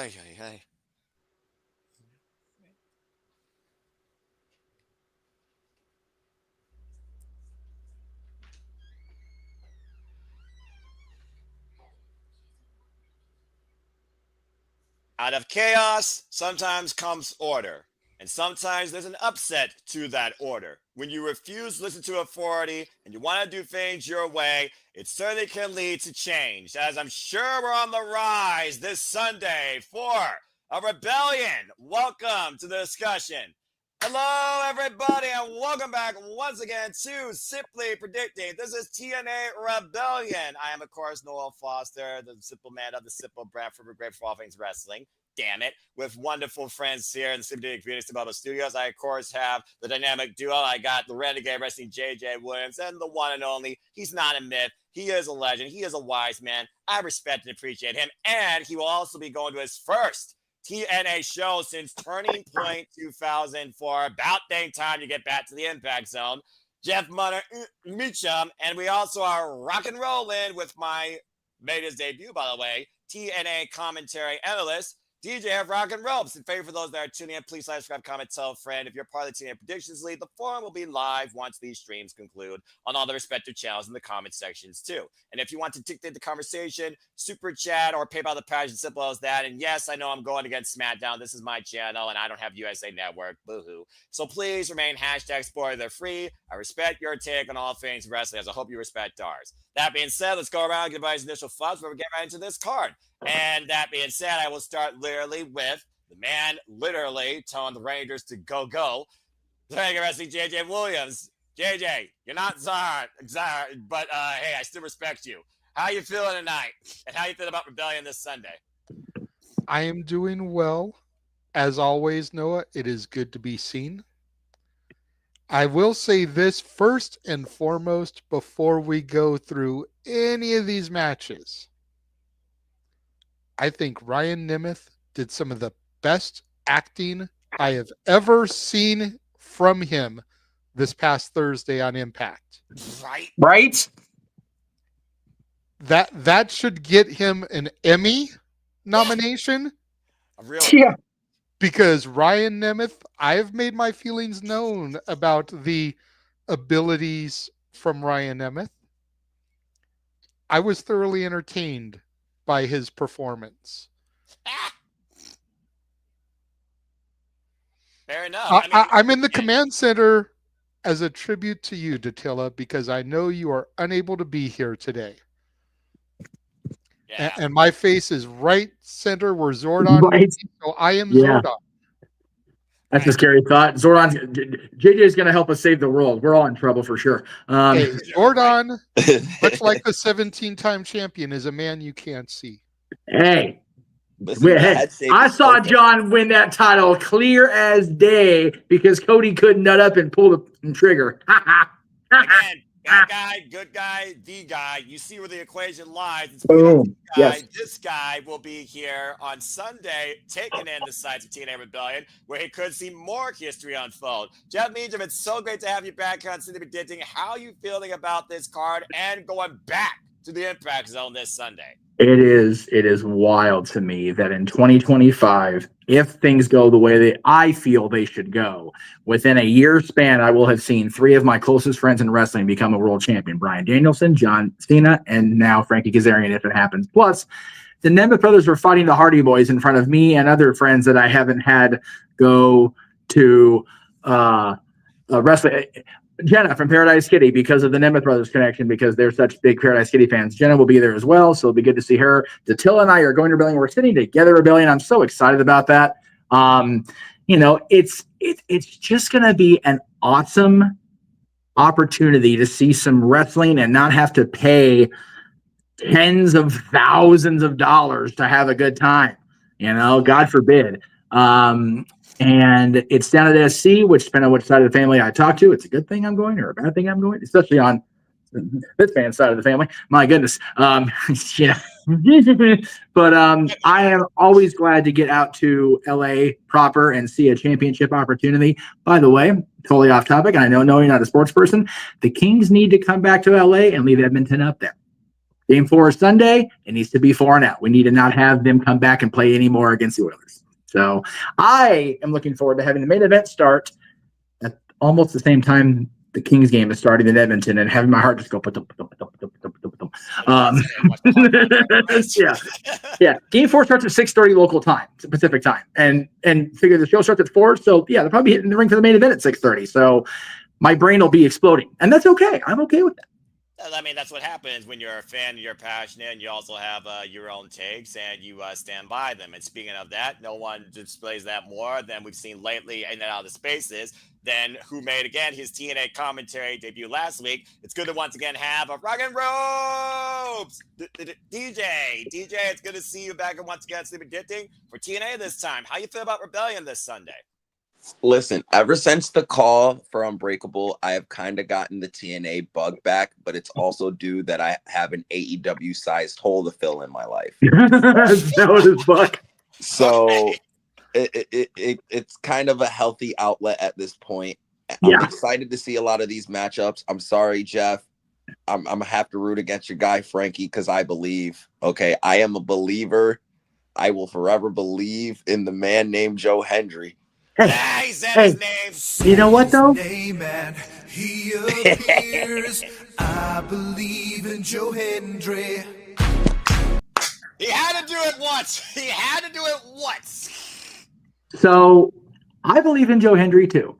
Ay, ay, ay. Out of chaos sometimes comes order, and sometimes there's an upset to that order. When you refuse to listen to authority and you want to do things your way, it certainly can lead to change. As I'm sure we're on the rise this Sunday for a rebellion. Welcome to the discussion. Hello, everybody, and welcome back once again to Simply Predicting. This is TNA Rebellion. I am, of course, Noel Foster, the simple man of the simple brand for great for all things wrestling. Damn it. With wonderful friends here in the Simply Predicting Community Bubble Studios. I, of course, have the dynamic duo. I got the Renegade Wrestling JJ Williams and the one and only. He's not a myth. He is a legend. He is a wise man. I respect and appreciate him. And he will also be going to his first TNA show since Turning Point 2004. About dang time to get back to the Impact Zone. Jeff Munner, Meacham, and we also are rock and rolling with made his debut, by the way, TNA commentary analyst, DJ of Rock and Ropes. In favor for those that are tuning in, please like, subscribe, comment, tell a friend. If you're part of the TNA Predictions League, the forum will be live once these streams conclude on all the respective channels in the comment sections too. And if you want to dictate the conversation, super chat or PayPal the page, as simple as that. And yes, I know I'm going against SmackDown. This is my channel and I don't have USA Network. Boo-hoo. So please remain hashtag spoiler free. I respect your take on all things wrestling, as I hope you respect ours. That being said, let's go around and give everybody's initial thoughts before we get right into this card. And that being said, I will start literally with the man literally telling the Rangers to go. The Renegade Wrestling JJ Williams. JJ, you're not Czar, but hey, I still respect you. How you feeling tonight? And how you feel about Rebellion this Sunday? I am doing well. As always, Noah, it is good to be seen. I will say this first and foremost before we go through any of these matches. I think Ryan Nemeth did some of the best acting I have ever seen from him this past Thursday on Impact. Right? That should get him an Emmy nomination. Really? Yeah. Because Ryan Nemeth, I have made my feelings known about the abilities from Ryan Nemeth. I was thoroughly entertained by his performance. Fair enough. I'm in the command center as a tribute to you, Datilla, because I know you are unable to be here today. Yeah. And my face is right center where Zordon is, so I am Zordon. That's a scary thought. JJ is going to help us save the world. We're all in trouble for sure. Hey, Zordon, much like the 17-time champion, is a man you can't see. Hey, I saw John win that title clear as day because Cody couldn't nut up and pull the trigger. Again, bad guy, good guy, the guy. You see where the equation lies. It's Boom. Yes. This guy will be here on Sunday, taking in the sides of TNA Rebellion, where he could see more history unfold. Jeff Meacham, it's so great to have you back on Simply Predicting. How are you feeling about this card and going back to the Impact Zone this Sunday? It is wild to me that in 2025, if things go the way that I feel they should go, within a year span, I will have seen three of my closest friends in wrestling become a world champion: Bryan Danielson, John Cena, and now Frankie Kazarian, if it happens. Plus, the Nemeth brothers were fighting the Hardy Boys in front of me and other friends that I haven't had go to wrestling. Jenna from Paradise Kitty, because of the Nemeth brothers connection, because they're such big Paradise Kitty fans. Jenna will be there as well, so it'll be good to see her. Datilla and I are going to Rebellion. We're sitting together, Rebellion. I'm so excited about that. It's just going to be an awesome opportunity to see some wrestling and not have to pay tens of thousands of dollars to have a good time. God forbid. And it's down at SC, which depending on which side of the family I talk to, it's a good thing I'm going or a bad thing I'm going, especially on this fan side of the family. My goodness. But I am always glad to get out to LA proper and see a championship opportunity. By the way, totally off topic, and I know you're not a sports person. The Kings need to come back to LA and leave Edmonton up there. Game 4 is Sunday. It needs to be 4-0. We need to not have them come back and play anymore against the Oilers. So I am looking forward to having the main event start at almost the same time the Kings game is starting in Edmonton and having my heart just go. Yeah. Yeah. Game 4 starts at 6:30 local time, Pacific time. And figure the show starts at 4. So yeah, they're probably hitting the ring for the main event at 6:30. So my brain will be exploding. And that's okay. I'm okay with that. I mean, that's what happens when you're a fan and you're passionate, and you also have your own takes and you stand by them. And speaking of that, no one displays that more than we've seen lately in and out of the spaces than who made, again, his TNA commentary debut last week. It's good to once again have a Rock and Ropes DJ. It's good to see you back and once again sleeping ditting for TNA this time. How you feel about Rebellion this Sunday? Listen, ever since the call for Unbreakable, I have kind of gotten the TNA bug back, but it's also due that I have an AEW-sized hole to fill in my life. That was his buck. So it's kind of a healthy outlet at this point. I'm excited to see a lot of these matchups. I'm sorry, Jeff. I'm going to have to root against your guy, Frankie, because I believe. Okay, I am a believer. I will forever believe in the man named Joe Hendry. Hey, he said his name. You know what, though? Name and he appears. I believe in Joe Hendry. He had to do it once. So I believe in Joe Hendry, too.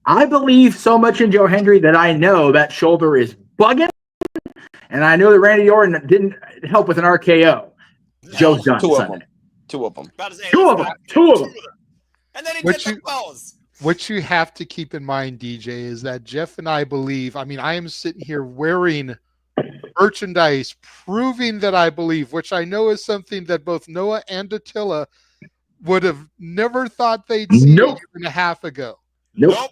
I believe so much in Joe Hendry that I know that shoulder is bugging, and I know that Randy Orton didn't help with an RKO. Joe's done. Two of them. Two of them. And then he did the pose. What you have to keep in mind, DJ, is that Jeff and I believe, I am sitting here wearing merchandise proving that I believe, which I know is something that both Noah and Attila would have never thought they'd see a year and a half ago. Nope.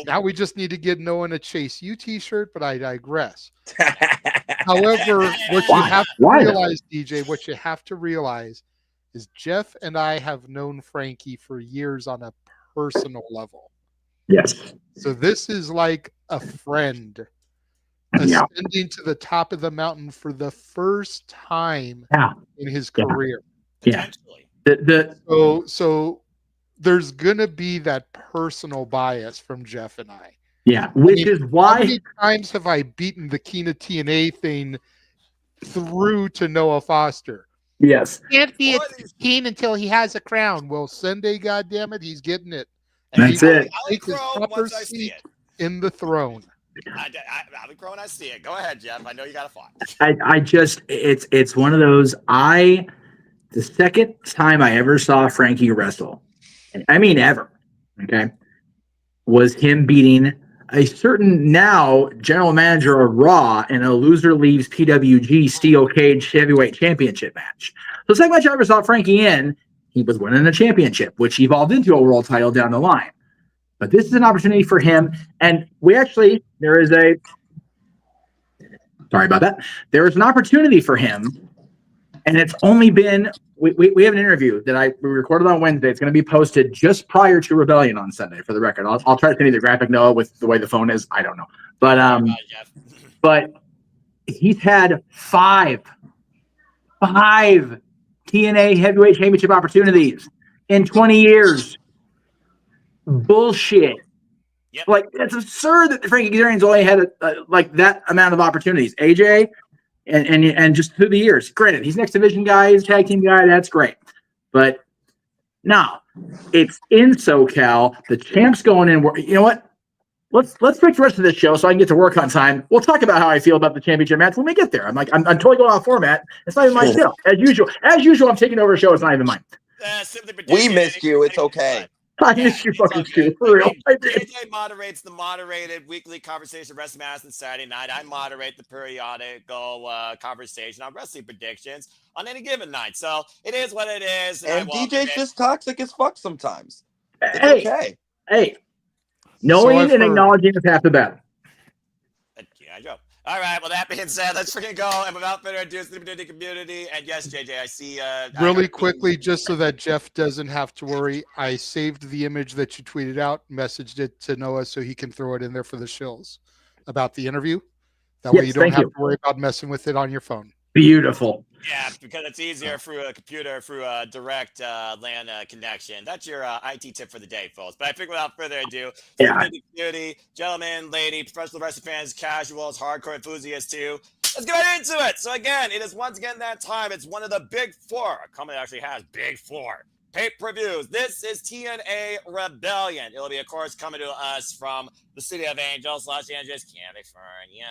Now we just need to get Noah in a Chase U t-shirt, but I digress. However, what you have to realize, DJ, what you have to realize is Jeff and I have known Frankie for years on a personal level. Yes. So this is like a friend ascending to the top of the mountain for the first time in his career. Yeah. So there's gonna be that personal bias from Jeff and I. Yeah, which is why. How many times have I beaten the Kina TNA thing through to Noah Foster? Yes. Can't be a king until he has a crown. Well, Sunday, goddammit, he's getting it. And that's it. Take his proper seat in the throne. I'll be crowing, I see it. Go ahead, Jeff. I know you got a thought. I just, it's one of those, the second time I ever saw Frankie wrestle, I mean ever, okay, was him beating a certain now general manager of Raw in a loser leaves PWG Steel Cage Heavyweight Championship match. So the second match I ever saw Frankie in, he was winning a championship, which evolved into a world title down the line. But this is an opportunity for him. And there is an opportunity for him. And it's only been, we have an interview that we recorded on Wednesday. It's going to be posted just prior to Rebellion on Sunday, for the record. I'll try to send you the graphic, Noah, with the way the phone is. I don't know. But he's had five TNA Heavyweight Championship opportunities in 20 years. Bullshit. Yep. Like, it's absurd that Frankie Kazarian's only had that amount of opportunities. AJ, and just through the years. Granted, he's next division guy, he's tag team guy, that's great. But no, it's in SoCal. The champ's going in. You know what? Let's break the rest of this show so I can get to work on time. We'll talk about how I feel about the championship match when we get there. I'm totally going off format. It's not even my show. As usual, I'm taking over a show. It's not even mine. We missed you. It's okay. I missed you fucking too, for real. I did. JJ moderates the moderated weekly conversation of Wrestling Madison Saturday night. I moderate the periodical conversation on wrestling predictions on any given night. So it is what it is. And DJ's just toxic as fuck sometimes. It's okay. Hey, knowing and acknowledging is half the battle. Yeah, Joe. All right. Well, that being said, let's freaking go. And without further ado, it's the community. And yes, JJ, I see. Really quickly, just so that Jeff doesn't have to worry, I saved the image that you tweeted out, messaged it to Noah so he can throw it in there for the shills about the interview. That way Yes, you don't thank have you. to worry about messing with it on your phone. Beautiful. Yeah, because it's easier through a computer, through a direct LAN connection. That's your IT tip for the day, folks. But I think without further ado, for the Yeah. big community, gentlemen, lady, professional wrestling fans, casuals, hardcore enthusiasts too, let's get right into it. So again, it is once again that time. It's one of the big four. A company that actually has big four pay-per-views. This is TNA Rebellion. It'll be, of course, coming to us from the City of Angels, Los Angeles, California.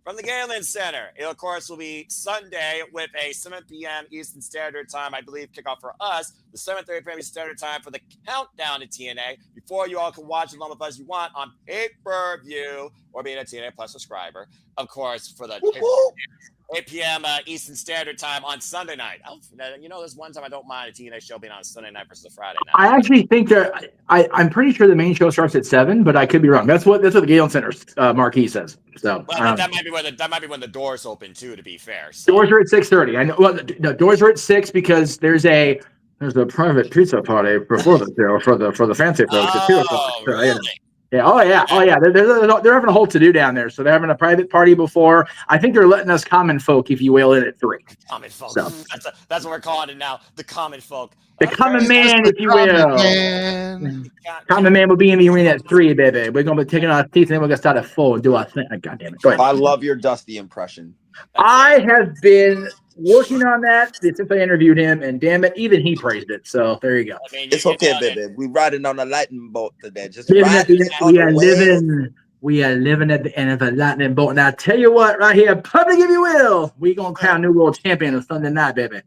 From the Galen Center. It, of course, will be Sunday with a 7 p.m. Eastern Standard Time, I believe, kickoff for us, the 7:30 p.m. Eastern Standard Time for the countdown to TNA, before you all can watch it along with us you want on pay-per-view or being a TNA Plus subscriber, of course, for the 8 p.m. Eastern Standard Time on Sunday night. There's one time I don't mind a TNA show being on a Sunday night versus a Friday night. I actually think that I'm pretty sure the main show starts at 7, but I could be wrong. That's what the Galen Center marquee says. So well, that might be when the doors open too. To be fair, so. Doors are at 6:30. I know. Well, the doors are at 6 because there's a private pizza party before the show for the fancy folks at 2 o'clock. Oh, So, really? Yeah. Oh yeah. Oh yeah. They're having a whole to do down there. So they're having a private party before. I think they're letting us common folk, if you will, in at 3. Common folk. So. That's what we're calling it now. The common folk. The common man, if you will. Common man will be in the arena at 3, baby. We're gonna be taking our teeth and then we're gonna start at 4 and do our thing. God damn it. Go ahead. I love your Dusty impression. I have been working on that since I interviewed him, and damn it, even he praised it. So there you go. I mean, It's okay, baby. We riding on a lightning bolt today. Just We riding on the wave. are living at the end of a lightning bolt. And I tell you what, right here, public if you will, we gonna crown new world champion on Sunday night, baby.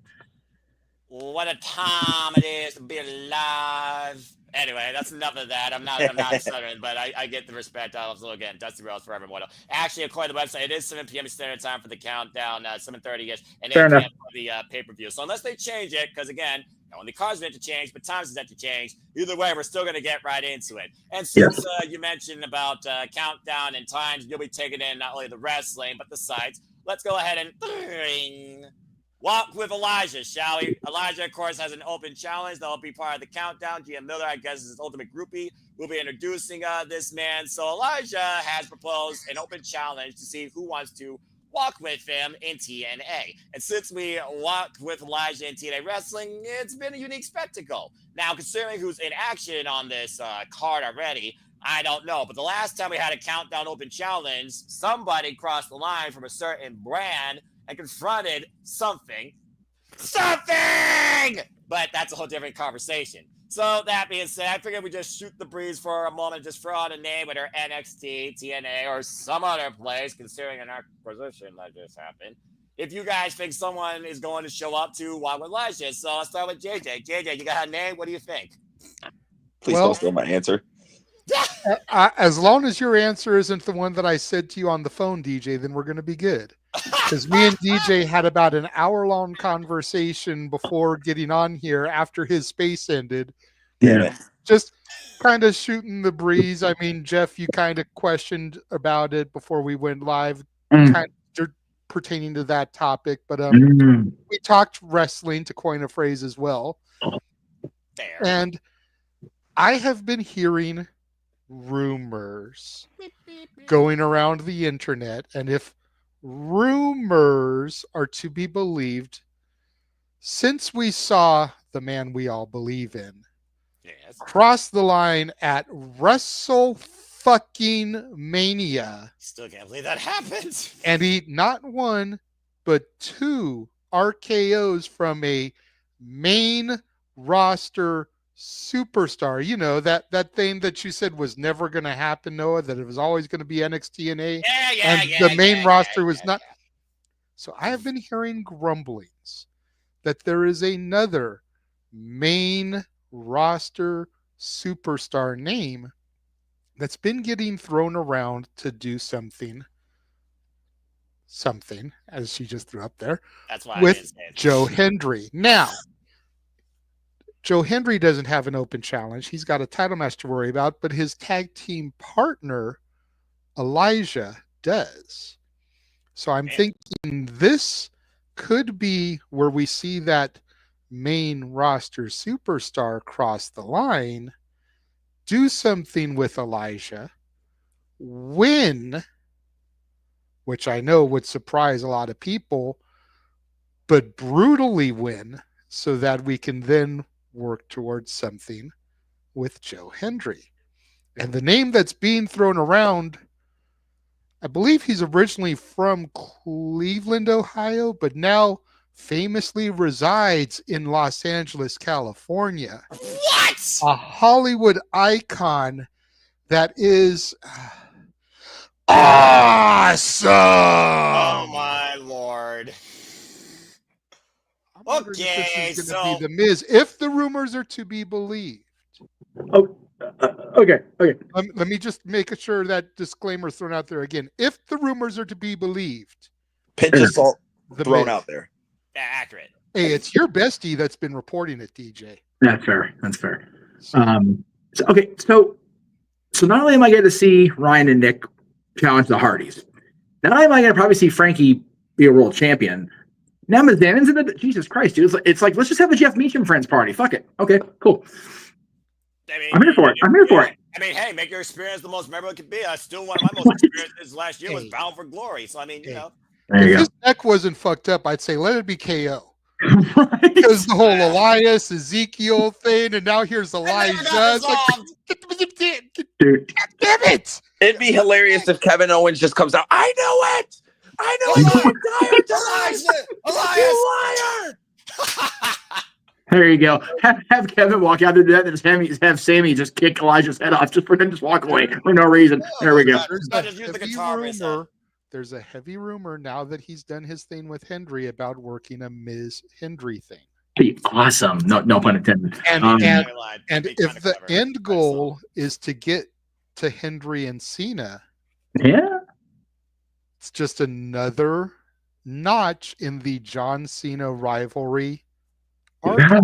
What a time it is to be alive. Anyway, that's enough of that. I'm not Southern, but I get the respect. Also, again, Dusty Rose forever immortal. Actually, according to the website, it is 7 p.m. Standard Time for the countdown, 7:30ish, and 8 p.m. for the pay-per-view. So unless they change it, because again, only cars meant to change, but times is meant to change. Either way, we're still going to get right into it. And since you mentioned about countdown and times, you'll be taking in not only the wrestling, but the sites. Let's go ahead and walk with Elijah, shall we? Elijah, of course, has an open challenge that will be part of the countdown. GM Miller, I guess, is his ultimate groupie. We'll be introducing this man. So Elijah has proposed an open challenge to see who wants to walk with him in TNA. And since we walked with Elijah in TNA Wrestling, it's been a unique spectacle. Now, considering who's in action on this card already, I don't know. But the last time we had a countdown open challenge, somebody crossed the line from a certain brand and confronted something. But that's a whole different conversation. So that being said, I figured we just shoot the breeze for a moment, just throw out a name, whether NXT, TNA, or some other place, considering an acquisition that just happened. If you guys think someone is going to show up to Walk with Elijah, so I'll start with JJ. JJ, you got a name? What do you think? Please don't steal my answer. As long as your answer isn't the one that I said to you on the phone, DJ, then we're going to be good. Because me and DJ had about an hour-long conversation before getting on here after his space ended. Yeah. Just kind of shooting the breeze. I mean, Jeff, you kind of questioned about it before we went live, kind of pertaining to that topic. But we talked wrestling, to coin a phrase, as well. Fair. And I have been hearing rumors going around the internet, and if rumors are to be believed, since we saw the man we all believe in cross the line at Wrestle fucking Mania, still can't believe that happened, and he not one but 2 RKOs from a main roster superstar. You know, that thing that you said was never going to happen, Noah, that it was always going to be NXT and A, the main roster was not. So I have been hearing grumblings that there is another main roster superstar name that's been getting thrown around to do something, as she just threw up there, that's why with Joe Hendry. Now, Joe Hendry doesn't have an open challenge. He's got a title match to worry about, but his tag team partner, Elijah, does. So I'm thinking this could be where we see that main roster superstar cross the line, do something with Elijah, win which I know would surprise a lot of people, but brutally win so that we can then work towards something with Joe Hendry. And the name that's being thrown around, I believe he's originally from Cleveland, Ohio, but now famously resides in Los Angeles, California. What? A Hollywood icon that is awesome. Oh my lord. I'm wondering if Okay, this is so going to be the Miz, if the rumors are to be believed. Oh, okay. Let me just make sure that disclaimer thrown out there again. If the rumors are to be believed, Pinch of salt the thrown Miz. out there. accurate. Hey, it's your bestie that's been reporting it, DJ. That's fair. So not only am I going to see Ryan and Nick challenge the Hardys, not only am I going to probably see Frankie be a world champion. Now Miz Damon's in the Jesus Christ, dude. It's like let's just have a Jeff Meacham friends party. Fuck it. Okay, cool. I mean, I'm here for it. I mean, hey, make your experience the most memorable it can be. Still, one of my most experiences last year was Bound for Glory. So I mean, you know, There you if go. his neck wasn't fucked up, I'd say let it be KO. Right. Because the whole Elias, Ezekiel thing, and now here's Elijah. It's like, Dude, God damn it! It'd be hilarious if Kevin Owens just comes out. I knew it. I knew it the entire time. Elias, You liar. there you go. Have Kevin walk out there and have Sammy just kick Elijah's head off just for them to just walk away for no reason. There we go. There's a heavy rumor now that he's done his thing with Hendry about working a Miz Hendry thing. Be awesome. No pun intended. And if the end goal is to get to Hendry and Cena, yeah, it's just another notch in the John Cena rivalry. Yeah.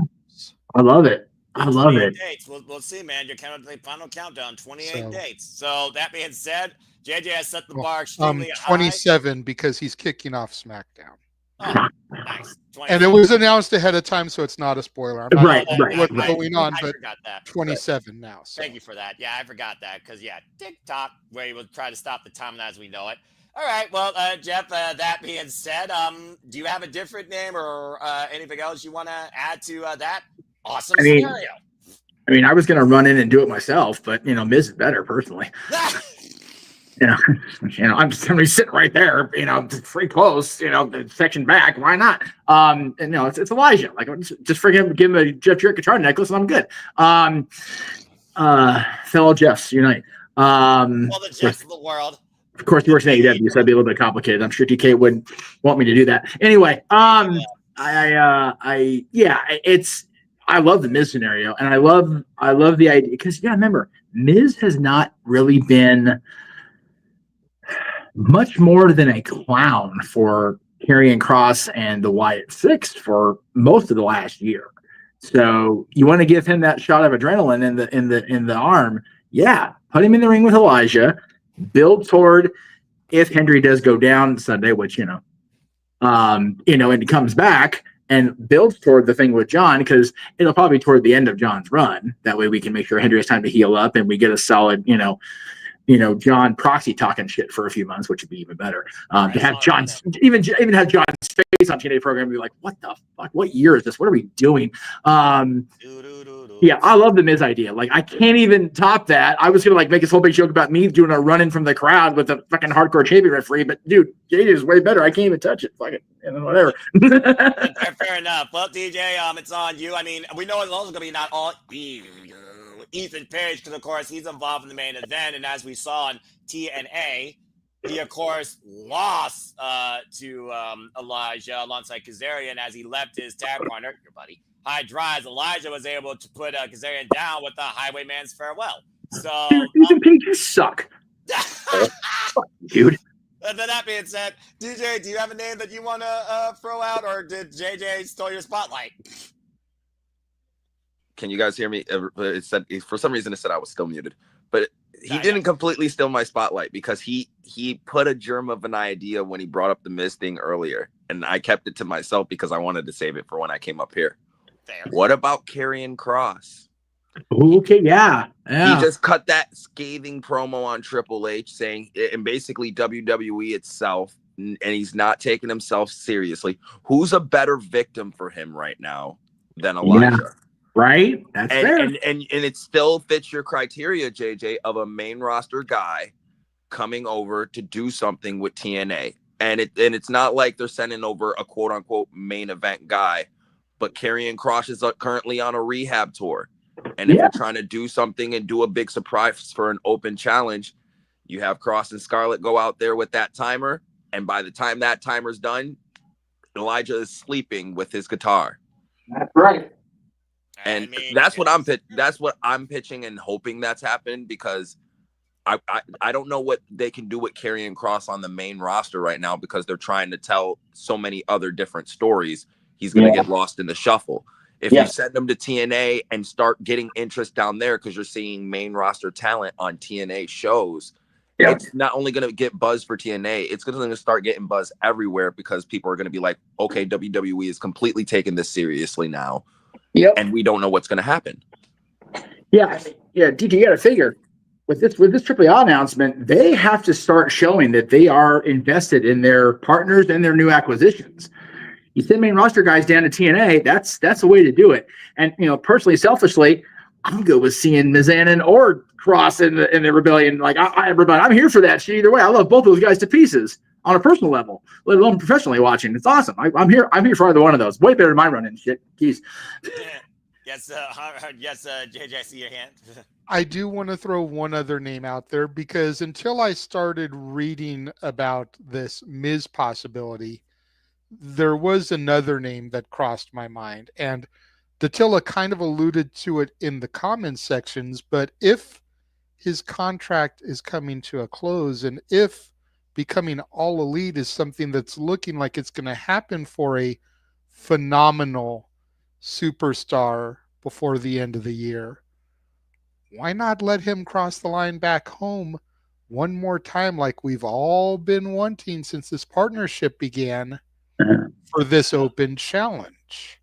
I love it. Dates. We'll see, man. Your final countdown, 28 dates. So that being said, JJ has set the bar extremely high. 27 because he's kicking off SmackDown. Oh, nice. And it was announced ahead of time, so it's not a spoiler. I'm not sure what's going on, but 27 now. So. Thank you for that. Yeah, I forgot that because, TikTok, where he will try to stop the time as we know it. All right. Well, Jeff, that being said, do you have a different name or anything else you want to add to that awesome scenario? I mean, I was going to run in and do it myself, but, Miz is better personally. I'm sitting right there, pretty close, section back. Why not? It's Elijah. Like, just freaking give him a Jeff Jarrett guitar necklace, and I'm good. Fellow Jeffs unite. All the Jeffs of the world. Of course, he works in AEW, so that'd be a little bit complicated. I'm sure DK wouldn't want me to do that. Anyway, I love the Miz scenario, and I love the idea because remember, Miz has not really been much more than a clown for Karrion Kross and the Wyatt Six for most of the last year. So you want to give him that shot of adrenaline in the arm. Yeah, put him in the ring with Elijah. Build toward if Hendry does go down Sunday, which and he comes back and builds toward the thing with John because it'll probably be toward the end of John's run. That way we can make sure Hendry has time to heal up and we get a solid, John proxy talking shit for a few months, which would be even better. To have John, even have John's face on TNA program, and be like, what the fuck? What year is this? What are we doing? Yeah, I love the Miz idea. Like, I can't even top that. I was gonna make this whole big joke about me doing a run in from the crowd with a fucking hardcore champion referee, but dude, JJ is way better. I can't even touch it. Fuck it, whatever. Fair enough. Well, DJ, it's on you. I mean, we know it's also gonna be not all Ethan Page, because of course he's involved in the main event, and as we saw on TNA, he of course lost to Elijah alongside Kazarian as he left his tag partner, your buddy, High Drives. Elijah was able to put Kazarian down with the Highwayman's Farewell. So Ethan Page, you suck. Dude. That being said, DJ, do you have a name that you want to throw out, or did JJ steal your spotlight? Can you guys hear me? It said for some reason it said I was still muted, but he didn't completely steal my spotlight because he put a germ of an idea when he brought up the Miz thing earlier, and I kept it to myself because I wanted to save it for when I came up here. Fair. What about Karrion Kross? Okay, yeah. He just cut that scathing promo on Triple H saying, and basically WWE itself and he's not taking himself seriously. Who's a better victim for him right now than Elijah? Yeah, right? That's fair. And it still fits your criteria, JJ, of a main roster guy coming over to do something with TNA. And it's not like they're sending over a quote unquote main event guy, but Karrion Kross is currently on a rehab tour. And if you're trying to do something and do a big surprise for an open challenge, you have Kross and Scarlett go out there with that timer. And by the time that timer's done, Elijah is sleeping with his guitar. That's right. And I mean, that's what I'm pitching and hoping that's happened, because I don't know what they can do with Karrion Kross on the main roster right now, because they're trying to tell so many other different stories. He's going to get lost in the shuffle. If you send him to TNA and start getting interest down there, because you're seeing main roster talent on TNA shows, it's not only going to get buzz for TNA, it's going to start getting buzz everywhere, because people are going to be like, okay, WWE is completely taking this seriously now. And we don't know what's going to happen. DJ, you got to figure with this AAA announcement, they have to start showing that they are invested in their partners and their new acquisitions. You send main roster guys down to TNA, that's the way to do it. And personally, selfishly, I'm good with seeing Mizanin or Kross in the Rebellion. Like I'm here for that shit either way. I love both those guys to pieces on a personal level, let alone professionally watching. It's awesome. I'm here for either one of those. Way better than my running shit. Jeez. Yes, JJ, I see your hand. I do want to throw one other name out there, because until I started reading about this Miz possibility, there was another name that crossed my mind. And Dattila kind of alluded to it in the comments sections, but if his contract is coming to a close, and if becoming All Elite is something that's looking like it's going to happen for a phenomenal superstar before the end of the year, why not let him cross the line back home one more time, like we've all been wanting since this partnership began, for this open challenge?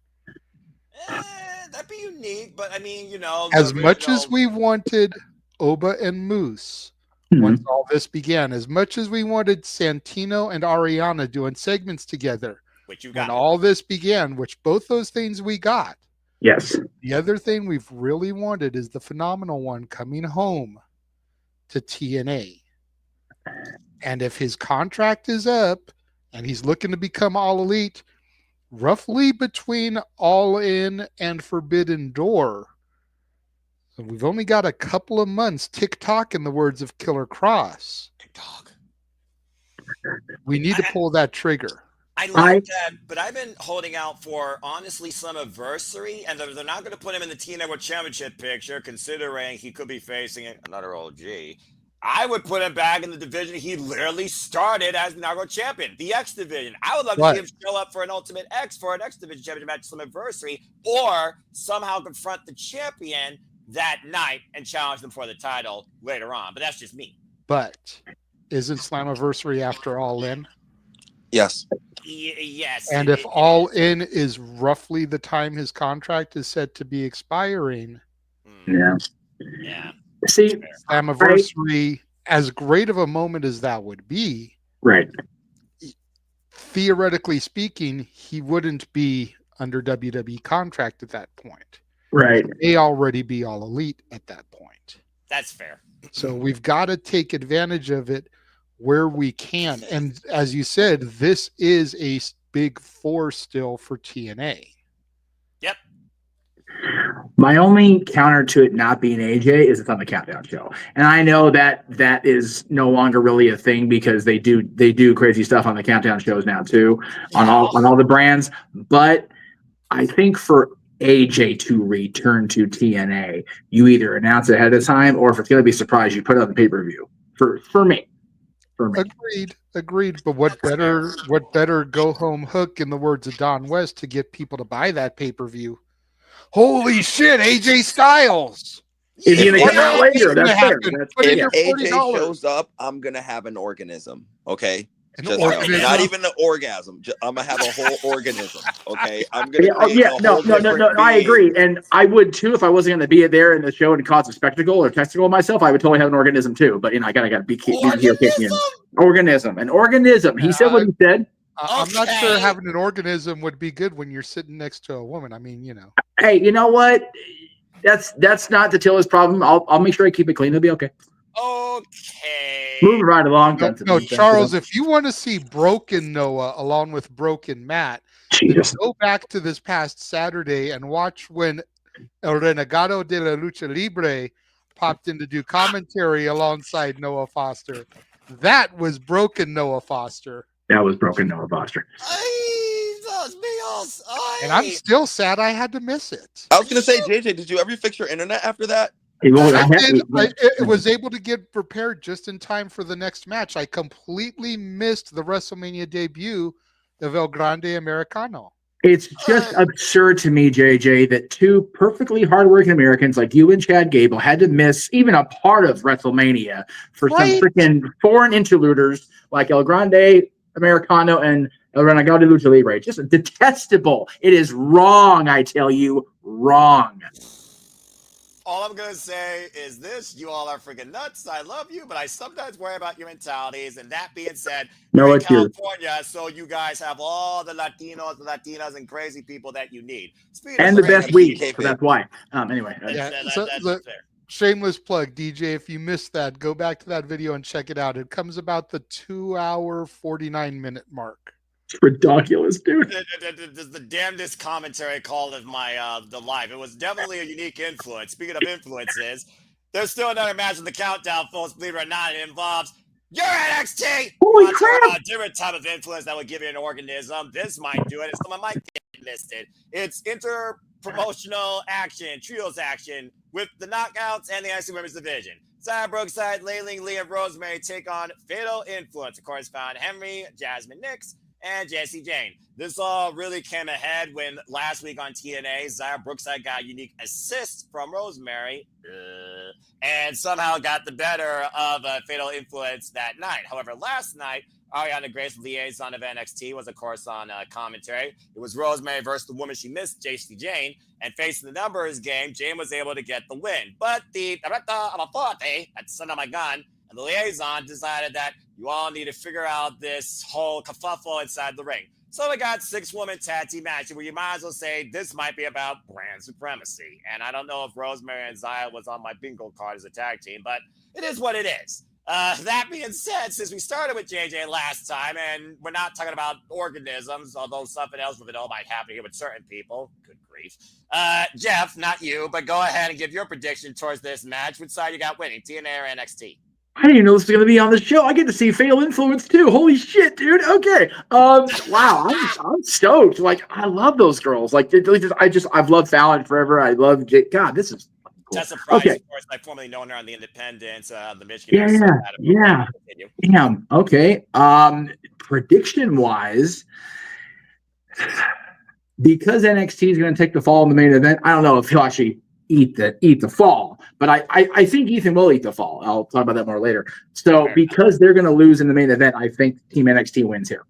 That'd be unique, but I mean, as much as we wanted Oba and Moose, once all this began, as much as we wanted Santino and Ariana doing segments together, which you got, when all this began, which both those things we got. Yes. The other thing we've really wanted is the phenomenal one coming home to TNA. And if his contract is up and he's looking to become All Elite, roughly between All In and Forbidden Door, so we've only got a couple of months, tick-tock, in the words of Killer Kross. Tick-tock. We need to pull that trigger. I like that, but I've been holding out for, honestly, some adversary, and they're not going to put him in the TNA World Championship picture, considering he could be facing another OG. I would put him back in the division he literally started as inaugural champion, the X division. I would love to see him show up for an Ultimate X for an X division championship match, some adversary, or somehow confront the champion that night and challenge them for the title later on. But that's just me. But isn't Slammiversary after All In? Yes. Yes. And if All In is roughly the time his contract is set to be expiring. Yeah. See, Slammiversary, as great of a moment as that would be, right? Theoretically speaking, he wouldn't be under WWE contract at that point. Right. He may already be All Elite at that point. That's fair. So we've got to take advantage of it where we can. And as you said, this is a big four still for TNA. Yep. My only counter to it not being AJ is it's on the Countdown show. And I know that that is no longer really a thing, because they do crazy stuff on the Countdown shows now too, on all the brands. But I think for AJ to return to TNA, you either announce it ahead of time, or if it's going to be a surprise, you put it on the pay-per-view. For me. Agreed. But what better go home hook, in the words of Don West, to get people to buy that pay-per-view? Holy shit, AJ Styles! Is he going to come out later? That's fair. If AJ shows up, I'm going to have an organism. Okay. An Just organism? not even an orgasm. I'm gonna have a whole organism. Okay, I'm gonna Yeah, create a whole different I being. agree, and I would too if I wasn't going to be there in the show and cause a spectacle or testicle myself. I would totally have an organism too. But I gotta be Organism? an organism. He said what he said. I'm not sure Okay. having an organism would be good when you're sitting next to a woman. I mean, Hey, you know what? That's not Tatilla's problem. I'll make sure I keep it clean. It'll be okay. Okay. Moving right along. No, Charles, if you want to see Broken Noah along with Broken Matt, then Jesus. go back to this past Saturday and watch when El Renegado de la Lucha Libre popped in to do commentary alongside Noah Foster. That was Broken Noah Foster. That was Broken Noah Foster. And I'm still sad I had to miss it. I was gonna say, JJ, did you ever fix your internet after that? I was able to get prepared just in time for the next match. I completely missed the WrestleMania debut of El Grande Americano. It's just absurd to me, JJ, that two perfectly hardworking Americans like you and Chad Gable had to miss even a part of WrestleMania for some freaking foreign interluders like El Grande Americano and El Renegado de Lucha Libre. Just detestable. It is wrong, I tell you, wrong. All I'm gonna say is this: you all are freaking nuts. I love you, but I sometimes worry about your mentalities. And that being said, you're in California, so you guys have all the Latinos, the Latinas, and crazy people that you need. And the best weed, so that's why. Anyway, that's fair. Shameless plug, DJ. If you missed that, go back to that video and check it out. It comes about the 2-hour 49-minute mark. It's ridiculous, dude. The damnedest commentary call of my the live. It was definitely a unique influence. Speaking of influences, there's still another match in the countdown, folks. Believe it or not, it involves your NXT. Holy crap! A different type of influence that would give you an organism. This might do it, and someone might get listed. It's inter-promotional action, trios action with the knockouts and the NXT Women's Division. Sarah Brookside, Layling, Leah, Rosemary take on Fatal Influence. Of course, found Henry, Jasmine Nix, and Jesse Jane. This all really came ahead when last week on TNA, Zaya Brookside got a unique assist from Rosemary and somehow got the better of Fatal Influence that night. However, last night, Ariana Grace, liaison of NXT, was, of course, on commentary. It was Rosemary versus the woman she missed, Jesse Jane, and facing the numbers game, Jane was able to get the win. But the Directa of Authority, that's son of my gun, and the liaison decided that you all need to figure out this whole kerfuffle inside the ring. So we got 6-woman tag team match where you might as well say this might be about brand supremacy. And I don't know if Rosemary and Zaya was on my bingo card as a tag team, but it is what it is. That being said, since we started with JJ last time, and we're not talking about organisms, although something else with it all might happen here with certain people. Good grief. Jeff, not you, but go ahead and give your prediction towards this match. Which side you got winning, TNA or NXT? I didn't even know this was going to be on the show. I get to see Fatal Influence too. Holy shit, dude. Okay. Wow. I'm stoked. Like, I love those girls. Like, I've loved Fallon forever. I love God, this is cool. Tessa Price, okay. Of course, I formerly known her on the Independence, the Michigan. Yeah. Damn. Okay. Prediction wise, because NXT is going to take the fall in the main event, I don't know if he'll actually eat the fall, but I think Ethan will eat the fall. I'll talk about that more later. So because they're going to lose in the main event, I think Team NXT wins here.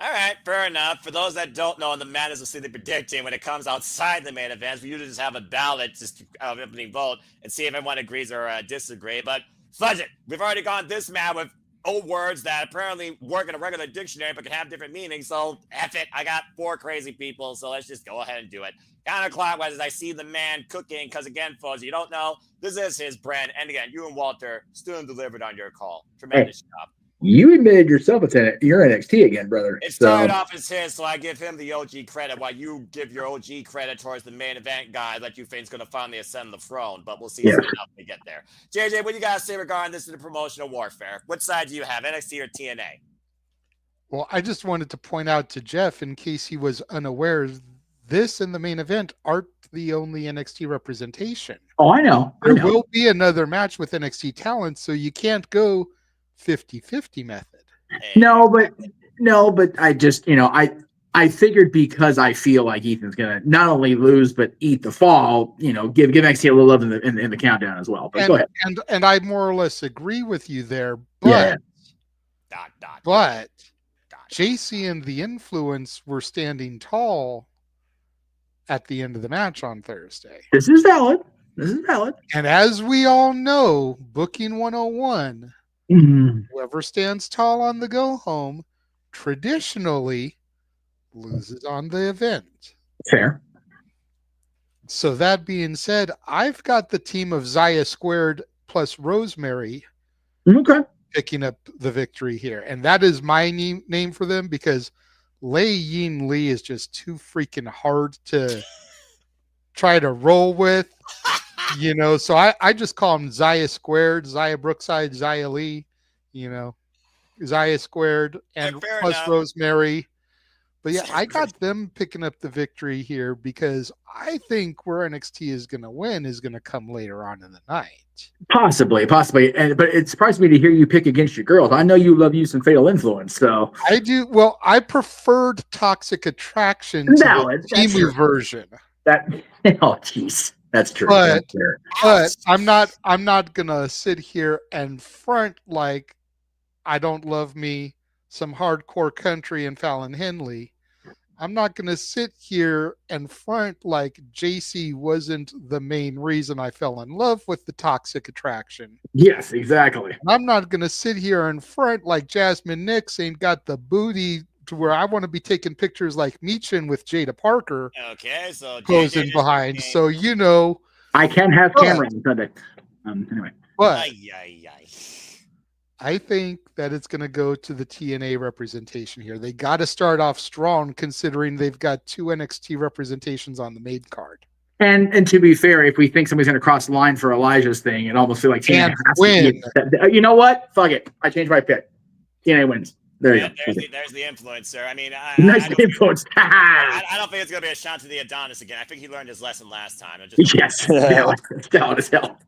All right, fair enough. For those that don't know, in the Madness of City predicting, when it comes outside the main events, we usually just have a ballot, just opening vote, and see if everyone agrees or disagree. But fudge it, we've already gone this mad with old words that apparently work in a regular dictionary but can have different meanings. So F it, I got 4 crazy people, so let's just go ahead and do it. Counterclockwise as I see the man cooking, because again, folks, you don't know, this is his brand. And again, you and Walter still delivered on your call. Tremendous job. You admitted yourself you're NXT again, brother. It started off as his, so I give him the OG credit while you give your OG credit towards the main event guy that you think's going to finally ascend the throne. But we'll see soon enough when we get there. JJ, what do you got to say regarding this in the promotional warfare? Which side do you have, NXT or TNA? Well, I just wanted to point out to Jeff, in case he was unaware, this and the main event aren't the only NXT representation. Oh, I know. There will be another match with NXT talent, so you can't go 50-50 method. No, but I just, I figured because I feel like Ethan's going to not only lose, but eat the fall, give NXT a little love in the countdown as well. But go ahead. And I more or less agree with you there, but But JC and the Influence were standing tall at the end of the match on Thursday. This is valid. And as we all know, Booking 101, whoever stands tall on the go home traditionally loses on the event. Fair. So that being said, I've got the team of Zaya Squared plus Rosemary Okay. picking up the victory here. And that is my name for them because Lei Yin Lee is just too freaking hard to try to roll with. So I just call them Zaya Squared, Zaya Brookside, Zaya Lee, Zaya Squared, and plus enough. Rosemary. But yeah, I got them picking up the victory here because I think where NXT is going to win is going to come later on in the night. Possibly. But it surprised me to hear you pick against your girls. I know you love you some Fatal Influence, so I do. Well, I preferred Toxic Attraction to the Emu version. Jeez. That's true. But I'm not gonna sit here and front like I don't love me some hardcore country and Fallon Henley. I'm not gonna sit here and front like JC wasn't the main reason I fell in love with the Toxic Attraction. Yes, exactly. And I'm not gonna sit here and front like Jasmine Nix ain't got the booty to where I want to be taking pictures like Meechin with Jada Parker. Okay, so posing behind. So I can have camera on Sunday. Anyway, but I think that it's going to go to the TNA representation here. They got to start off strong, considering they've got 2 NXT representations on the main card. And to be fair, if we think somebody's going to cross the line for Elijah's thing, it almost feel like TNA has win. You know what? Fuck it. I changed my pick. TNA wins. There you go. There's the influencer. I mean, nice influence. I don't think it's going to be a shot to the Adonis again. I think he learned his lesson last time. Yes. Down as hell.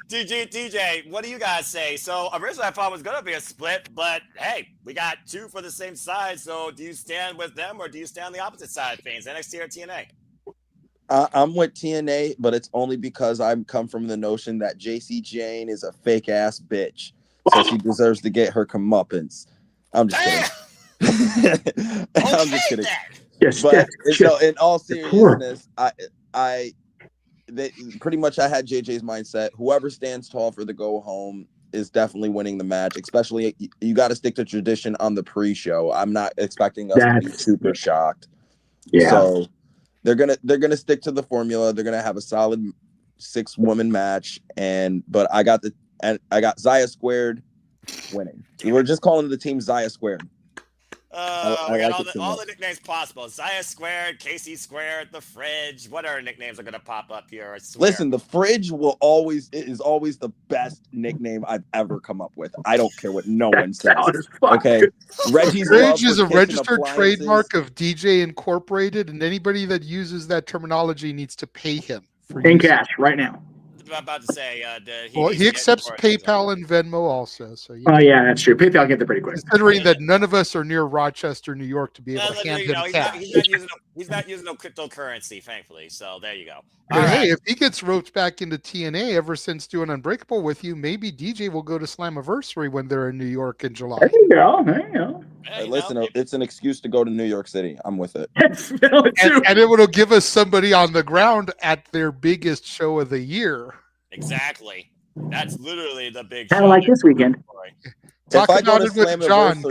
DJ, what do you guys say? So originally I thought it was going to be a split, but hey, we got 2 for the same side. So do you stand with them or do you stand on the opposite side of things, NXT or TNA? I'm with TNA, but it's only because I come from the notion that JC Jane is a fake ass bitch, so she deserves to get her comeuppance. I'm just kidding. I'm just kidding. Yes, but in all seriousness, I pretty much I had JJ's mindset. Whoever stands tall for the go home is definitely winning the match. Especially you got to stick to tradition on the pre-show. I'm not expecting us to be super shocked. Yeah. So they're gonna stick to the formula. They're gonna have a solid 6-woman match. But I got Zaya Squared winning. We're just calling the team Zaya Squared. We got all the nicknames possible. Zaya Squared, Casey Squared, the Fridge. What other nicknames are going to pop up here? Listen, the Fridge is always the best nickname I've ever come up with. I don't care what no one says. Okay, Reggie's Fridge is a registered trademark of DJ Incorporated, and anybody that uses that terminology needs to pay him in cash right now. I'm about to say, he accepts PayPal and Venmo also. So yeah, that's true. PayPal get there pretty quick. Considering that none of us are near Rochester, New York, to be able to hand him cash. He's not using no cryptocurrency, thankfully. So there you go. But hey, if he gets roped back into TNA ever since doing Unbreakable with you, maybe DJ will go to Slammiversary when they're in New York in July. There you go. Hey, listen, it's an excuse to go to New York City. I'm with it. And it will give us somebody on the ground at their biggest show of the year. Exactly. That's literally the big kind of like this weekend. Talk about it with John.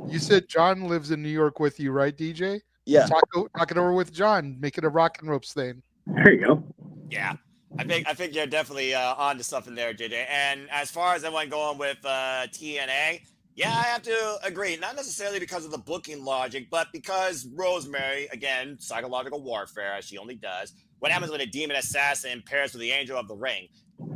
You said John lives in New York with you, right, DJ? Yeah. Talk it over with John. Make it a rock and ropes thing. There you go. Yeah. I think you're definitely on to something there, JJ. And as far as everyone going with TNA, yeah, I have to agree. Not necessarily because of the booking logic, but because Rosemary, again, psychological warfare, as she only does. What happens when a demon assassin pairs with the angel of the ring?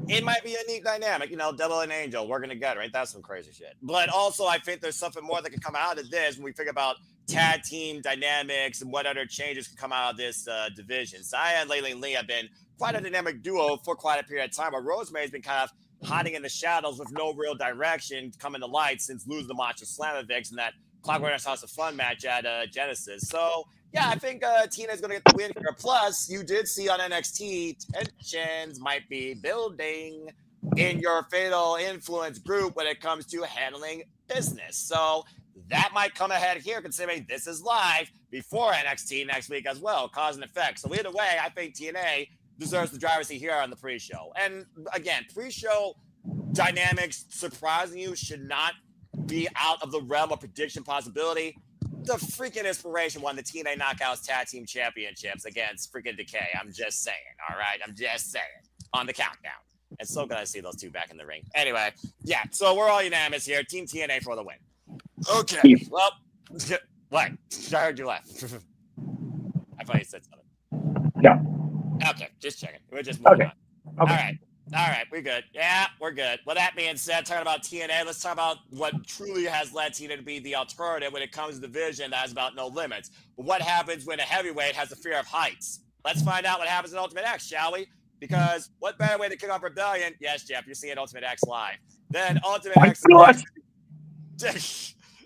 It might be a neat dynamic, devil and angel working together. Ain't that some crazy shit? But also, I think there's something more that can come out of this when we think about tag team dynamics and what other changes can come out of this division. Zaya and Lei Lee have been quite a dynamic duo for quite a period of time, but Rosemary's been kind of hiding in the shadows with no real direction coming to light since losing the match to Slamovich and that Clockwork House of Fun match at Genesis. So, yeah, I think Tina's going to get the win here. Plus, you did see on NXT, tensions might be building in your fatal influence group when it comes to handling business. So that might come ahead here, considering this is live before NXT next week as well, cause and effect. So either way, I think TNA deserves the driver's seat here on the pre-show. And again, pre-show dynamics surprising you should not be out of the realm of prediction possibility. The freaking Inspiration won the TNA Knockouts Tag Team Championships against freaking Decay. I'm just saying, all right? I'm just saying. On the countdown. It's so good to see those two back in the ring. Anyway, yeah, so we're all unanimous here. Team TNA for the win. Okay, well, what? I heard you laugh. I thought you said something. No. Okay, just checking. We're just moving on. Okay. All right, we're good. Yeah, we're good. Well, that being said, talking about TNA, let's talk about what truly has led TNA to be the alternative when it comes to the division that is about no limits. But what happens when a heavyweight has a fear of heights? Let's find out what happens in Ultimate X, shall we? Because what better way to kick off Rebellion? Yes, Jeff, you're seeing Ultimate X live. Then Ultimate X.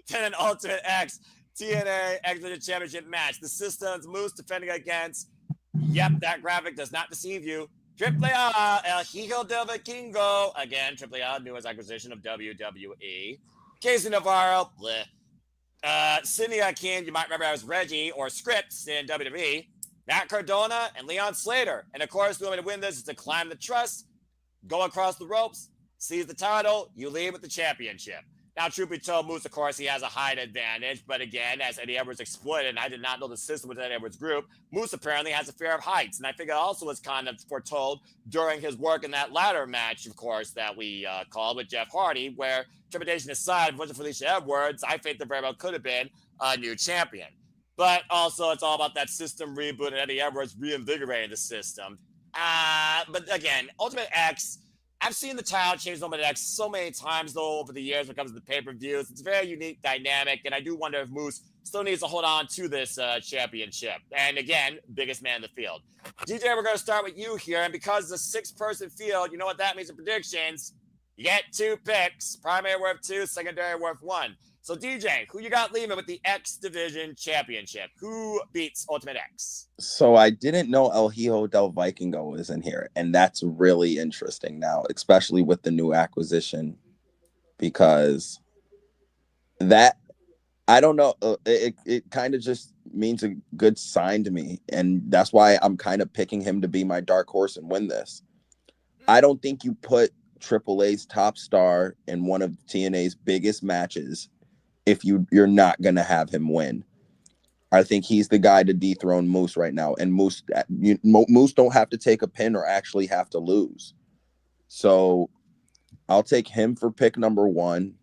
Then an Ultimate X TNA X Division Championship match. The System's Moose defending against. Yep, that graphic does not deceive you. AAA, El Hijo del Vikingo. Again, AAA, newest acquisition of WWE. Casey Navarro, bleh. Sidney Akin, you might remember as Reggie or Scripps in WWE. Matt Cardona and Leon Slater. And of course, the way to win this is to climb the truss, go across the ropes, seize the title, you leave with the championship. Now, truth be told, Moose, of course, he has a height advantage. But again, as Eddie Edwards exploited, and I did not know the system with Eddie Edwards' group, Moose apparently has a fear of heights. And I think it also was kind of foretold during his work in that ladder match, of course, that we called with Jeff Hardy, where, trepidation aside, if it wasn't Felicia Edwards, I think there very well could have been a new champion. But also, it's all about that system reboot and Eddie Edwards reinvigorating the system. But again, Ultimate X, I've seen the title change Ultimate X so many times, though, over the years when it comes to the pay-per-views. It's a very unique dynamic, and I do wonder if Moose still needs to hold on to this championship. And again, biggest man in the field. DJ, we're going to start with you here, and because it's a six-person field, you know what that means in predictions. You get 2 picks, primary worth 2, secondary worth 1. So, DJ, who you got leaving with the X Division Championship? Who beats Ultimate X? So I didn't know El Hijo del Vikingo was in here, and that's really interesting now, especially with the new acquisition, because that, I don't know, it kind of just means a good sign to me, and that's why I'm kind of picking him to be my dark horse and win this. I don't think you put AAA's top star in one of TNA's biggest matches if you're not going to have him win. I think he's the guy to dethrone Moose right now. And Moose don't have to take a pin or actually have to lose. So I'll take him for pick number 1.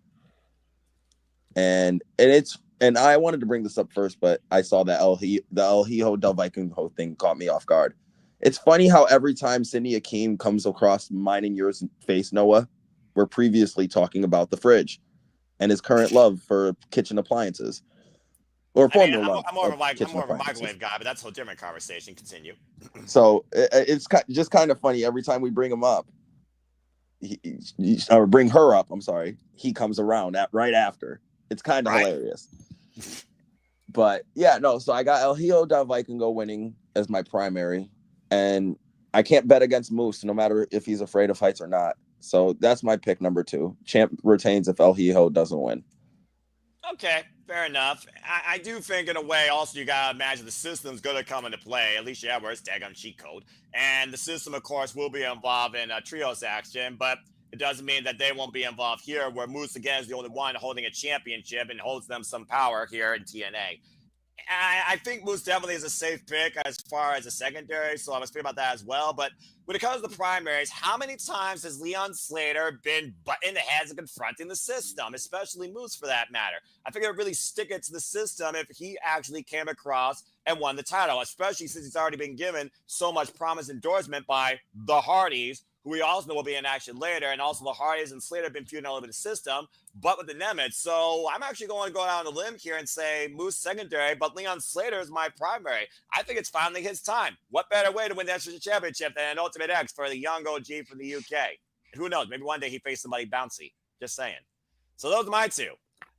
And I wanted to bring this up first, but I saw that the El Hijo del Vikingo thing caught me off guard. It's funny how every time Sidney Akeem comes across mine and yours face, Noah, we're previously talking about the fridge and his current love for kitchen appliances. Or former love. I'm more of a microwave guy, but that's a whole different conversation. Continue. So it's just kind of funny every time we bring him up, or bring her up, I'm sorry, he comes around right after. It's kind of hilarious. But yeah, no, so I got El Hijo del Vikingo winning as my primary. And I can't bet against Moose, no matter if he's afraid of heights or not. So that's my pick number 2. Champ retains if El Hijo doesn't win. Okay, fair enough. I do think, in a way, also you got to imagine the system's going to come into play. Alicia Edwards, daggone cheat code. And the system, of course, will be involved in a trios action, but it doesn't mean that they won't be involved here, where Moose, again, is the only one holding a championship and holds them some power here in TNA. I think Moose definitely is a safe pick as far as a secondary, so I was thinking about that as well. But when it comes to the primaries, how many times has Leon Slater been butting the heads and confronting the system, especially Moose for that matter? I think it would really stick it to the system if he actually came across and won the title, especially since he's already been given so much promise endorsement by the Hardys, who we also know will be in action later, and also the Hardys and Slater have been feuding all over the system, but with the Nemitz. So I'm actually going to go out on a limb here and say Moose secondary, but Leon Slater is my primary. I think it's finally his time. What better way to win the X Championship than an Ultimate X for the young OG from the UK? And who knows? Maybe one day he faced somebody bouncy. Just saying. So those are my 2.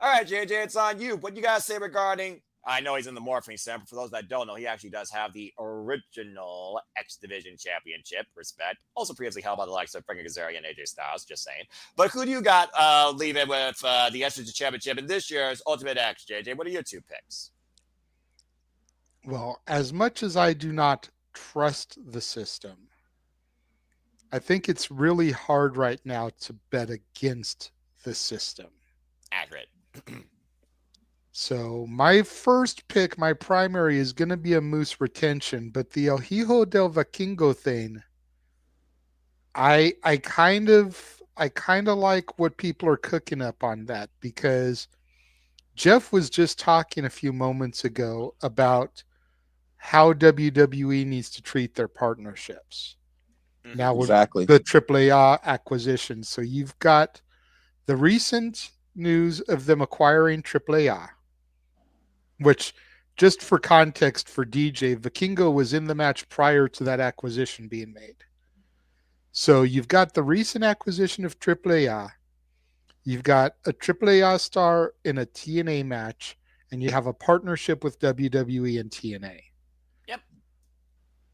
All right, JJ, it's on you. What you got to say regarding I know he's in the Morphing Center. But for those that don't know, he actually does have the original X Division Championship. Respect. Also previously held by the likes of Frankie Kazarian and AJ Styles. Just saying. But who do you got leaving with the X Division Championship in this year's Ultimate X? JJ, what are your two picks? Well, as much as I do not trust the system, I think it's really hard right now to bet against the system. Accurate. So my first pick, my primary, is going to be a Moose retention, but the El Hijo del Vikingo thing, I kind of like what people are cooking up on that, because Jeff was just talking a few moments ago about how WWE needs to treat their partnerships. Now with Exactly. the AAA acquisition. So you've got the recent news of them acquiring AAA, which, just for context for DJ, Vikingo was in the match prior to that acquisition being made. So you've got the recent acquisition of AAA. You've got a AAA star in a TNA match, and you have a partnership with WWE and TNA. Yep.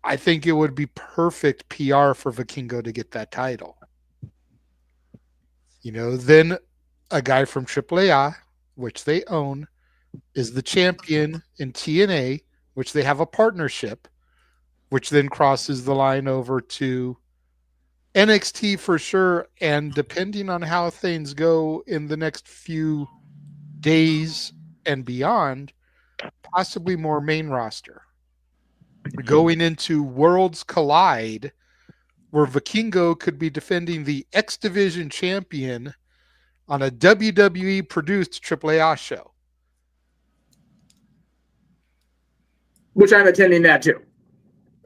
I think it would be perfect PR for Vikingo to get that title. You know, then a guy from AAA, which they own, is the champion in TNA, which they have a partnership, which then crosses the line over to NXT for sure. And depending on how things go in the next few days and beyond, possibly more main roster. Going into Worlds Collide, where Vikingo could be defending the X Division champion on a WWE produced AAA show. Which I'm attending that too.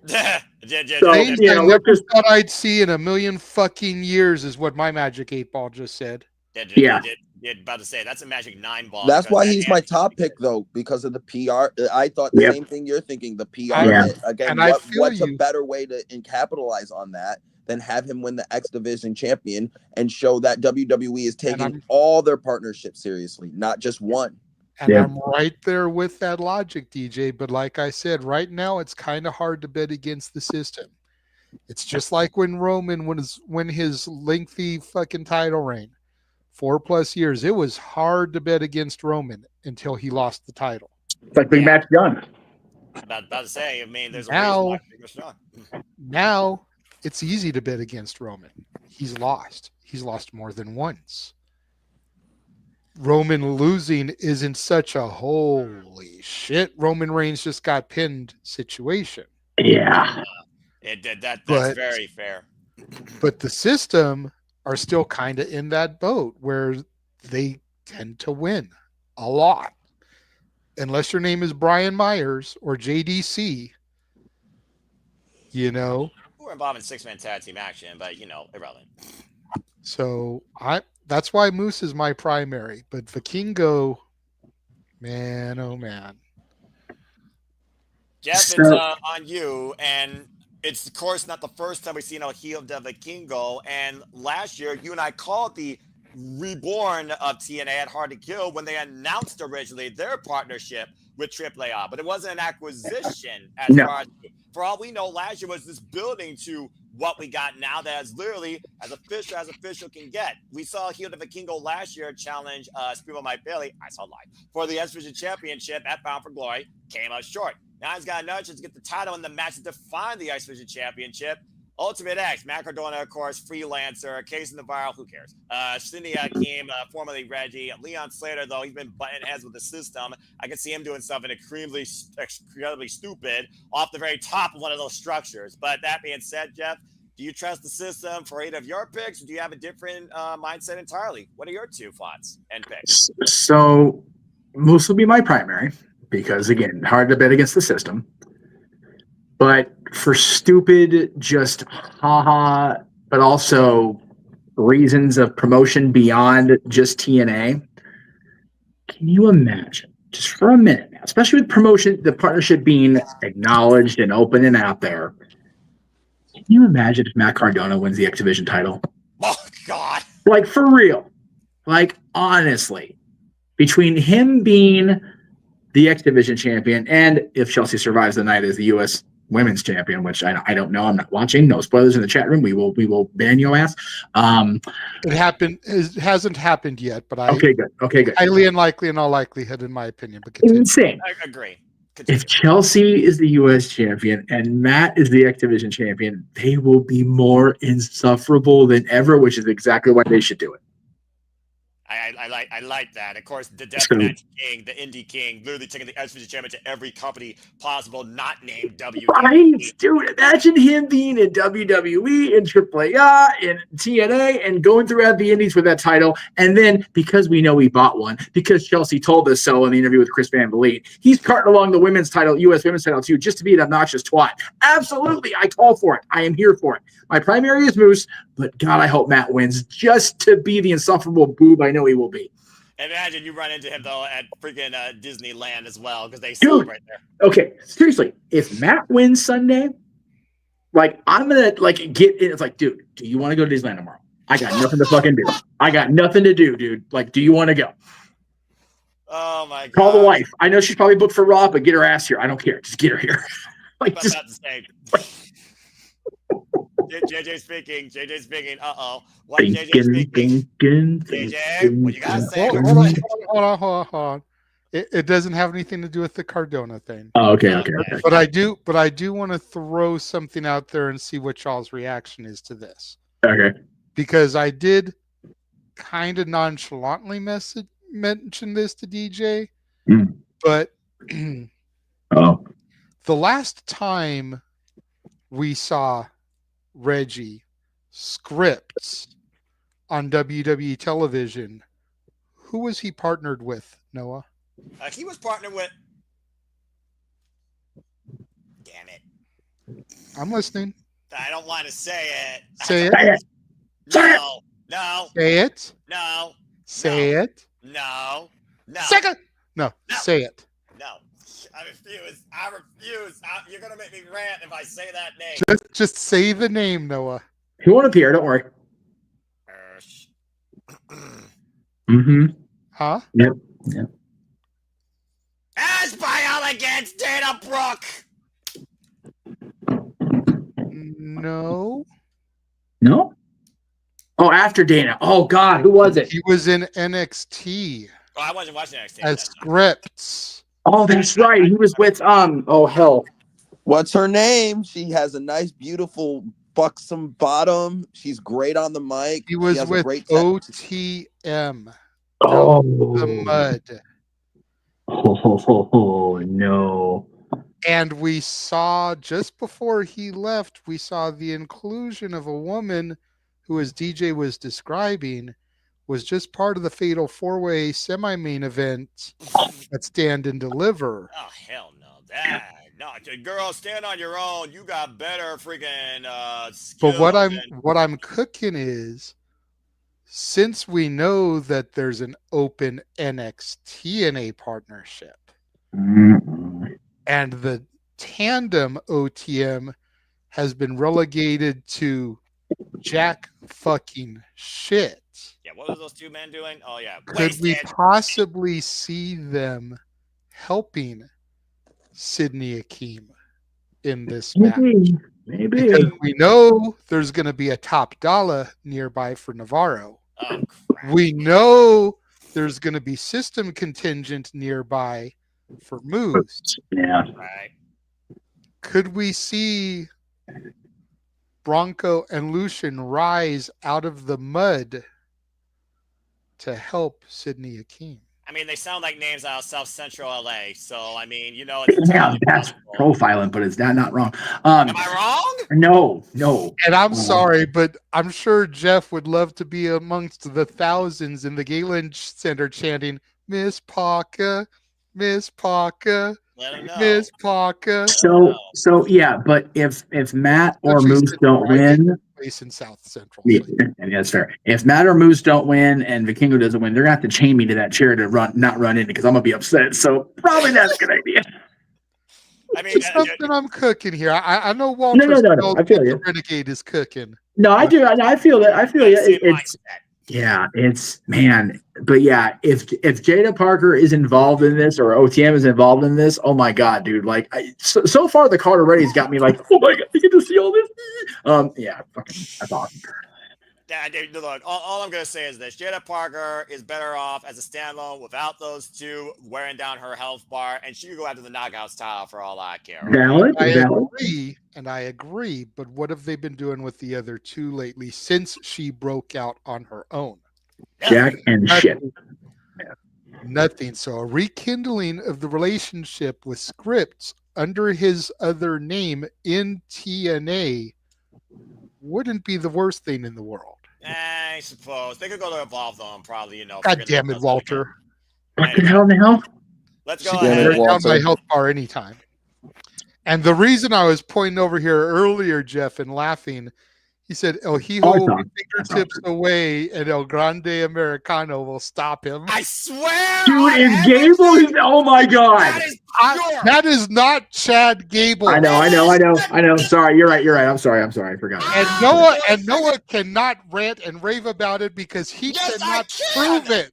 So, you know, let's just thought I'd see in a million fucking years is what my Magic 8 Ball just said. Yeah. About to say that's a Magic 9 ball. That's why he's my top pick, though, because of the PR. I thought the same thing you're thinking. The PR hit. Again, what's a better way to capitalize on that than have him win the X Division champion and show that WWE is taking all their partnerships seriously, not just one. And I'm right there with that logic, DJ. But like I said, right now it's kind of hard to bet against the system. It's just like when Roman when his lengthy fucking title reign, 4+ years, it was hard to bet against Roman until he lost the title. It's like Big Match done. About to say, I mean, there's a now, reason why now it's easy to bet against Roman. He's lost. He's lost more than once. Roman losing isn't such a holy shit, Roman Reigns just got pinned situation. Yeah. That's very fair. But the system are still kind of in that boat where they tend to win a lot. Unless your name is Brian Myers or JDC, you know. We're involved in 6-man tag team action, but, you know, irrelevant. So that's why Moose is my primary. But Vikingo, man, oh man. Jeff, it's on you. And it's, of course, not the first time we've seen El Hijo del Vikingo. And last year, you and I called the reborn of TNA at Hard to Kill when they announced originally their partnership with AAA. But it wasn't an acquisition as far as, for all we know, last year was this building to what we got now that is literally as official can get. We saw Hijo del Vikingo last year challenge Primo Mike Bailey, I saw live, for the X Division Championship at Bound for Glory, came up short. Now he's got another chance to get the title in the match to define the X Division Championship. Ultimate X, Matt Cardona, of course, freelancer, Case in the Viral, who cares? Cindy Hakim, formerly Reggie. Leon Slater, though, he's been butting heads with the system. I can see him doing something incredibly stupid off the very top of one of those structures. But that being said, Jeff, do you trust the system for 8 of your picks, or do you have a different mindset entirely? What are your 2 thoughts and picks? So Moose will be my primary because, again, hard to bet against the system. But for stupid, just haha, but also reasons of promotion beyond just TNA, can you imagine, just for a minute now, especially with promotion, the partnership being acknowledged and open and out there, can you imagine if Matt Cardona wins the X Division title? Oh, God. Like, for real. Like, honestly, between him being the X Division champion, and if Chelsea survives the night as the U.S. Women's champion, which I don't know. I'm not watching. No spoilers in the chat room. We will ban your ass. It happened. It hasn't happened yet, but Okay, good. Okay, good. highly unlikely in all likelihood, in my opinion. But continue. Insane. I agree. Continue. If Chelsea is the U.S. champion and Matt is the X Division champion, they will be more insufferable than ever, which is exactly why they should do it. I like that. Of course, the So- Deathmatch King, the Indie King, literally taking the X Division Championship to every company possible, not named WWE. Right, dude. Imagine him being in WWE, in AAA, in TNA, and going throughout the Indies with that title. And then, because we know he bought one, because Chelsea told us so in the interview with Chris Van Vliet, he's carting along the women's title, U.S. women's title too, just to be an obnoxious twat. Absolutely, I call for it. I am here for it. My primary is Moose, but God, I hope Matt wins just to be the insufferable boob I know he will be. Imagine you run into him though at freaking Disneyland as well, because they celebrate there. Okay, seriously, if Matt wins Sunday, like I'm gonna like get in. It's like, dude, do you want to go to Disneyland tomorrow? I got nothing to fucking do. I got nothing to do, dude. Like, do you want to go? Oh my god. Call the wife. I know she's probably booked for Raw, but get her ass here. I don't care. Just get her here. Like, About just that to say. JJ speaking. JJ speaking. What is JJ speaking? JJ, what you gotta say? Hold on. It doesn't have anything to do with the Cardona thing. Oh, okay. But I do want to throw something out there and see what y'all's reaction is to this. Okay. Because I did kind of nonchalantly mention this to DJ, but Oh. the last time we saw Reggie scripts on WWE television, who was he partnered with, Noah? He was partnered with. Damn it! I'm listening. I don't want to say it. Say it. No. Say it. No. Say it. No. Second. No. Say it. No. I refuse. You're gonna make me rant if I say that name. Just say the name, Noah. He won't appear. Don't worry. Huh? Yep. As by all against Dana Brooke. No. No. Oh, after Dana. Oh God, who was it? He was in NXT Oh, I wasn't watching NXT. as scripts. Oh, that's right. He was with Oh hell. What's her name? She has a nice, beautiful, buxom bottom. She's great on the mic. He was has a with great OTM. Oh, The Mud. Oh no. And we saw, just before he left, we saw the inclusion of a woman who, as DJ was describing, was just part of the Fatal 4-Way semi-main event at Stand and Deliver. Oh hell no! No, girl, stand on your own. You got better freaking skills. But what I'm cooking is, since we know that there's an open NXT-TNA partnership, and the tandem OTM has been relegated to jack fucking shit. Yeah, what was those two men doing? Oh yeah. Could we possibly see them helping Sydney Akeem in this match? Maybe. Because we know there's going to be a top dollar nearby for Navarro. Oh, crap. We know there's going to be system contingent nearby for Moose. Yeah. Right. Could we see Bronco and Lucian rise out of the mud to help Sydney Akeem? I mean, they sound like names out of South Central LA. So I mean, it's Yeah, entirely that's possible. profiling, but it's not wrong. Am I wrong? No. And I'm sorry, but I'm sure Jeff would love to be amongst the thousands in the Galen Center chanting, Miss Parker, Miss Parker, Let him know. Miss Parker. So yeah, but if Matt or Country Moose Center, don't I think, win, place in South Central. yeah, and that's fair. If Matt or Moose don't win and Vikingo doesn't win, they're gonna have to chain me to that chair to not run in because I'm gonna be upset. So probably not a good idea. I mean, It's something I'm cooking here. I know Walter No. I feel you. Renegade is cooking. No, I do. I feel that. I feel Same it's mindset. Yeah, it's man, but yeah, if Jada Parker is involved in this or OTM is involved in this, oh my god, dude! Like, so far the card already has got me like, oh my god, you get to see all this. Yeah, fucking, that's awesome. Yeah, dude, look, all I'm going to say is this. Jada Parker is better off as a standalone without those two wearing down her health bar, and she could go after the Knockouts title for all I care. Okay? Valid. I agree, but what have they been doing with the other two lately since she broke out on her own? Jack and shit. Nothing. So a rekindling of the relationship with Scripps under his other name in TNA wouldn't be the worst thing in the world. I suppose. They could go to Evolve, though, and probably, God damn it, Walter. What the hell now? Let's go Damn it, ahead. Down Walter. my health bar anytime. And the reason I was pointing over here earlier, Jeff, and laughing, he said El Hijo will be fingertips away and El Grande Americano will stop him. I swear! Dude, on is Gable? everything, Oh my god! that is pure. That is not Chad Gable. I know. Sorry, you're right. I'm sorry. I forgot. And Noah cannot rant and rave about it because he Yes, cannot I can. prove it.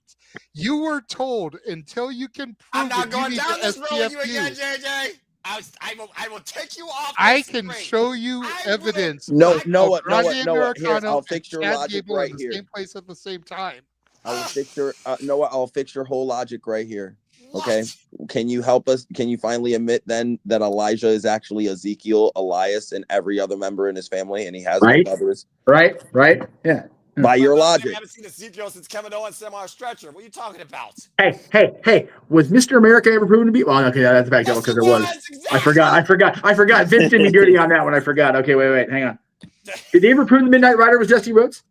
You were told until you can prove I'm not it, going you down need this to road with you again, STFU. JJ. I will take you off. I this can screen. show you I will. evidence. No, of Noah, Grande Here, Americano I'll and fix your Chad logic Gable right in the here. same place at the same time. I will fix your Noah. I'll fix your whole logic right here. What? Okay. Can you help us? Can you finally admit then that Elijah is actually Ezekiel, Elias, and every other member in his family, and he has Right. no brothers? Right? Yeah. By your I logic. haven't seen Ezekiel since Kevin Owens sent him on a stretcher. What are you talking about? Hey! Was Mr. America ever proven to be? Well, okay, that's a bad devil because there was. Exactly. I forgot. Vince did me dirty on that one. I forgot. Okay, wait, hang on. Did they ever prove the Midnight Rider was Dusty Rhodes?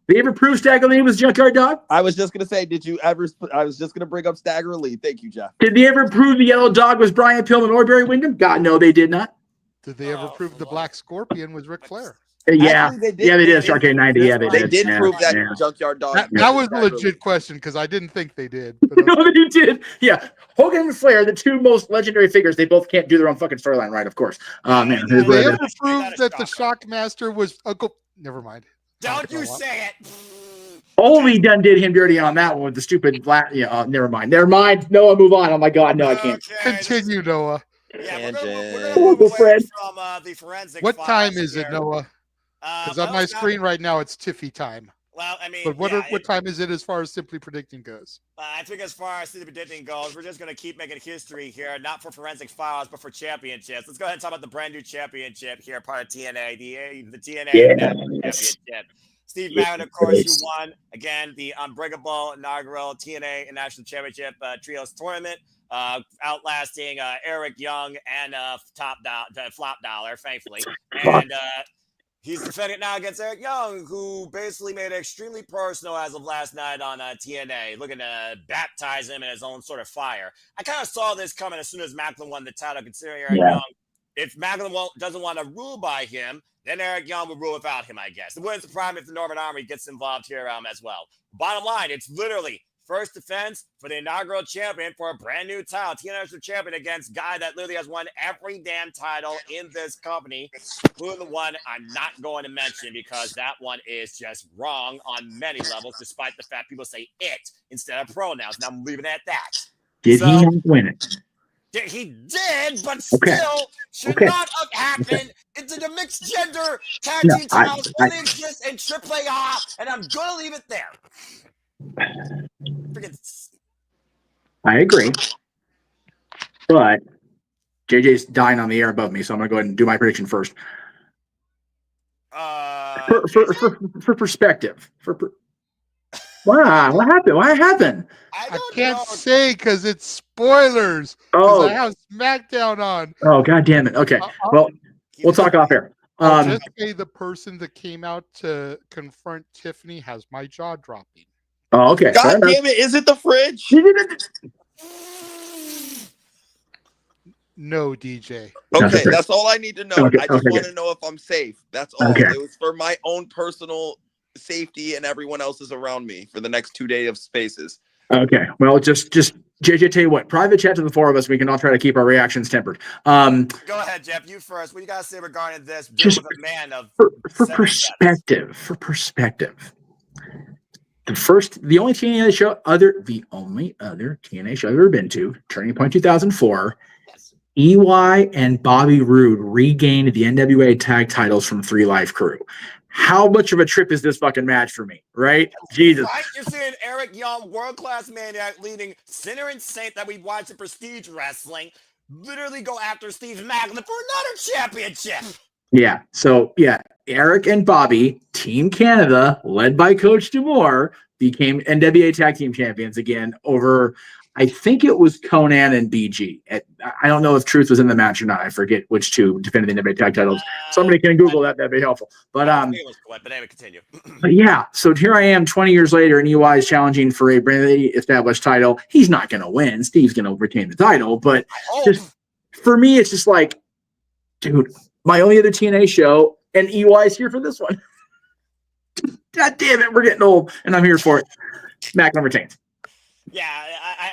Did they ever prove Stagger Lee was Junkyard Dog? I was just gonna say, did you ever? I was just gonna bring up Stagger Lee. Thank you, Jeff. Did they ever prove the Yellow Dog was Brian Pillman or Barry Windham? God, no, they did not. Did they ever prove the Black Scorpion was Ric Flair? Yeah, Actually, they did. they did. Starcade 90. Yeah, they did. They did Yeah, prove that yeah. Junkyard Dog. That was a legit question because I didn't think they did. But No, they did. Yeah, Hogan and Flair, the two most legendary figures. They both can't do their own fucking storyline right, of course. Man, did they ever prove that the Shockmaster was Uncle? Never mind. Don't you say it. Only Dunn did him dirty on that one with the stupid flat. Yeah, never mind. Noah, move on. Oh my God, no, I can't. Okay, Continue, Noah. Yeah, we're gonna Tangent. move away from the forensic. What files time is it, here. Noah? Because on well, my it's not- screen right now, it's Tiffy time. Well, I mean, But what yeah, what time is it as far as Simply Predicting goes? I think as far as the predicting goes, we're just going to keep making history here, not for forensic files, but for championships. Let's go ahead and talk about the brand new championship here, part of TNA, the TNA Championship. Steve Madden, of course, who won, again, the unbreakable inaugural TNA National Championship Trios Tournament, outlasting Eric Young and Flop Dollar, thankfully. And he's defending now against Eric Young, who basically made it extremely personal as of last night on TNA, looking to baptize him in his own sort of fire. I kind of saw this coming as soon as Macklin won the title, considering Eric Young. If Macklin doesn't want to rule by him, then Eric Young will rule without him, I guess. It wouldn't surprise me if the Northern Army gets involved here as well. Bottom line, it's literally first defense for the inaugural champion for a brand new title, TNA National Champion against guy that literally has won every damn title in this company, including the one I'm not going to mention because that one is just wrong on many levels, despite the fact people say it instead of pronouns. And I'm leaving it at that. Did he not win it? He did, but still should not have happened. It's the mixed gender tag team titles only exist in AAA, and I'm going to leave it there. I agree. But JJ's dying on the air above me, so I'm going to go ahead and do my prediction first. For perspective. Wow, what happened? I can't say because it's spoilers. Oh, I have SmackDown on. Oh, God damn it. Okay. Well, we'll talk off air. I'll just say the person that came out to confront Tiffany has my jaw dropping. Oh, okay. God damn it. Is it the fridge? No, DJ. Okay, that's all I need to know. Okay, I just want to know if I'm safe. That's all. Okay. It was for my own personal safety and everyone else's around me for the next 2 days of spaces. Okay. Well, just JJ, tell you what, private chat to the four of us. We can all try to keep our reactions tempered. Go ahead, Jeff. You first. What do you got to say regarding this? Just with a man of for perspective. the only TNA show the only other TNA show I've ever been to, Turning Point 2004. Yes. EY and Bobby Roode regained the NWA tag titles from 3 Live Crew. How much of a trip is this fucking match for me, right? Jesus. Right? You're seeing Eric Young, world-class maniac, leading Sinner and Saint that we watched in Prestige Wrestling, literally go after Steve Macklin for another championship. Yeah. So, yeah, Eric and Bobby, Team Canada, led by Coach D'Amore, became NWA Tag Team Champions again over, I think it was Conan and BG. I don't know if Truth was in the match or not. I forget which two defended the NWA tag titles. Somebody can Google that. That'd be helpful. But anyway, continue. But yeah, so here I am 20 years later, and EY is challenging for a brandly established title. He's not going to win. Steve's going to retain the title. But just for me, it's just like, dude, my only other TNA show, and EY is here for this one. God damn it, we're getting old, and I'm here for it. Macklin retains. Yeah,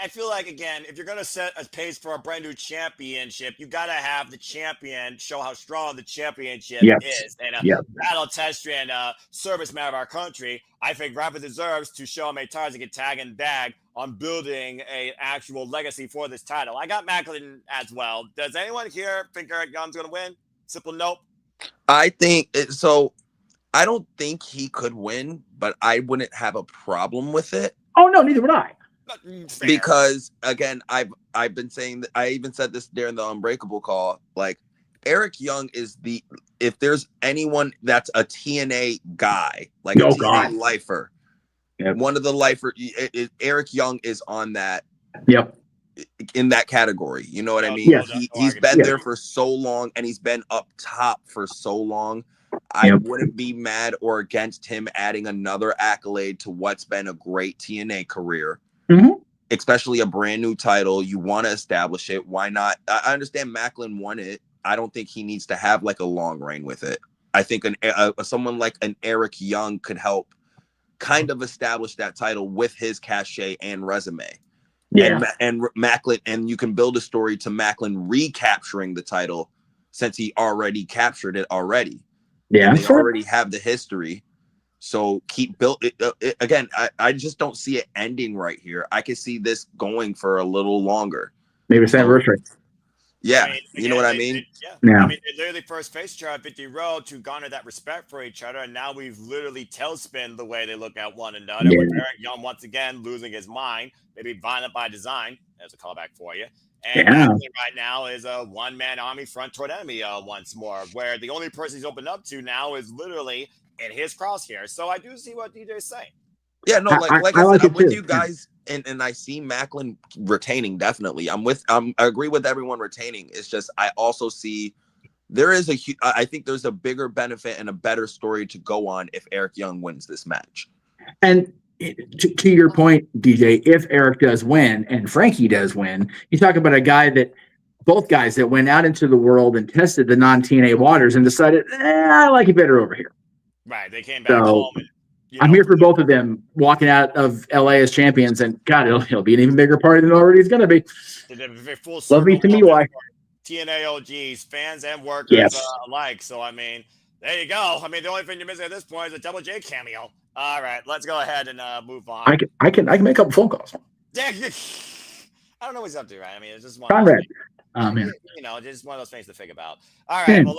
I feel like, again, if you're going to set a pace for a brand new championship, you got to have the champion show how strong the championship is. And battle test and serviceman of our country, I think Rafa deserves to show how many times he can tag and bag on building an actual legacy for this title. I got Macklin as well. Does anyone here think Eric Young's going to win? Simple nope. I think so. I don't think he could win, but I wouldn't have a problem with it. Oh no, neither would I. Fair. Because again, I've been saying that, I even said this during the Unbreakable call. Like, Eric Young is if there's anyone that's a TNA guy, like a TNA lifer, one of the lifer, Eric Young is on that. Yep. In that category, you know what I mean? Yes. He's been there for so long, and he's been up top for so long. I wouldn't be mad or against him adding another accolade to what's been a great TNA career. Especially a brand new title. You want to establish it. Why not? I understand Macklin won it. I don't think he needs to have like a long reign with it. I think someone like an Eric Young could help kind of establish that title with his cachet and resume. Yeah. And Macklin, and you can build a story to Macklin recapturing the title since he already captured it already. Yeah. And they already have the history. So keep built it, again. I just don't see it ending right here. I can see this going for a little longer. Maybe it's anniversary. Yeah, I mean, you know what I mean? Yeah. I mean, they literally first faced each other at Victory Road to garner that respect for each other, and now we've literally tailspin the way they look at one another. With Eric Young once again losing his mind, maybe violent by design. There's a callback for you. And right now is a one-man army front toward enemy once more, where the only person he's opened up to now is literally in his crosshair. So I do see what DJ's saying. Yeah, no, like I said, I'm with you guys, and I see Macklin retaining, definitely. I agree with everyone retaining. It's just I also see I think there's a bigger benefit and a better story to go on if Eric Young wins this match. And to your point, DJ, if Eric does win and Frankie does win, you talk about both guys that went out into the world and tested the non-TNA waters and decided, I like it better over here. Right, they came back home. And, I'm here for both of them walking out of LA as champions, and God, it'll be an even bigger party than it already is going to be. Love me to me, why? TNA OGs, fans and workers alike. So, I mean, there you go. I mean, the only thing you're missing at this point is a Double J cameo. All right, let's go ahead and move on. I can make a couple phone calls. I don't know what he's up to, right? I mean, it's just one. Conrad. Just one of those things to think about. All right, well,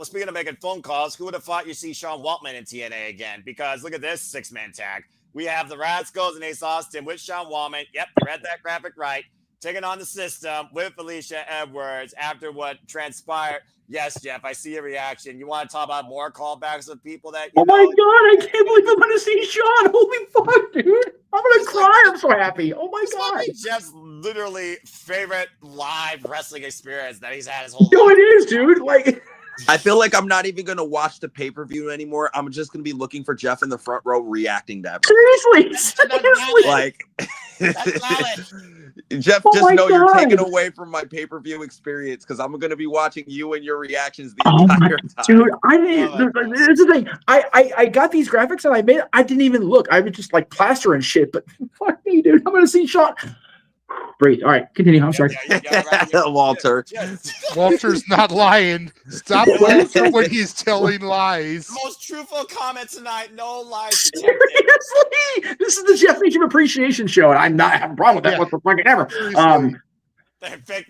speaking of making phone calls, who would have thought you'd see Sean Waltman in TNA again? Because look at this six-man tag. We have the Rascals and Ace Austin with Sean Waltman. Yep, you read that graphic right. Taking on the system with Felicia Edwards after what transpired. Yes, Jeff, I see your reaction. You want to talk about more callbacks of people that you know? My God, I can't believe I'm going to see Sean. Holy fuck, dude. I'm going to cry. I'm so happy. Oh, my God. Jeff's literally favorite live wrestling experience that he's had his whole life. No, it is, dude. Like, I feel like I'm not even going to watch the pay-per-view anymore. I'm just going to be looking for Jeff in the front row reacting to everything. Seriously. Like, Jeff, just know you're taking away from my pay-per-view experience because I'm going to be watching you and your reactions the entire time. Dude, this is the thing. I got these graphics and I didn't even look. I was just like plaster and shit, but fuck me, dude. I'm going to see Sean. Breathe. All right, continue. I'm sorry. Walter. Walter's not lying. Stop Walter when he's telling lies. Most truthful comment tonight. No lies detected. Seriously, this is the Jeff Meacham Appreciation Show, and I'm not having a problem with that Yeah. whatsoever. Seriously.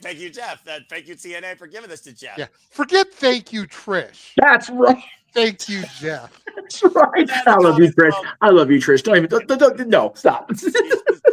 Thank you, Jeff. Thank you, TNA, for giving this to Jeff. Yeah. Forget thank you, Trish. That's right. Thank you, Jeff. That's right. I love you, Trish. I love you, Trish. Don't even. No, stop.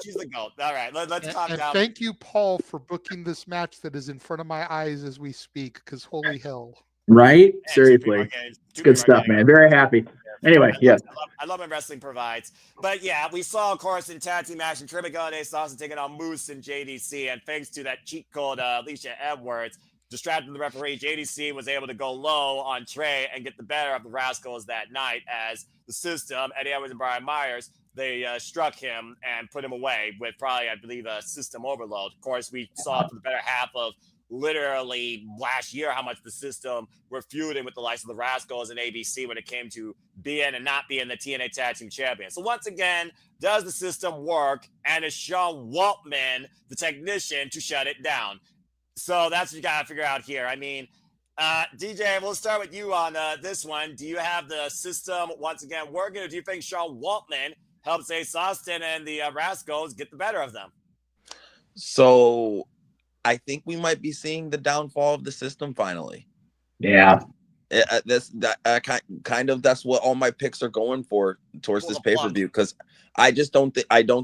She's the GOAT. All right, let's calm And down. thank you, Paul, for booking this match that is in front of my eyes as we speak, because holy hell. Right? Yeah, Seriously. it's Good stuff, man. Very happy. Anyway, yes. I love when wrestling provides. But yeah, we saw, of course, in tag team action, Triple Holiday Sauce taking on Moose and JDC. And thanks to that cheat code, Alicia Edwards, distracting the referee, JDC was able to go low on Trey and get the better of the Rascals that night as the system, Eddie Edwards and Brian Myers, they struck him and put him away with probably, I believe, a system overload. Of course, we saw for the better half of literally last year how much the system were feuding with the likes of the Rascals and ABC when it came to being and not being the TNA Tag Team Champion. So once again, does the system work? And is Sean Waltman the technician to shut it down? So that's what you got to figure out here. I mean, DJ, we'll start with you on this one. Do you have the system once again working, or do you think Sean Waltman helps Ace Austin and the Rascals get the better of them? So I think we might be seeing the downfall of the system finally. Yeah. That's what all my picks are going for towards this pay-per-view, because I don't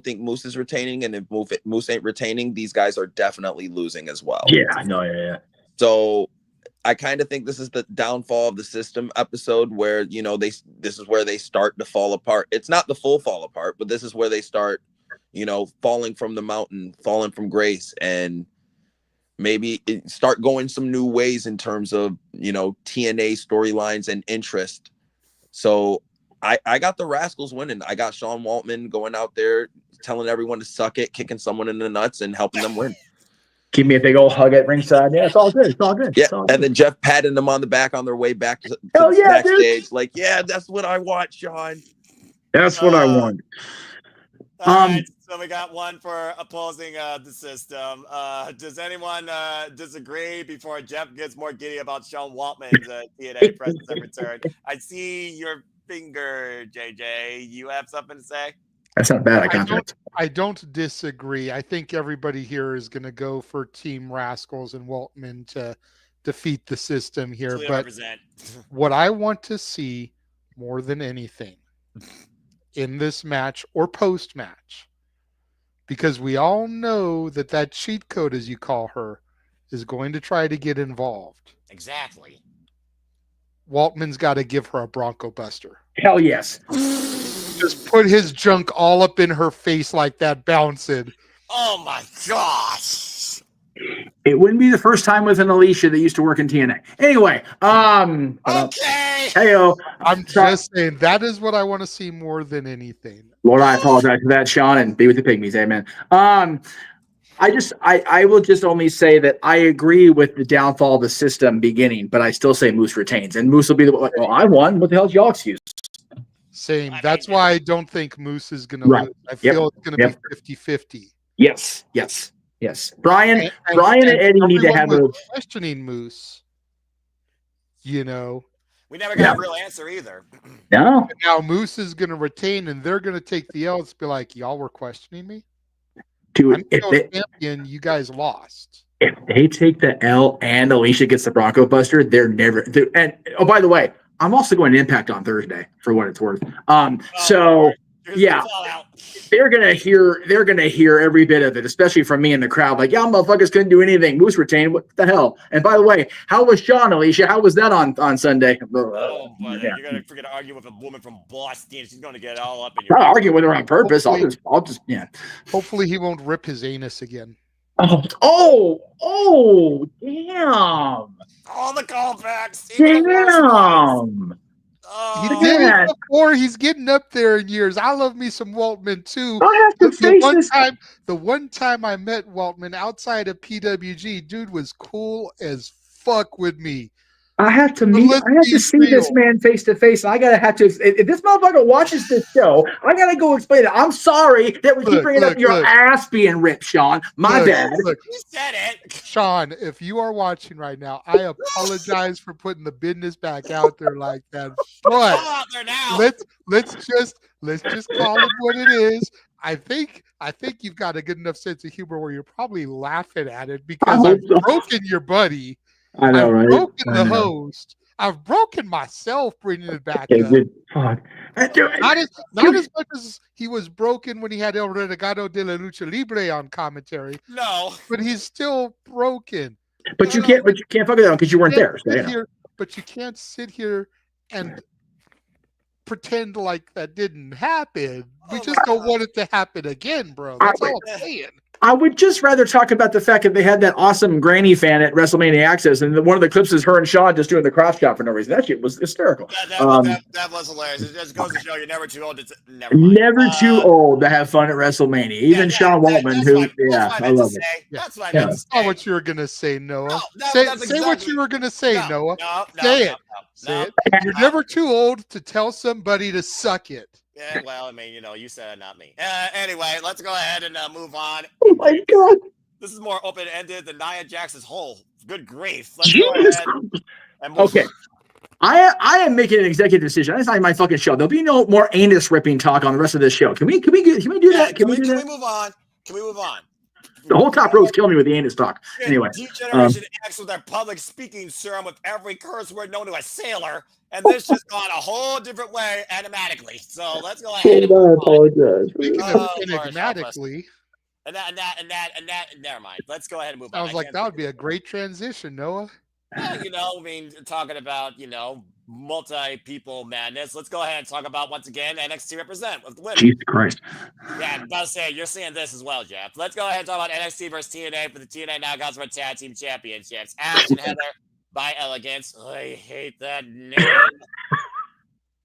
think Moose is retaining, and if Moose ain't retaining, these guys are definitely losing as well. Yeah, no, yeah. So I kind of think this is the downfall of the system episode where, this is where they start to fall apart. It's not the full fall apart, but this is where they start, falling from the mountain, falling from grace, and maybe start going some new ways in terms of, TNA storylines and interest. So I got the Rascals winning. I got Sean Waltman going out there, telling everyone to suck it, kicking someone in the nuts, and helping them win. Give me a big old hug at ringside. Yeah, it's all good. It's all good. Yeah, all and good. then Jeff patting them on the back on their way back to Hell yeah, backstage. dude. Like, yeah, that's what I want, Sean. That's what I want. All right, so we got one for opposing the system. Does anyone disagree before Jeff gets more giddy about Sean Waltman's TNA presence and return? I see your finger, JJ. You have something to say? That's not bad. I don't disagree. I think everybody here is going to go for Team Rascals and Waltman to defeat the system here. Clearly but represent. What I want to see more than anything in this match or post-match, because we all know that cheat code, as you call her, is going to try to get involved. Exactly. Waltman's got to give her a Bronco Buster. Hell yes. Just put his junk all up in her face like that, bouncing. Oh my gosh. It wouldn't be the first time with an Alicia that used to work in TNA. Anyway, okay. Heyo. I'm just saying that is what I want to see more than anything. Lord, I apologize for that, Sean, and be with the pygmies. Amen. I will just only say that I agree with the downfall of the system beginning, but I still say Moose retains, and Moose will be well, I won. What the hell's y'all excuse? Same. That's why I don't think Moose is going to lose. I feel it's going to be 50-50. Yes. Brian and Eddie need to have a questioning Moose. We never got a real answer either. No. And now Moose is going to retain, and they're going to take the L. It's be like, y'all were questioning me. Dude, I'm champion. You guys lost. If they take the L and Alicia gets the Bronco Buster, they're never. And oh, by the way, I'm also going to Impact on Thursday for what it's worth. Yeah, they're gonna hear every bit of it, especially from me in the crowd. Like, y'all motherfuckers couldn't do anything. Moose retained. What the hell? And by the way, how was Sean, Alicia? How was that on Sunday? Oh, but you're gonna forget to argue with a woman from Boston. She's gonna get all up in your. I'm not arguing with her on purpose. I'll just yeah. Hopefully, he won't rip his anus again. Oh, damn! All the callbacks. Damn! He did it before. He's getting up there in years. I love me some Waltman too. I have to face this. The one time I met Waltman outside of PWG, dude was cool as fuck with me. I have to let's be see this real. man face to face. I gotta have to. If this motherfucker watches this show, I gotta go explain it. I'm sorry that we keep bringing up your ass being ripped, Sean. My bad. Look, You said it. Sean, if you are watching right now, I apologize for putting the business back out there like that. But Come out there now. let's just call it what it is. I think you've got a good enough sense of humor where you're probably laughing at it because I've broken your buddy. I know, right? I've broken the host. I've broken myself bringing it back up. Fuck. Not as much as he was broken when he had El Renegado de la Lucha Libre on commentary, No. but he's still broken. But you can't fuck with that because you weren't there. So, But you can't sit here and pretend like that didn't happen. We just don't want it to happen again, bro. That's all I'm saying. I would just rather talk about the fact that they had that awesome granny fan at WrestleMania Access, and one of the clips is her and Shawn just doing the cross chop for no reason. That shit was hysterical. That was hilarious. It just goes to show you're never too old to never too old to have fun at WrestleMania. Even Sean Waltman, I love it. That's what I meant to say. That's not what you were gonna say, Noah. Say what you were gonna say, Noah. Say it. You're never too old to tell somebody to suck it. Yeah, well, I mean, you said it, not me. Anyway, let's go ahead and move on. Oh my God. This is more open-ended than Nia Jax's hole. Good grief. Let's go ahead and move on. I am making an executive decision. That's not my fucking show. There'll be no more anus ripping talk on the rest of this show. Can we do that? Can we move on? Can we move on? The whole top row's killing me with the anus talk. Anyway. Generation X with their public speaking serum with every curse word known to a sailor, and this just gone a whole different way enigmatically. So let's go ahead and move apologize. Enigmatically. And that, never mind. Let's go ahead and move on. I was like, that would be a great transition, Noah. Talking about, multi-people madness. Let's go ahead and talk about, once again, NXT represent with the women. Jesus Christ. Yeah, I'm about to say, you're seeing this as well, Jeff. Let's go ahead and talk about NXT versus TNA for the TNA Knockouts for Tag Team Championships. Ash and Heather by Elegance. I hate that name.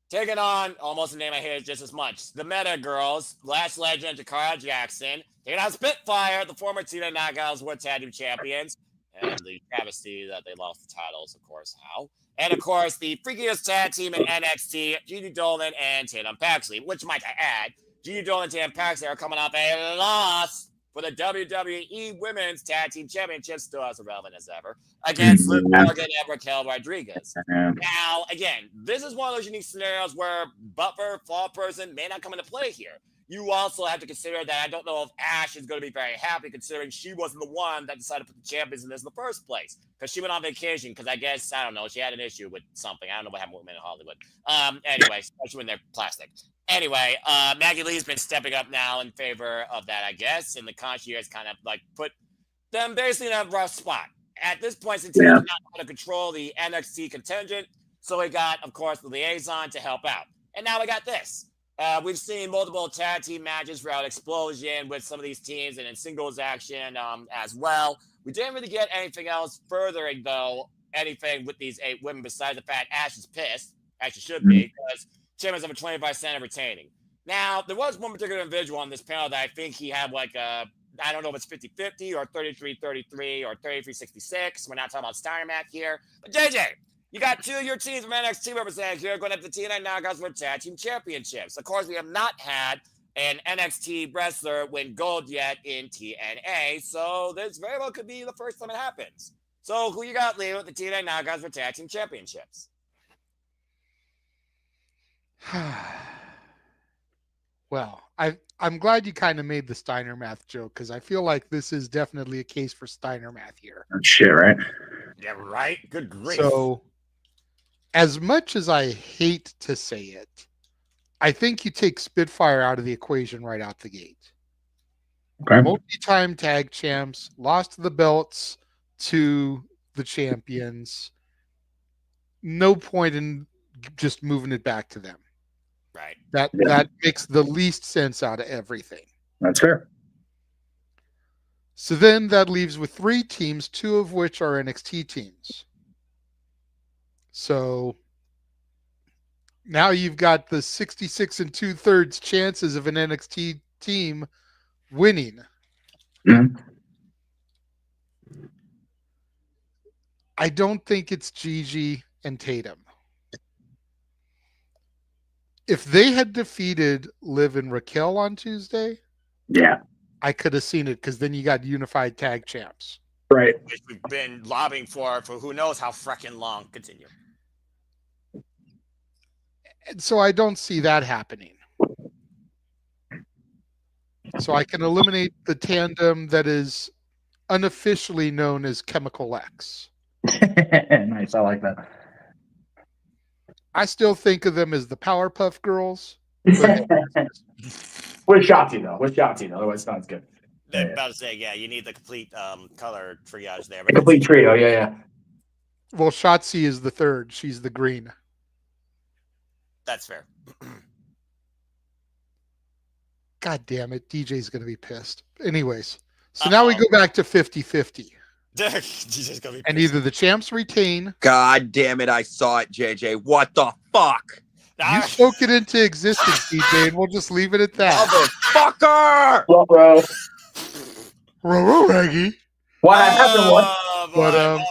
Taking on, almost a name I hate just as much, the Meta Girls, Lash Legend, Jakara Jackson. Taking on Spitfire, the former TNA Knockouts World Tag Team Champions. And the travesty that they lost the titles, of course, how. And, of course, the freakiest tag team in NXT, Gigi Dolan and Tatum Paxley, which, might I add, Gigi Dolan and Tatum Paxley are coming off a loss for the WWE Women's Tag Team Championship, still as irrelevant as ever, against Liv Morgan and Raquel Rodriguez. Now, again, this is one of those unique scenarios where Butler, Fall Person may not come into play here. You also have to consider that I don't know if Ash is going to be very happy considering she wasn't the one that decided to put the champions in this in the first place. Because she went on vacation because I guess, I don't know, she had an issue with something. I don't know what happened with women in Hollywood. Anyway, especially when they're plastic. Anyway, Maggie Lee's been stepping up now in favor of that, I guess. And the concierge kind of put them basically in a rough spot. At this point, since he's not going to control the NXT contingent, so we got, of course, the liaison to help out. And now we got this. We've seen multiple tag team matches throughout Explosion with some of these teams and in singles action as well. We didn't really get anything else furthering, though, anything with these 8 women besides the fact Ash is pissed. Ash should be, because champions have a 25% of retaining. Now, there was one particular individual on this panel that I think he had I don't know if it's 50-50 or 33-33 or 33-66. We're not talking about Steiner Math here. But JJ, you got 2 of your teams from NXT represented here going up the TNA Knockouts for Tag Team Championships. Of course, we have not had an NXT wrestler win gold yet in TNA, so this very well could be the first time it happens. So who you got, Leo, with the TNA Knockouts for Tag Team Championships? Well, I'm glad you kind of made the Steiner Math joke because I feel like this is definitely a case for Steiner Math here. Shit, right? Yeah, right? Good grief. So, as much as I hate to say it, I think you take Spitfire out of the equation right out the gate. Okay. Multi-time tag champs, lost the belts to the champions. No point in just moving it back to them. Right. That makes the least sense out of everything. That's fair. So then that leaves with 3 teams, 2 of which are NXT teams. So now you've got the 66 2/3 chances of an NXT team winning. Mm-hmm. I don't think it's Gigi. and Tatum. If they had defeated Liv and Raquel on Tuesday, Yeah. I could have seen it because then you got unified tag champs. Right. Which we've been lobbying for who knows how freaking long. Continue. And so I don't see that happening. So I can eliminate the tandem that is unofficially known as Chemical X. Nice. I like that. I still think of them as the Powerpuff Girls. With Shotzi, though. It sounds good. I'm about to say, yeah, you need the complete color triage there. A But complete trio. Yeah. Well, Shotzi is the third. She's the green. that's fair. God damn it. DJ's going to be pissed. Anyways, so now we go back to 50-50. DJ's gonna be And pissed. either the champs retain, God damn it, I saw it, JJ. What the fuck? you spoke it into existence, DJ, and we'll just leave it at that. Motherfucker! Well, bro. Reggie. What happened? What? Oh, boy. But Well,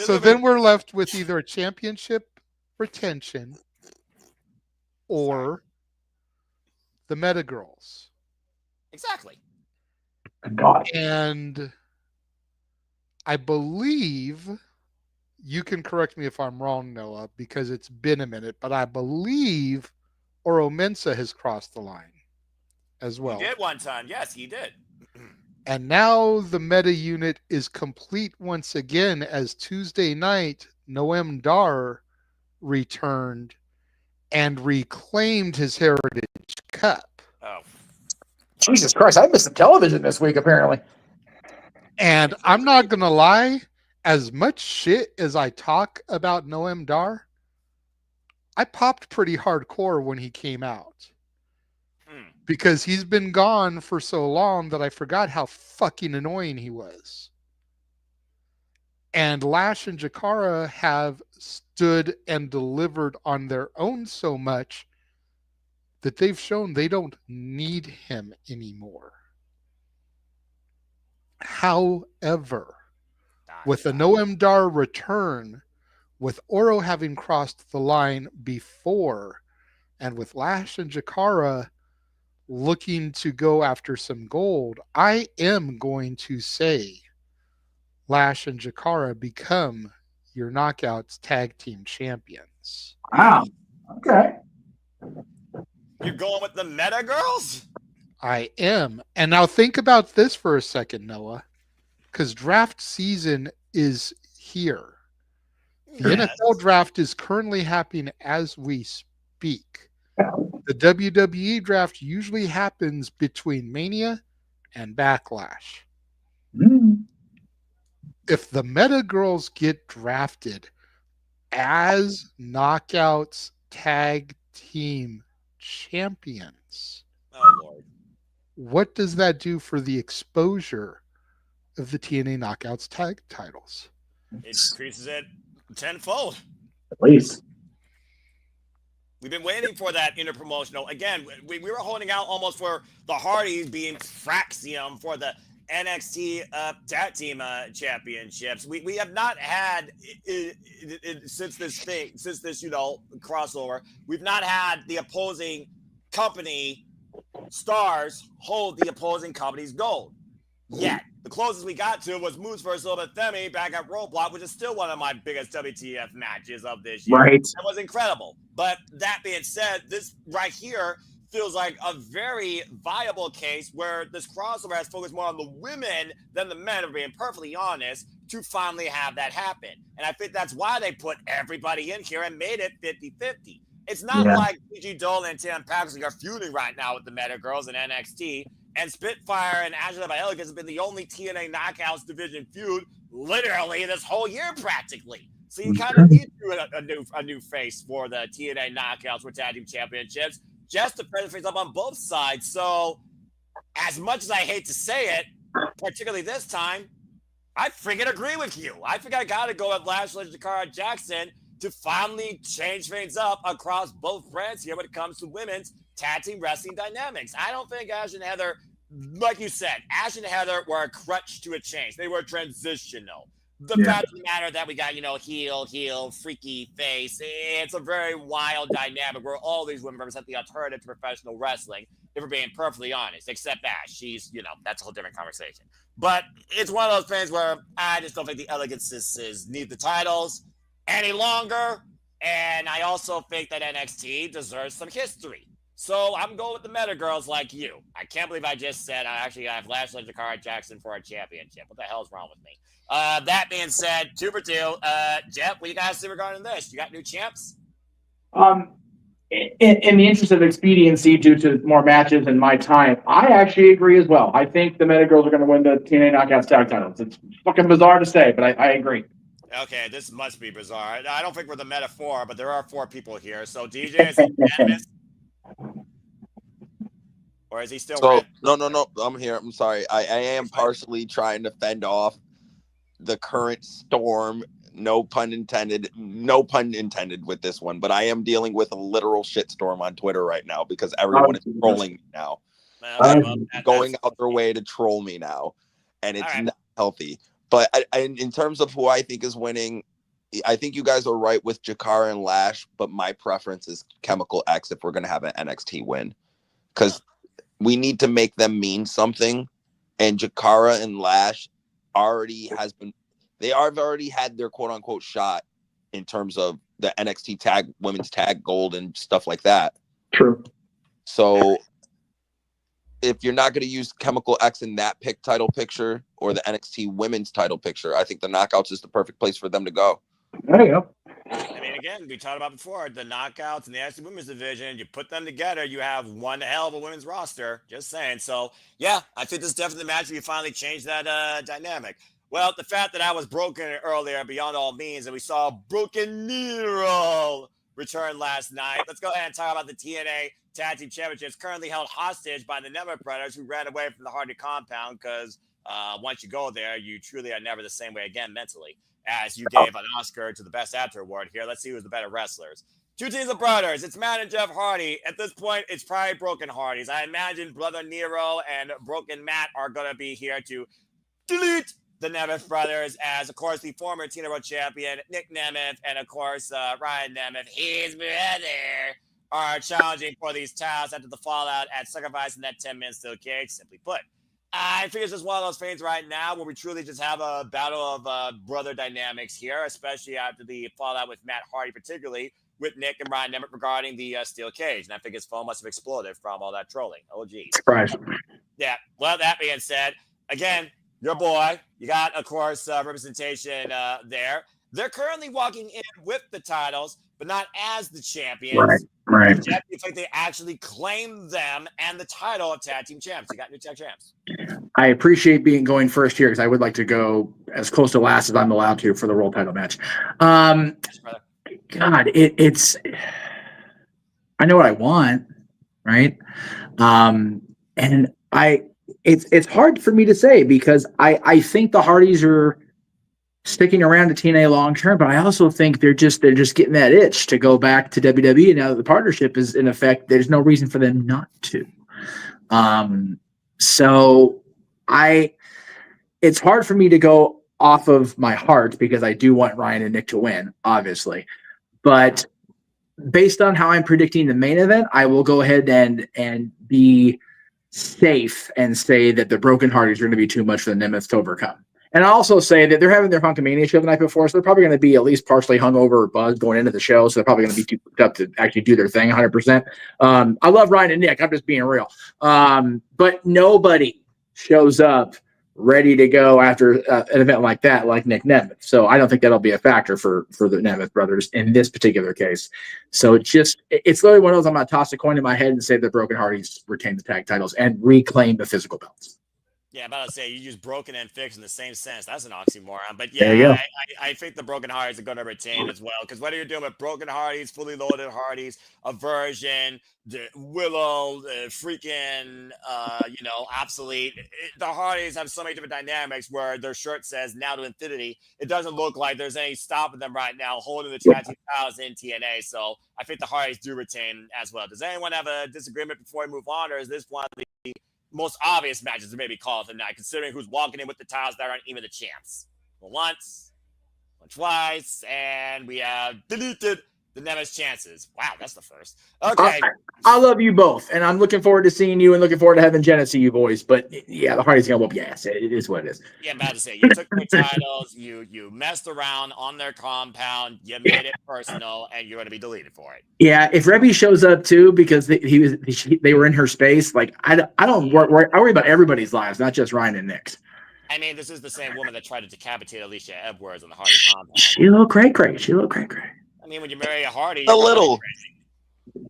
so then we're left with either a championship retention or the Meta Girls. exactly. God. And I believe, you can correct me if I'm wrong, Noah, because it's been a minute, but I believe Oro Mensa has crossed the line as well. He did one time. Yes, he did. And now the meta unit is complete once again as Tuesday night, Noam Dar returned and reclaimed his Heritage Cup. Oh, Jesus Christ! I missed the television this week. Apparently. And I'm not going to lie, as much shit as I talk about Noam Dar, I popped pretty hardcore when he came out. Because he's been gone for so long that I forgot how fucking annoying he was. And Lash and Jakara have stood and delivered on their own so much that they've shown they don't need him anymore. However, with a Noam Dar return, with Oro having crossed the line before, and with Lash and Jakara looking to go after some gold, I am going to say Lash and Jakara become your Knockouts tag team champions. Wow. Okay. you're going with the Meta Girls? I am. And now think about this for a second, Noah, because draft season is here. The NFL draft is currently happening as we speak. The WWE draft usually happens between Mania and Backlash. Mm. If the Meta Girls get drafted as Knockouts tag team champions, Oh, Lord. what does that do for the exposure of the TNA Knockouts tag titles? It increases it tenfold. At least. We've been waiting for that interpromotional. Again, we were holding out almost for the Hardys being Fraxium for the NXT tag team championships. We have not had since this crossover. We've not had the opposing company stars hold the opposing company's gold yet. The closest we got to was Moose versus Themi back at Roadblock, which is still one of my biggest WTF matches of this year. Right. That was incredible. But that being said, this right here feels like a very viable case where this crossover has focused more on the women than the men, if being perfectly honest, to finally have that happen. And I think that's why they put everybody in here and made it 50-50. It's not like PG Dolan and Tam Paxley are feuding right now with the Meta Girls in NXT. And Spitfire and Angela by Elegance have been the only TNA Knockouts division feud literally this whole year practically. So you kind of need a new face for the TNA Knockouts for Tag Team Championships just to present face up on both sides. So as much as I hate to say it, particularly this time, I freaking agree with you. I think I got to go with Lashley and Jakara Jackson to finally change things up across both brands here when it comes to women's tag team wrestling dynamics. I don't think Ash and Heather, like you said, Ash and Heather were a crutch to a change. They were transitional. the fact of the matter that we got, heel, freaky face. It's a very wild dynamic where all these women represent the alternative to professional wrestling, if we're being perfectly honest, except Ash. She's, that's a whole different conversation. But it's one of those things where I just don't think the Elegant Sisters need the titles any longer. And I also think that NXT deserves some history. So I'm going with the Meta Girls like you. I can't believe I just said I have Lashley and Jakara Jackson for a championship. What the hell is wrong with me? That being said, 2 for 2. Jeff, what you guys say regarding this? You got new champs? In the interest of expediency, due to more matches and my time, I actually agree as well. I think the Meta Girls are going to win the TNA Knockouts tag titles. It's fucking bizarre to say, but I agree. Okay, this must be bizarre. I don't think we're the metaphor, but there are 4 people here. So DJ, is he unanimous? Or is he still red? No. I'm here. I'm sorry. I am partially trying to fend off the current storm. No pun intended with this one, but I am dealing with a literal shitstorm on Twitter right now because everyone is trolling me now. Going out their way to troll me now, and it's not healthy. But in terms of who I think is winning, I think you guys are right with Jakara and Lash, but my preference is Chemical X if we're going to have an NXT win, because we need to make them mean something, and Jakara and Lash they have already had their quote unquote shot in terms of the NXT women's tag gold and stuff like that. True. So if you're not going to use Chemical X in that title picture or the NXT women's title picture, I think the Knockouts is the perfect place for them to go. There you go. I mean, again, we talked about before, the Knockouts and the NXT women's division, you put them together, you have one hell of a women's roster. Just saying. So, yeah, I think this is definitely the match where you finally change that dynamic. Well, the fact that I was broken earlier, beyond all means, and we saw Broken Nero return last night. Let's go ahead and talk about the TNA Tag Team Championships, currently held hostage by the Never Predators, who ran away from the Hardy compound because once you go there, you truly are never the same way again mentally, as you gave an Oscar to the Best Actor award here. Let's see who's the better wrestlers. 2 teams of brothers. It's Matt and Jeff Hardy. At this point, it's probably Broken Hardys. I imagine Brother Nero and Broken Matt are going to be here to delete the Nemeth brothers, as, of course, the former TNA World Champion, Nick Nemeth, and, of course, Ryan Nemeth, his brother, are challenging for these titles after the fallout at sacrificing that 10-man steel cage, simply put. I think it's just one of those things right now where we truly just have a battle of brother dynamics here, especially after the fallout with Matt Hardy, particularly with Nick and Ryan Nemeth regarding the steel cage. And I think his phone must have exploded from all that trolling. Oh, geez. Surprise. Yeah. Well, that being said, again, your boy, you got, of course, representation there. They're currently walking in with the titles, but not as the champions. Right. Jeff, you think they actually claim them and the title of tag team champs? You got new tag champs. I appreciate going first here because I would like to go as close to last as I'm allowed to for the world title match. God, it's I know what I want, right? And it's hard for me to say because I think the Hardys are sticking around to TNA long term, but I also think they're just getting that itch to go back to WWE. Now that the partnership is in effect, there's no reason for them not to. So it's hard for me to go off of my heart because I do want Ryan and Nick to win, obviously. But based on how I'm predicting the main event, I will go ahead and be safe and say that the Broken Hardys are going to be too much for the Nemeths to overcome. And I also say that they're having their Hunkamania show the night before, so they're probably going to be at least partially hungover or buzzed going into the show, so they're probably going to be too cooked up to actually do their thing 100%. I love Ryan and Nick. I'm just being real. But nobody shows up ready to go after an event like that, like Nick Nemeth. So I don't think that'll be a factor for the Nemeth brothers in this particular case. So it's literally one of those I'm going to toss a coin in my head and say the Broken Hardys retain the tag titles and reclaim the physical belts. Yeah, I'm about to say you use broken and fixed in the same sense. That's an oxymoron. But yeah, I think the Broken Hardys are going to retain as well. Because whether you're doing with Broken Hardys, fully loaded Hardys, Aversion, the Willow, freaking, obsolete. The Hardys have so many different dynamics where their shirt says now to infinity. It doesn't look like there's any stopping them right now holding the tag team titles in TNA. So I think the Hardys do retain as well. Does anyone have a disagreement before we move on, or is this one of the most obvious matches to maybe call tonight, considering who's walking in with the titles that aren't even the champs? Once, twice, and we have deleted the Nemesis chances. Wow, that's the first. Okay. I love you both, and I'm looking forward to seeing you and looking forward to having Jenna see you boys. But yeah, the Hardys gonna whoop your ass. It is what it is. Yeah, I'm about to say, you took their titles, you messed around on their compound, you made it personal, and you're going to be deleted for it. Yeah, if Rebby shows up too, because they were in her space. Like I don't worry. I worry about everybody's lives, not just Ryan and Nick's. I mean, this is the same woman that tried to decapitate Alicia Edwards on the Hardy compound. She a little cray. I mean, when you marry a Hardy, A little.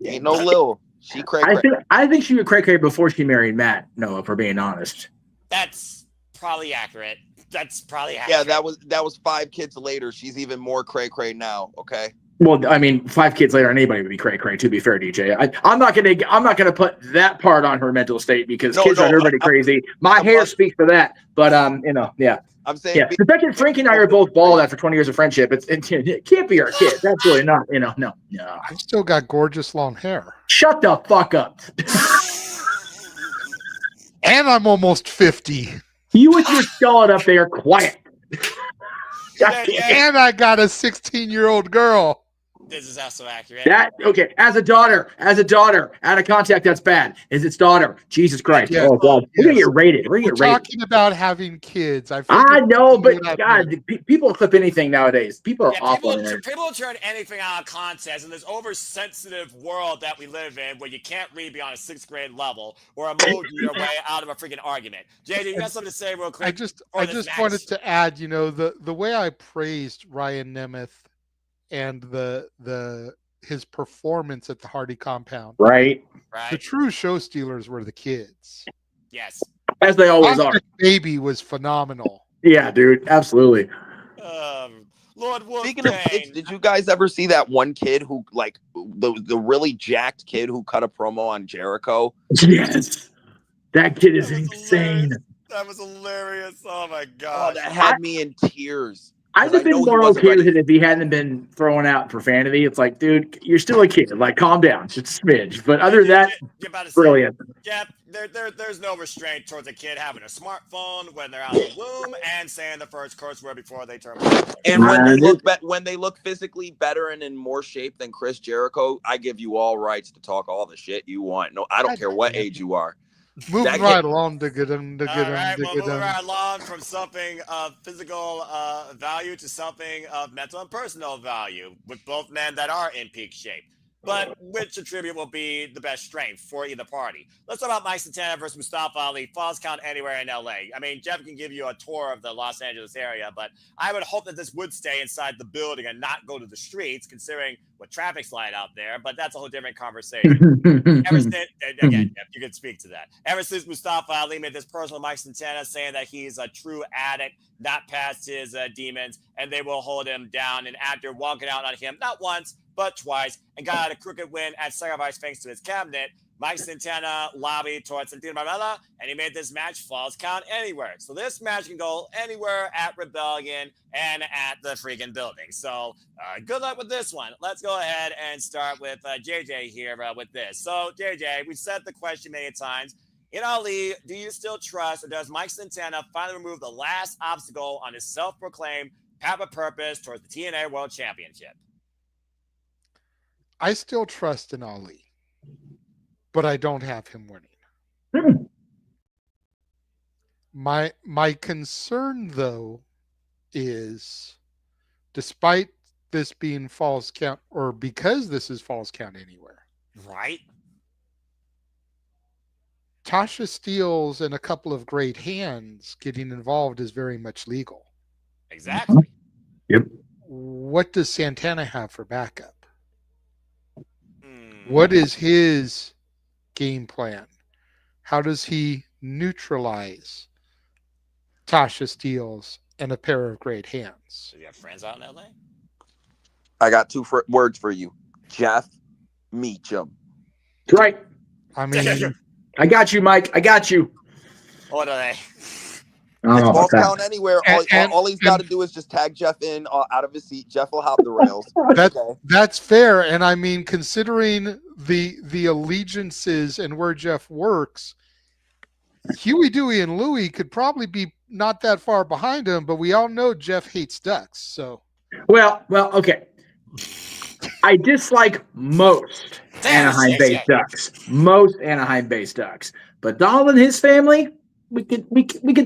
Ain't no little. She cray. I think she would cray before she married Matt. No, if we're being honest. That's probably accurate. Yeah, that was 5 kids later. She's even more cray now. Okay. Well, I mean, 5 kids later, anybody would be cray. To be fair, DJ, I'm not gonna put that part on her mental state because kids are everybody crazy. My hair speaks for that, but yeah. I'm saying, yeah. The fact that Frankie and I are both bald after 20 years of friendship, it can't be our kids. That's really not. No. I've still got gorgeous long hair. Shut the fuck up. And I'm almost 50. You with your skull up there, quiet. And I got a 16-year-old girl. This is also accurate. Okay, as a daughter, out of contact, that's bad. Is its daughter? Jesus Christ! Yes. Oh God, we're gonna get rated. We're talking about having kids. I know, but God, people clip anything nowadays. People are awful. People turn anything out of context in this oversensitive world that we live in, where you can't read beyond a 6th grade level or emoji your way out of a freaking argument. JJ, you got something to say real quick? I just wanted to add, the way I praised Ryan Nemeth and his performance at the Hardy compound. Right. The true show stealers were the kids. Yes. As they always are. Baby was phenomenal. Yeah, dude. Absolutely. Lord Wolf. Speaking of kids, did you guys ever see that one kid who, like, the really jacked kid who cut a promo on Jericho? Yes. That kid is insane. That was hilarious. Oh my God. Oh, that had me in tears. I'd have been more okay with it if he hadn't been thrown out profanity. It's like, dude, you're still a kid. like, calm down, just a smidge. But other than that, brilliant. Yeah, there's no restraint towards a kid having a smartphone when they're out of the womb and saying the first curse word before they turn. And when they look physically better and in more shape than Chris Jericho, I give you all rights to talk all the shit you want. No, I don't care what age you are. Moving right along, moving right along from something of physical value to something of mental and personal value with both men that are in peak shape. But which attribute will be the best strength for either party? Let's talk about Mike Santana versus Mustafa Ali. Falls count anywhere in LA. I mean, Jeff can give you a tour of the Los Angeles area, but I would hope that this would stay inside the building and not go to the streets, considering what traffic's like out there. But that's a whole different conversation. Ever since, again, Jeff, you can speak to that. Ever since Mustafa Ali made this personal Mike Santana, saying that he's a true addict, not past his demons, and they will hold him down. And after walking out on him, not once, but twice, and got a crooked win at Sacrifice thanks to his cabinet, Mike Santana lobbied towards Santino Marella, and he made this match Falls count anywhere. So this match can go anywhere at Rebellion and at the freaking building. So good luck with this one. Let's go ahead and start with JJ here with this. So JJ, we said the question many times. In Ali, do you still trust, or does Mike Santana finally remove the last obstacle on his self-proclaimed path of purpose towards the TNA World Championship? I still trust in Ali, but I don't have him winning. My concern, though, is despite this being Falls count, or because this is Falls count anywhere, right? Tasha Steelz and a couple of great hands getting involved is very much legal. Exactly. Yep. What does Santana have for backup? What is his game plan? How does he neutralize Tasha Steelz and a pair of great hands? Do you have friends out in LA? I got 2 words for you. Jeff Meacham. Right. I mean, I got you, Mike. I got you. What are they? Falls count anywhere. All he's got to do is just tag Jeff in out of his seat. Jeff will hop the rails. That's fair. And I mean, considering the allegiances and where Jeff works, Huey, Dewey, and Louie could probably be not that far behind him, but we all know Jeff hates ducks. So Well, okay. I dislike most Anaheim-based Ducks. Most Anaheim-based Ducks. But Donald and his family, we could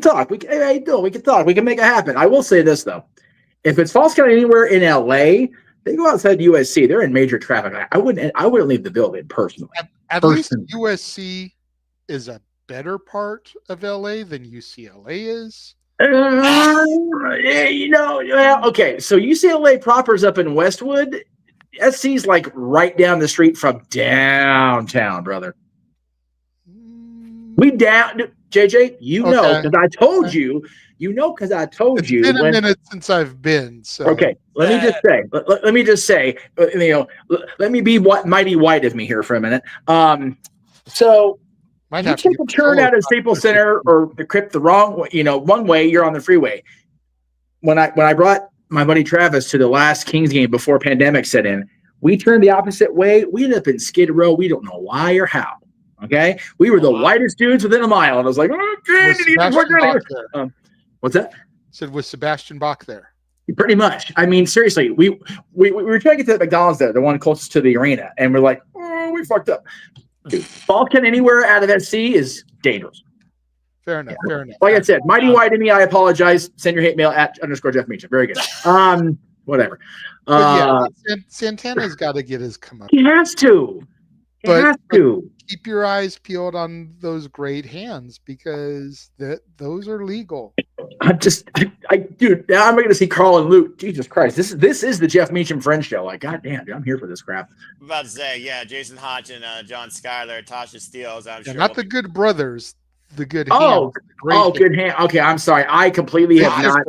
talk. We could talk. We can make it happen. I will say this though. If it's Falls Count Anywhere in LA, they go outside USC. They're in major traffic. I wouldn't leave the building personally. At least USC is a better part of LA than UCLA is. Okay. So UCLA proper's up in Westwood. SC's like right down the street from downtown, brother. We down, JJ. Know because I told you. Because I told you. It's been a minute since I've been. So okay, let me just say. Let me just say. Let me be mighty white of me here for a minute. So might you take a turn out of Staples Center or the Crypt the wrong way. One way you're on the freeway. When I brought my buddy Travis to the last Kings game before pandemic set in, we turned the opposite way. We ended up in Skid Row. We don't know why or how. Okay, we were the whitest dudes within a mile, and I was like, okay, what's that? Said was Sebastian Bach there? Pretty much. I mean, seriously, we were trying to get to the McDonald's there, the one closest to the arena, and we're like, oh, we fucked up. Falls Count Anywhere out of SC is dangerous. Fair enough. Fair enough. Like I said, mighty white in me. I apologize. Send your hate mail at _Jeff Meacham. Very good. Whatever. Santana's got to get his come up. He has to. He has to. Keep your eyes peeled on those great hands because those are legal. Dude, now I'm going to see Carl and Luke. Jesus Christ. This is the Jeff Meacham Friends show. Like, goddamn, dude, I'm here for this crap. I'm about to say, yeah, Jason Hodgson, John Schuyler, Tasha Steeles. I'm sure. Not the good brothers. The good hands. Good hand. Okay, I'm sorry. I completely have not.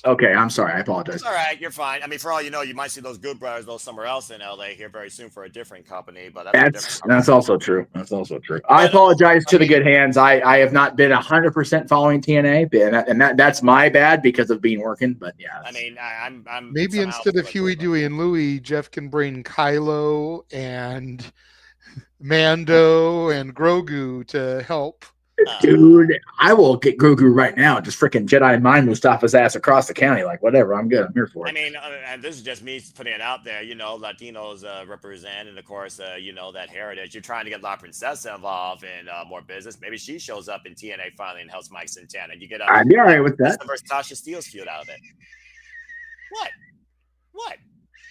Okay, I'm sorry. I apologize. It's all right. You're fine. I mean, for all you know, you might see those good brothers go somewhere else in LA here very soon for a different company. But that's also true. That's also true. I apologize to the good hands. I have not been 100% following TNA, and that's my bad because of being working. But yeah, I mean, I'm maybe instead of Huey, Dewey, and Louie, Jeff can bring Kylo and Mando and Grogu to help. Dude, I will get Grogu right now. Just freaking Jedi mind Mustafa's ass across the county. Like, whatever. I'm good. I'm here for it. I mean, and this is just me putting it out there. Latinos represent, and of course, that heritage. You're trying to get La Princesa involved in more business. Maybe she shows up in TNA finally and helps Mike Santana. You get I'd be all right with that. Versus Tasha Steeles feud out of it. What?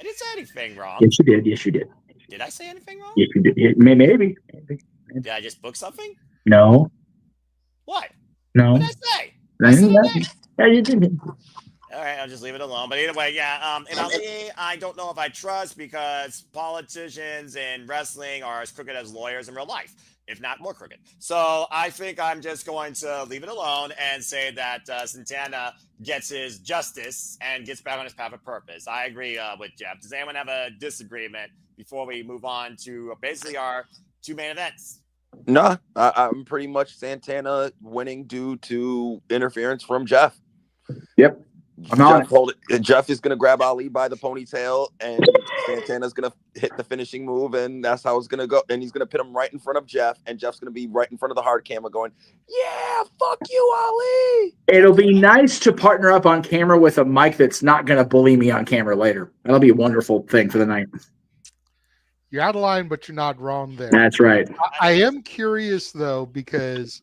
I didn't say anything wrong. Yes, you did. Yes, you did. Did I say anything wrong? Yes, you did. Maybe. Did I just book something? No. What? No. What did I say? Yeah, you did. All right, I'll just leave it alone. But either way, yeah. In Ali, I don't know if I trust because politicians in wrestling are as crooked as lawyers in real life, if not more crooked. So I think I'm just going to leave it alone and say that Santana gets his justice and gets back on his path of purpose. I agree with Jeff. Does anyone have a disagreement before we move on to basically our two main events? No, I'm pretty much Santana winning due to interference from Jeff. Yep. Jeff is going to grab Ali by the ponytail, and Santana's going to hit the finishing move, and that's how it's going to go. And he's going to put him right in front of Jeff, and Jeff's going to be right in front of the hard camera going, yeah, fuck you, Ali. It'll be nice to partner up on camera with a mic that's not going to bully me on camera later. That'll be a wonderful thing for the night. You're out of line, but you're not wrong there. That's right. I am curious, though, because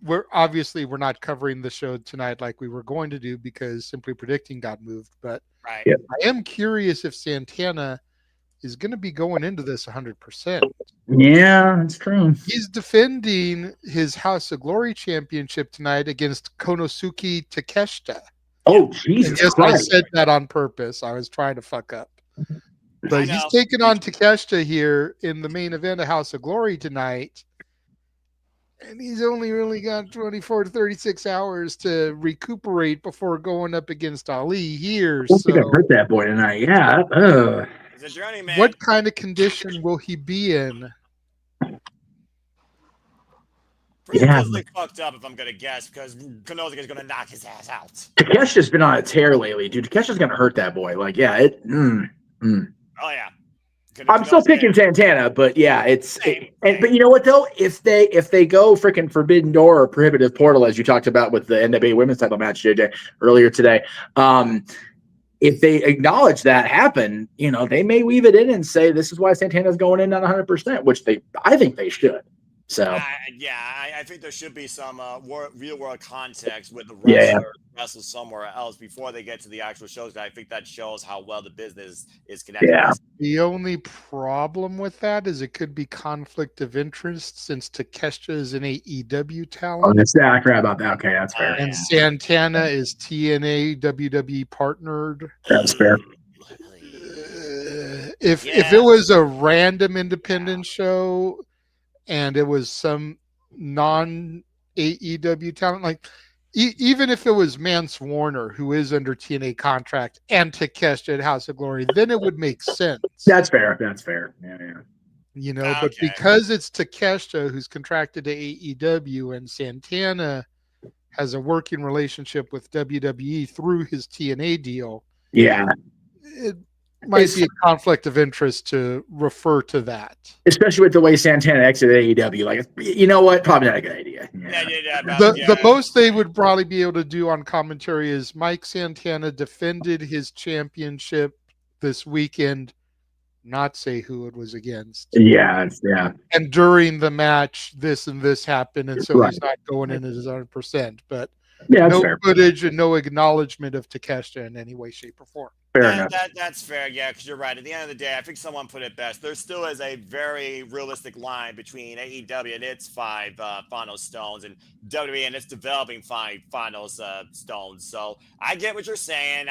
we're not covering the show tonight like we were going to do because Simply Predicting got moved. But right. Yep. I am curious if Santana is going to be going into this 100%. Yeah, that's true. He's defending his House of Glory championship tonight against Konosuke Takeshita. Oh, Jesus Christ. Christ. I said that on purpose. I was trying to fuck up. But he's taking on Takeshita here in the main event of House of Glory tonight. And he's only really got 24 to 36 hours to recuperate before going up against Ali here. I think I hurt that boy tonight. Yeah. He's a journeyman. What kind of condition will he be in? Pretty fucked up, if I'm going to guess, because Konosuke is going to knock his ass out. Takeshita's been on a tear lately, dude. Takeshita's going to hurt that boy. Like, yeah, Oh yeah, I'm still picking Santana, but yeah, but you know what though? If they go freaking Forbidden Door or Prohibitive Portal, as you talked about with the NWA Women's Title match, JJ, earlier today, if they acknowledge that happened, they may weave it in and say this is why Santana's going in on 100%, which I think they should. So I think there should be some real world context with the Yeah. wrestle somewhere else before they get to the actual shows. I think that shows how well the business is connected. Yeah. The only problem with that is it could be conflict of interest since Takeshita is an AEW talent. I forgot about that. Okay, that's fair. And Santana is TNA WWE partnered. That's fair. If it was a random independent show and it was some non AEW talent, like even if it was Mance Warner, who is under TNA contract, and Takeshita at House of Glory, then it would make sense. That's fair. Yeah. But because it's Takeshita who's contracted to AEW and Santana has a working relationship with WWE through his TNA deal, it might be a conflict of interest to refer to that. Especially with the way Santana exited AEW. Like, you know what? Probably not a good idea. The most they would probably be able to do on commentary is Mike Santana defended his championship this weekend, not say who it was against. Yeah. And during the match, this and this happened, and so he's not going in at his 100%. But no footage and no acknowledgement of Takeshita in any way, shape, or form. That's fair, yeah, because you're right. At the end of the day, I think someone put it best. There still is a very realistic line between AEW and its 5 final stones and WWE and its developing 5 final stones. So I get what you're saying.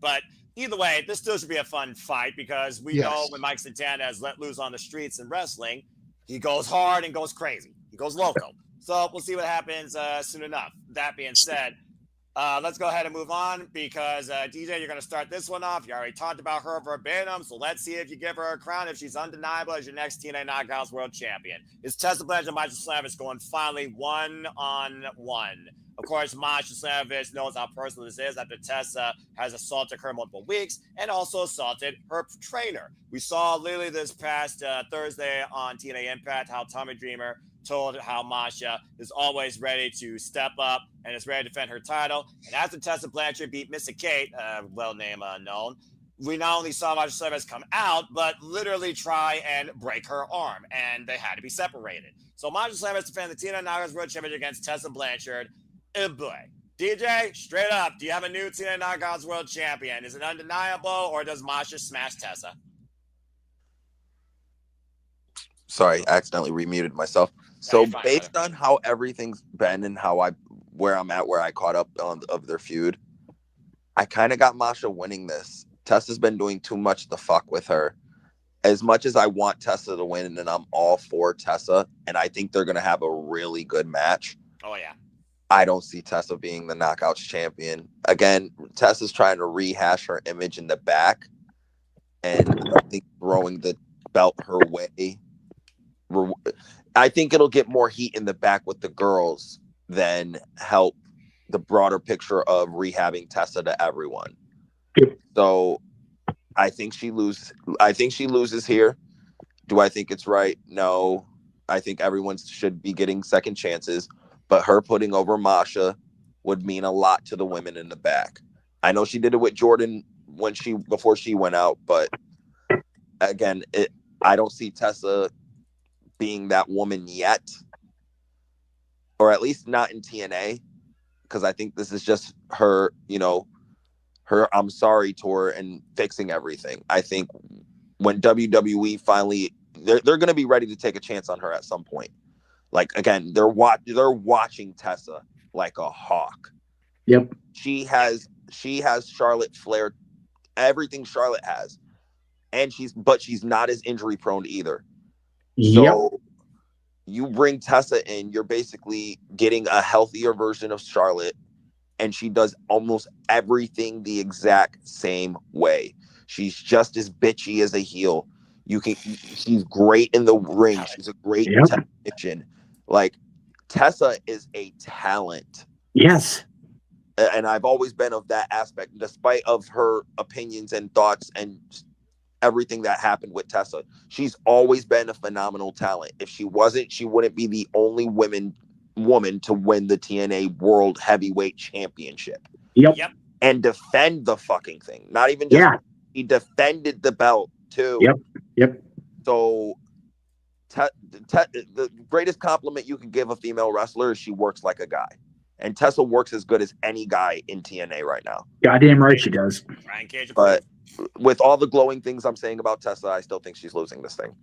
But either way, this still should be a fun fight because we know when Mike Santana is let loose on the streets in wrestling, he goes hard and goes crazy. He goes loco. So we'll see what happens soon enough. That being said, let's go ahead and move on because DJ, you're going to start this one off. You already talked about her verbatim, so let's see if you give her a crown if she's undeniable as your next TNA Knockouts World Champion. Is Tessa Blanchard and Masha Slamovich going finally 1-on-1? Of course, Masha Slamovich knows how personal this is after Tessa has assaulted her multiple weeks and also assaulted her trainer. We saw literally this past Thursday on TNA Impact how Tommy Dreamer told how Masha is always ready to step up and is ready to defend her title. And after Tessa Blanchard beat Missy Kate, well name unknown, we not only saw Masha Slamovich come out, but literally try and break her arm, and they had to be separated. So Masha Slamovich defended the TNA Knockouts World Championship against Tessa Blanchard. Oh boy. DJ, straight up, do you have a new TNA Knockouts World Champion? Is it undeniable, or does Masha smash Tessa? Sorry, I accidentally remuted myself. So based on how everything's been and where I'm at, where I caught up of their feud, I kind of got Masha winning this. Tessa's been doing too much to fuck with her. As much as I want Tessa to win, and I'm all for Tessa, and I think they're going to have a really good match. Oh, yeah. I don't see Tessa being the Knockouts champion. Again, Tessa's trying to rehash her image in the back, and I think throwing the belt her way. I think it'll get more heat in the back with the girls than help the broader picture of rehabbing Tessa to everyone. So I think she loses here. Do I think it's right? No. I think everyone should be getting second chances, but her putting over Masha would mean a lot to the women in the back. I know she did it with Jordan before she went out, but again, I don't see Tessa being that woman yet, or at least not in TNA, because I think this is just her, her I'm sorry tour and fixing everything. I think when WWE finally, they're going to be ready to take a chance on her at some point. Like, again, they're watching Tessa like a hawk. Yep. She has Charlotte Flair, everything Charlotte has, and she's not as injury prone either. So you bring Tessa in, you're basically getting a healthier version of Charlotte, and she does almost everything the exact same way. She's just as bitchy as a heel. She's great in the ring. She's a great technician. Like, Tessa is a talent. Yes. And I've always been of that aspect, despite of her opinions and thoughts and everything that happened with Tessa. She's always been a phenomenal talent. If she wasn't, she wouldn't be the only woman to win the TNA World Heavyweight Championship. Yep. and defend the fucking thing. Not even just he defended the belt too. Yep. So the greatest compliment you can give a female wrestler is she works like a guy. And Tessa works as good as any guy in TNA right now. Goddamn right she does. Brian Cage, but with all the glowing things I'm saying about Tessa, I still think she's losing this thing.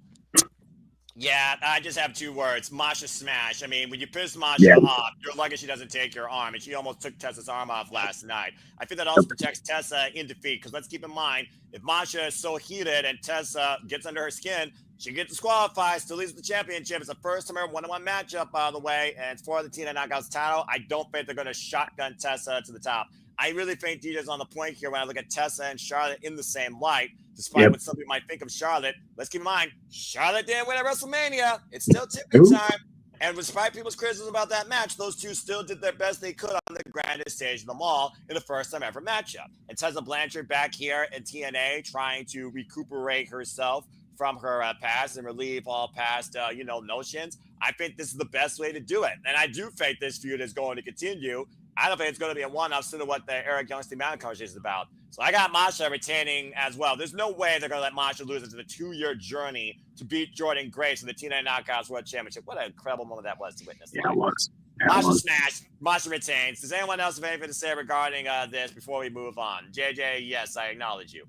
Yeah, I just have 2 words. Masha smash. I mean, when you piss Masha off, you're lucky she doesn't take your arm, and she almost took Tessa's arm off last night. I think that also protects Tessa in defeat, because let's keep in mind, if Masha is so heated and Tessa gets under her skin, she gets disqualified, still leaves the championship. It's the first time ever one-on-one matchup, by the way, and it's for the TNA Knockouts title. I don't think they're going to shotgun Tessa to the top. I really think DJ's on the point here when I look at Tessa and Charlotte in the same light, despite what some people might think of Charlotte. Let's keep in mind, Charlotte didn't win at WrestleMania. It's still tipping time. And despite people's criticism about that match, those two still did their best they could on the grandest stage of them all in the first time ever matchup. And Tessa Blanchard back here at TNA trying to recuperate herself from her past and relieve all past, notions. I think this is the best way to do it. And I do think this feud is going to continue. I don't think it's going to be a one-off, similar to what the Eric Youngstein Mountain conversation is about. So I got Masha retaining as well. There's no way they're going to let Masha lose into the 2-year journey to beat Jordan Grace in the TNA Knockouts World Championship. What an incredible moment that was to witness. Yeah, it was. Masha smash. Masha retains. Does anyone else have anything to say regarding this before we move on? JJ, yes, I acknowledge you.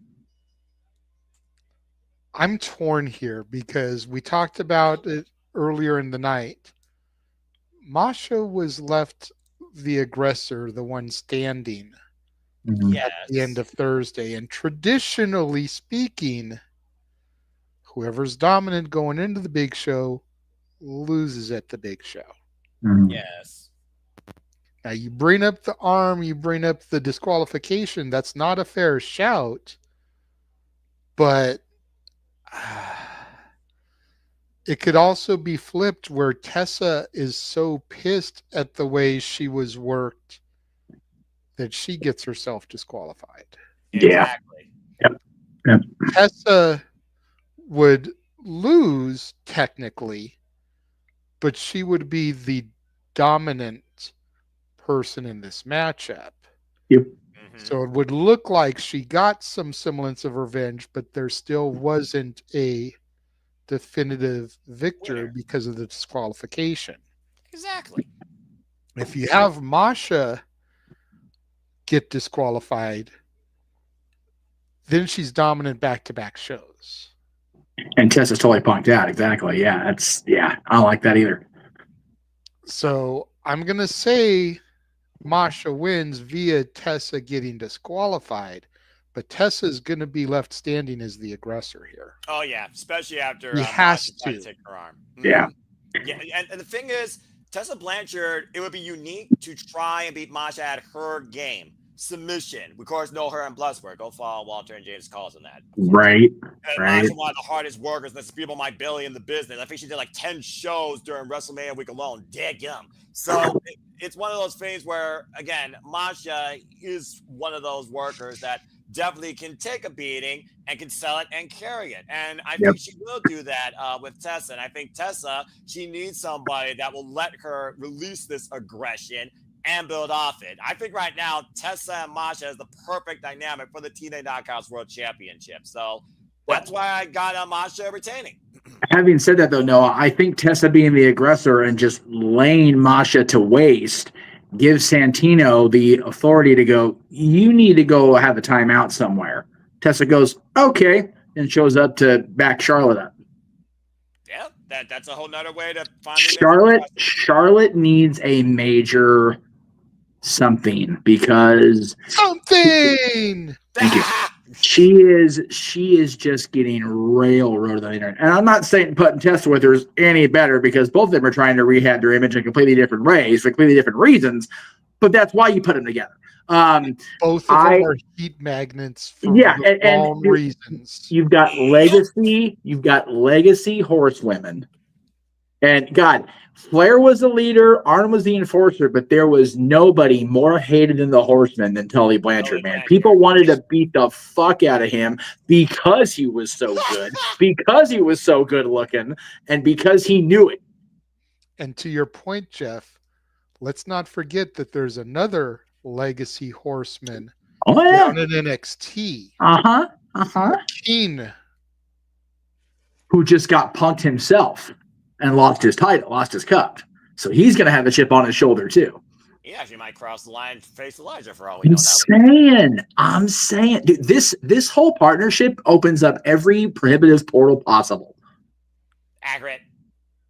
I'm torn here because we talked about it earlier in the night. Masha was left the aggressor, the one standing at the end of Thursday. And traditionally speaking, whoever's dominant going into the big show loses at the big show. Yes. Now you bring up the arm, you bring up the disqualification. That's not a fair shout, but it could also be flipped where Tessa is so pissed at the way she was worked that she gets herself disqualified. Exactly. Yep. Tessa would lose technically, but she would be the dominant person in this matchup. Yep. So it would look like she got some semblance of revenge, but there still wasn't a definitive victor because of the disqualification. Exactly. If you have Masha get disqualified, then she's dominant back-to-back shows. And Tessa's totally punked out. Exactly. Yeah, I don't like that either. So I'm going to say Masha wins via Tessa getting disqualified, but Tessa's going to be left standing as the aggressor here. Oh, yeah, especially after he has to take her arm. Yeah. Yeah, and the thing is, Tessa Blanchard, it would be unique to try and beat Masha at her game. Submission. We, of course, know her and Bloodsport. Go follow Walter and James calls on that. Right. And Masha, one of the hardest workers, and that's people my belly in the business. I think she did like 10 shows during WrestleMania week alone. Dead yum. So it's one of those things where, again, Masha is one of those workers that definitely can take a beating and can sell it and carry it. And I think she will do that with Tessa. And I think Tessa, she needs somebody that will let her release this aggression and build off it. I think right now, Tessa and Masha is the perfect dynamic for the TNA Knockouts World Championship. So that's why I got Masha retaining. Having said that, though, Noah, I think Tessa being the aggressor and just laying Masha to waste gives Santino the authority to go, you need to go have a timeout somewhere. Tessa goes, okay, and shows up to back Charlotte up. Yeah, that's a whole nother way to find Charlotte needs a major something because something. Thank you. She is just getting railroaded on the internet. And I'm not saying putting Tessa with her is any better because both of them are trying to rehab their image in completely different ways for completely different reasons. But that's why you put them together. Both of them are heat magnets for the wrong reasons. You've got legacy horsewomen. And God, Flair was the leader, Arn was the enforcer, but there was nobody more hated than the Horseman than Tully Blanchard, man. People wanted to beat the fuck out of him because he was so good, because he was so good looking, and because he knew it. And to your point, Jeff, let's not forget that there's another legacy horseman Oh yeah. down in NXT. Keen, Who just got punked himself and lost his title, lost his cup. So he's going to have a chip on his shoulder too. He actually might cross the line to face Elijah for all we know I'm saying, dude, this whole partnership opens up every prohibitive portal possible. Accurate.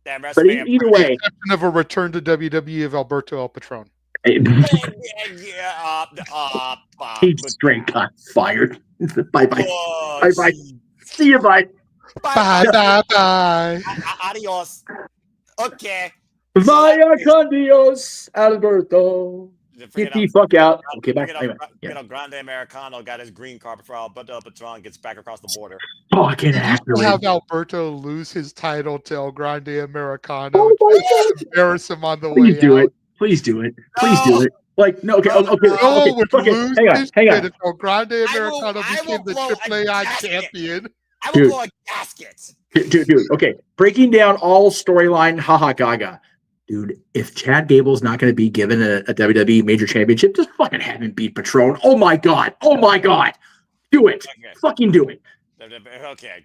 Damn, But either way, exception of a return to WWE of Alberto El Patron. he straight got fired. Bye bye. Oh, Bye bye. See you. Bye. Bye. Adios. Okay. Vaya con Dios, Alberto. Get the fuck out. Okay, bye. Grande Americano got his green card before Alberto El Patron gets back across the border. Fucking accurate. Have Alberto lose his title to El Grande Americano. Just embarrass him on the way out. Please do it. Please do it. Like, no, okay. Hang on. If El Grande Americano became the AAA champion. I will blow a gasket. Dude, okay. Breaking down all storyline, haha gaga. Dude, if Chad Gable's not going to be given a WWE major championship, just fucking have him beat Patron. Oh my God. Do it. Okay. Fucking do it. Okay.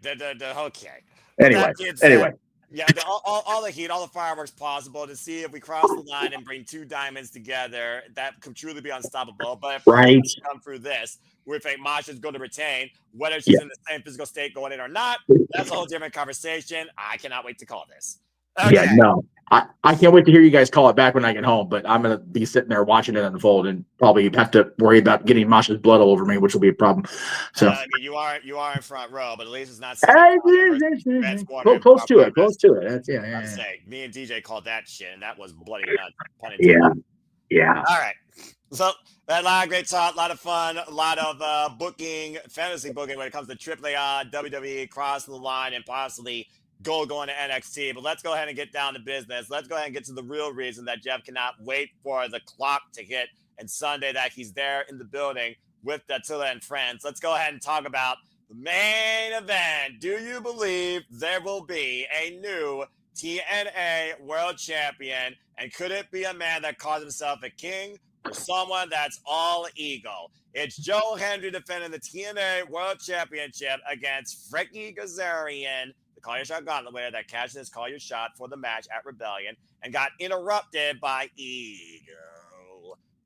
Anyway. Yeah, all the heat, all the fireworks possible to see if we cross the line and bring two diamonds together. That could truly be unstoppable. But if we come through this, we think Masha's going to retain, whether she's in the same physical state going in or not. That's a whole different conversation. I cannot wait to call this. Okay. Yeah, no. I can't wait to hear you guys call it back when I get home, but I'm going to be sitting there watching it unfold and probably have to worry about getting Masha's blood all over me, which will be a problem. So I mean, you are in front row, but at least it's not close to it. That's I'm saying, me and DJ called that shit, and that was bloody nuts. Yeah. All right. So a lot of great talk, a lot of fun, a lot of booking, fantasy booking when it comes to AAA, WWE, crossing the line, and possibly going to NXT. But let's go ahead and get down to business. Let's go ahead and get to the real reason that Jeff cannot wait for the clock to hit and Sunday that he's there in the building with Attila and friends. Let's go ahead and talk about the main event. Do you believe there will be a new TNA World Champion? And could it be a man that calls himself a king or someone that's all ego? It's Joe Hendry defending the TNA World Championship against Frankie Kazarian, the Call Your Shot Gauntlet winner that cashed his Call Your Shot for the match at Rebellion and got interrupted by Ego.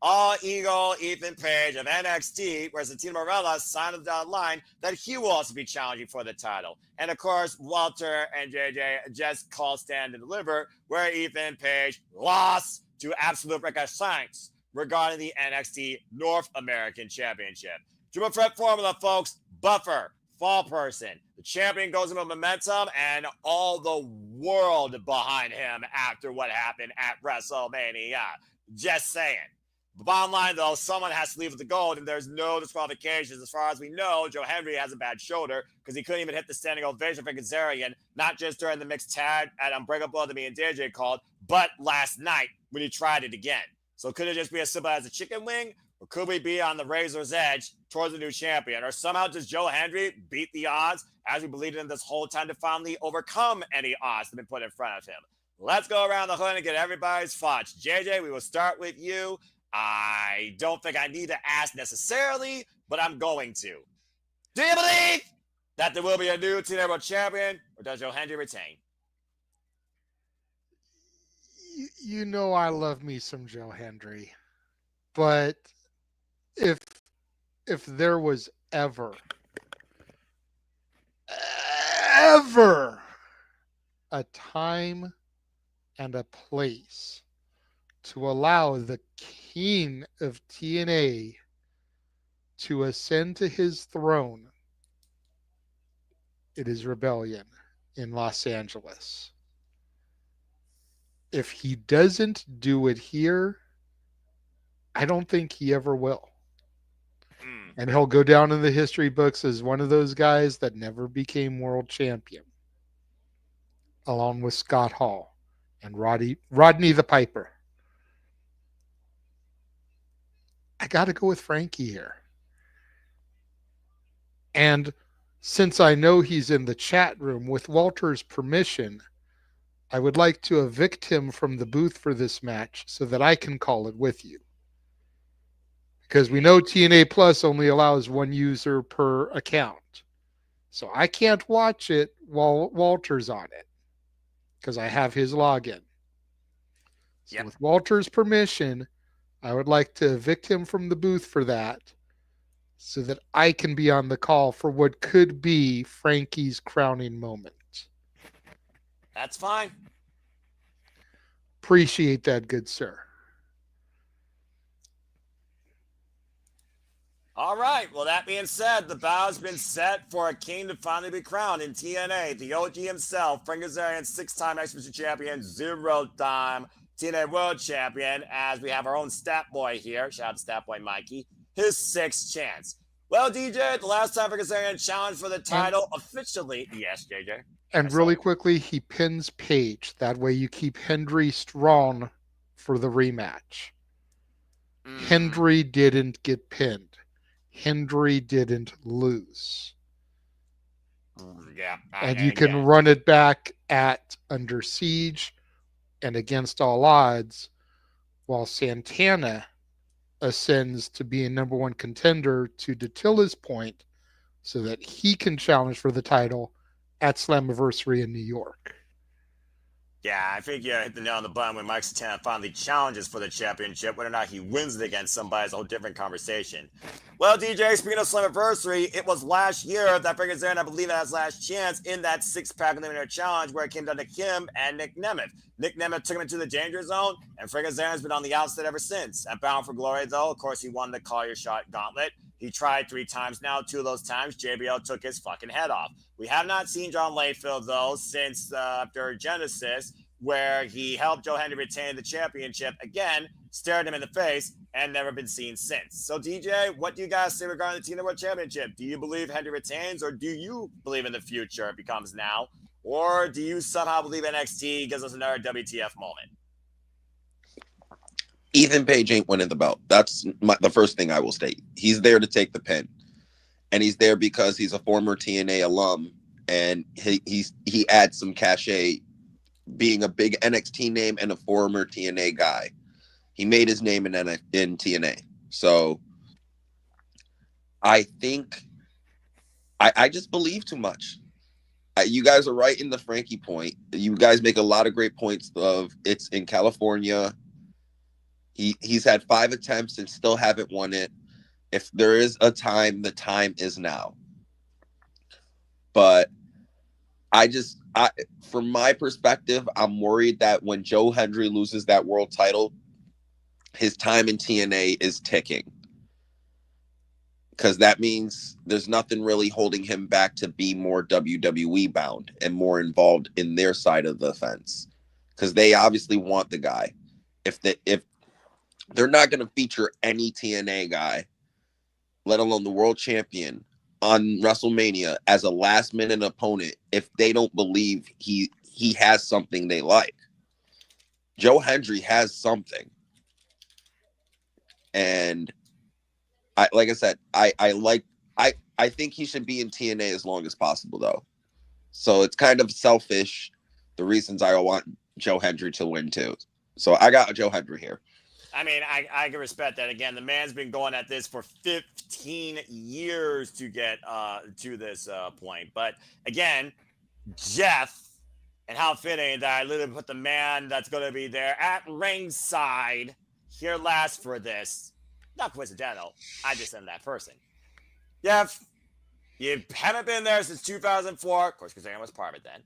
All Ego Ethan Page of NXT, whereas Santino Marella signed on the dotted line that he will also be challenging for the title. And of course, Walter and JJ just call stand and deliver, where Ethan Page lost to Absolute Reconnaissance regarding the NXT North American Championship. Triple threat formula, folks. Buffer, fall person. The champion goes into momentum and all the world behind him after what happened at WrestleMania. Just saying. The bottom line, though, someone has to leave with the gold, and there's no disqualifications. As far as we know, Joe Hendry has a bad shoulder because he couldn't even hit the standing ovation for Kazarian, not just during the mixed tag at Unbreakable that me and DJ called, but last night when he tried it again. So could it just be as simple as a chicken wing, or could we be on the razor's edge towards the new champion? Or somehow does Joe Hendry beat the odds, as we believed in this whole time, to finally overcome any odds that have been put in front of him? Let's go around the hood and get everybody's thoughts. JJ, we will start with you. I don't think I need to ask necessarily, but I'm going to. Do you believe that there will be a new TNA World Champion, or does Joe Hendry retain? You know I love me some Joe Hendry, but if there was ever a time and a place to allow the king of TNA to ascend to his throne, it is Rebellion in Los Angeles. If he doesn't do it here, I don't think he ever will. And he'll go down in the history books as one of those guys that never became world champion, along with Scott Hall and Rodney the Piper. I got to go with Frankie here. And since I know he's in the chat room, with Walter's permission, I would like to evict him from the booth for this match so that I can call it with you. because we know TNA Plus only allows one user per account. So I can't watch it while Walter's on it because I have his login. So Yep. with Walter's permission, I would like to evict him from the booth for that so that I can be on the call for what could be Frankie's crowning moment. That's fine. Appreciate that, good sir. All right. Well, that being said, the bow's been set for a king to finally be crowned in TNA. The OG himself, Frank Kazarian, 6-time X-Division champion, 0-time TNA World Champion, as we have our own stat boy here. Shout out to stat boy Mikey. His 6th chance. Well, DJ, the last time Frank Kazarian challenged for the title officially. Yes, JJ. And really quickly, he pins Page. That way you keep Hendry strong for the rematch. Hendry didn't get pinned. Hendry didn't lose. Yeah. And you can run it back at Under Siege and Against All Odds while Santana ascends to be a number 1 contender to Datilla's point so that he can challenge for the title at Slammiversary in New York. Yeah, I think you hit the nail on the button when Mike Santana finally challenges for the championship. Whether or not he wins it against somebody is a whole different conversation. Well, DJ, speaking of Slammiversary, it was last year that Frank Kazarian, I believe, had his last chance in that 6-pack eliminator challenge where it came down to Kim and Nick Nemeth. Nick Nemeth took him into the danger zone, and Frank Kazarian's been on the outside ever since. At Bound for Glory, though, of course, he won the Call Your Shot gauntlet. He tried 3 times now. 2 of those times, JBL took his fucking head off. We have not seen John Layfield, though, since after Genesis, where he helped Joe Hendry retain the championship again, stared him in the face, and never been seen since. So, DJ, what do you guys say regarding the TNA World Championship? Do you believe Hendry retains, or do you believe in the future it becomes now? Or do you somehow believe NXT gives us another WTF moment? Ethan Page ain't winning the belt. That's the first thing I will state. He's there to take the pin. And he's there because he's a former TNA alum, and he adds some cachet being a big NXT name and a former TNA guy. He made his name in TNA. So I think I just believe too much. You guys are right in the Frankie point. You guys make a lot of great points of it's in California. He's had 5 attempts and still haven't won it. If there is a time, the time is now. But from my perspective, I'm worried that when Joe Hendry loses that world title, his time in TNA is ticking. Because that means there's nothing really holding him back to be more WWE bound and more involved in their side of the fence. Because they obviously want the guy. If they're not going to feature any TNA guy, let alone the world champion, on WrestleMania as a last-minute opponent, if they don't believe he has something they like. Joe Hendry has something. And I think he should be in TNA as long as possible, though. So it's kind of selfish, the reasons I want Joe Hendry to win, too. So I got Joe Hendry here. I mean, I can respect that. Again, the man's been going at this for 15 years to get to this point. But again, Jeff, and how fitting that I literally put the man that's going to be there at ringside here last for this. Not coincidental. I just am that person. Jeff, you haven't been there since 2004. Of course, Kazarian was part of it then.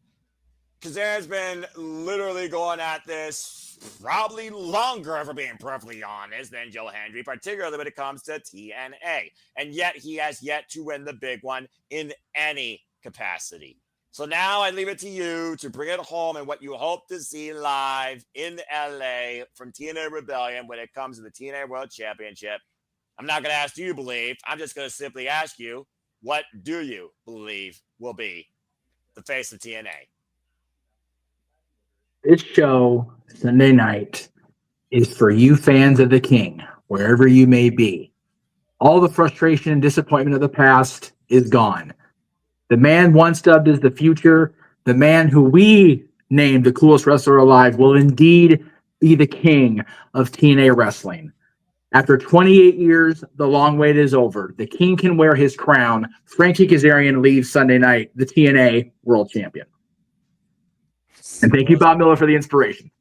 Kazarian's been literally going at this probably longer, if we're being perfectly honest, than Joe Hendry, particularly when it comes to TNA. And yet he has yet to win the big one in any capacity. So now I leave it to you to bring it home and what you hope to see live in LA from TNA Rebellion when it comes to the TNA World Championship. I'm not going to ask, do you believe? I'm just going to simply ask you, what do you believe will be the face of TNA? This show, Sunday night, is for you fans of the King, wherever you may be. All the frustration and disappointment of the past is gone. The man once dubbed as the future, the man who we named the coolest wrestler alive, will indeed be the king of TNA wrestling. After 28 years, the long wait is over. The king can wear his crown. Frankie Kazarian leaves Sunday night, the TNA world champion. And thank you, Bob Miller, for the inspiration.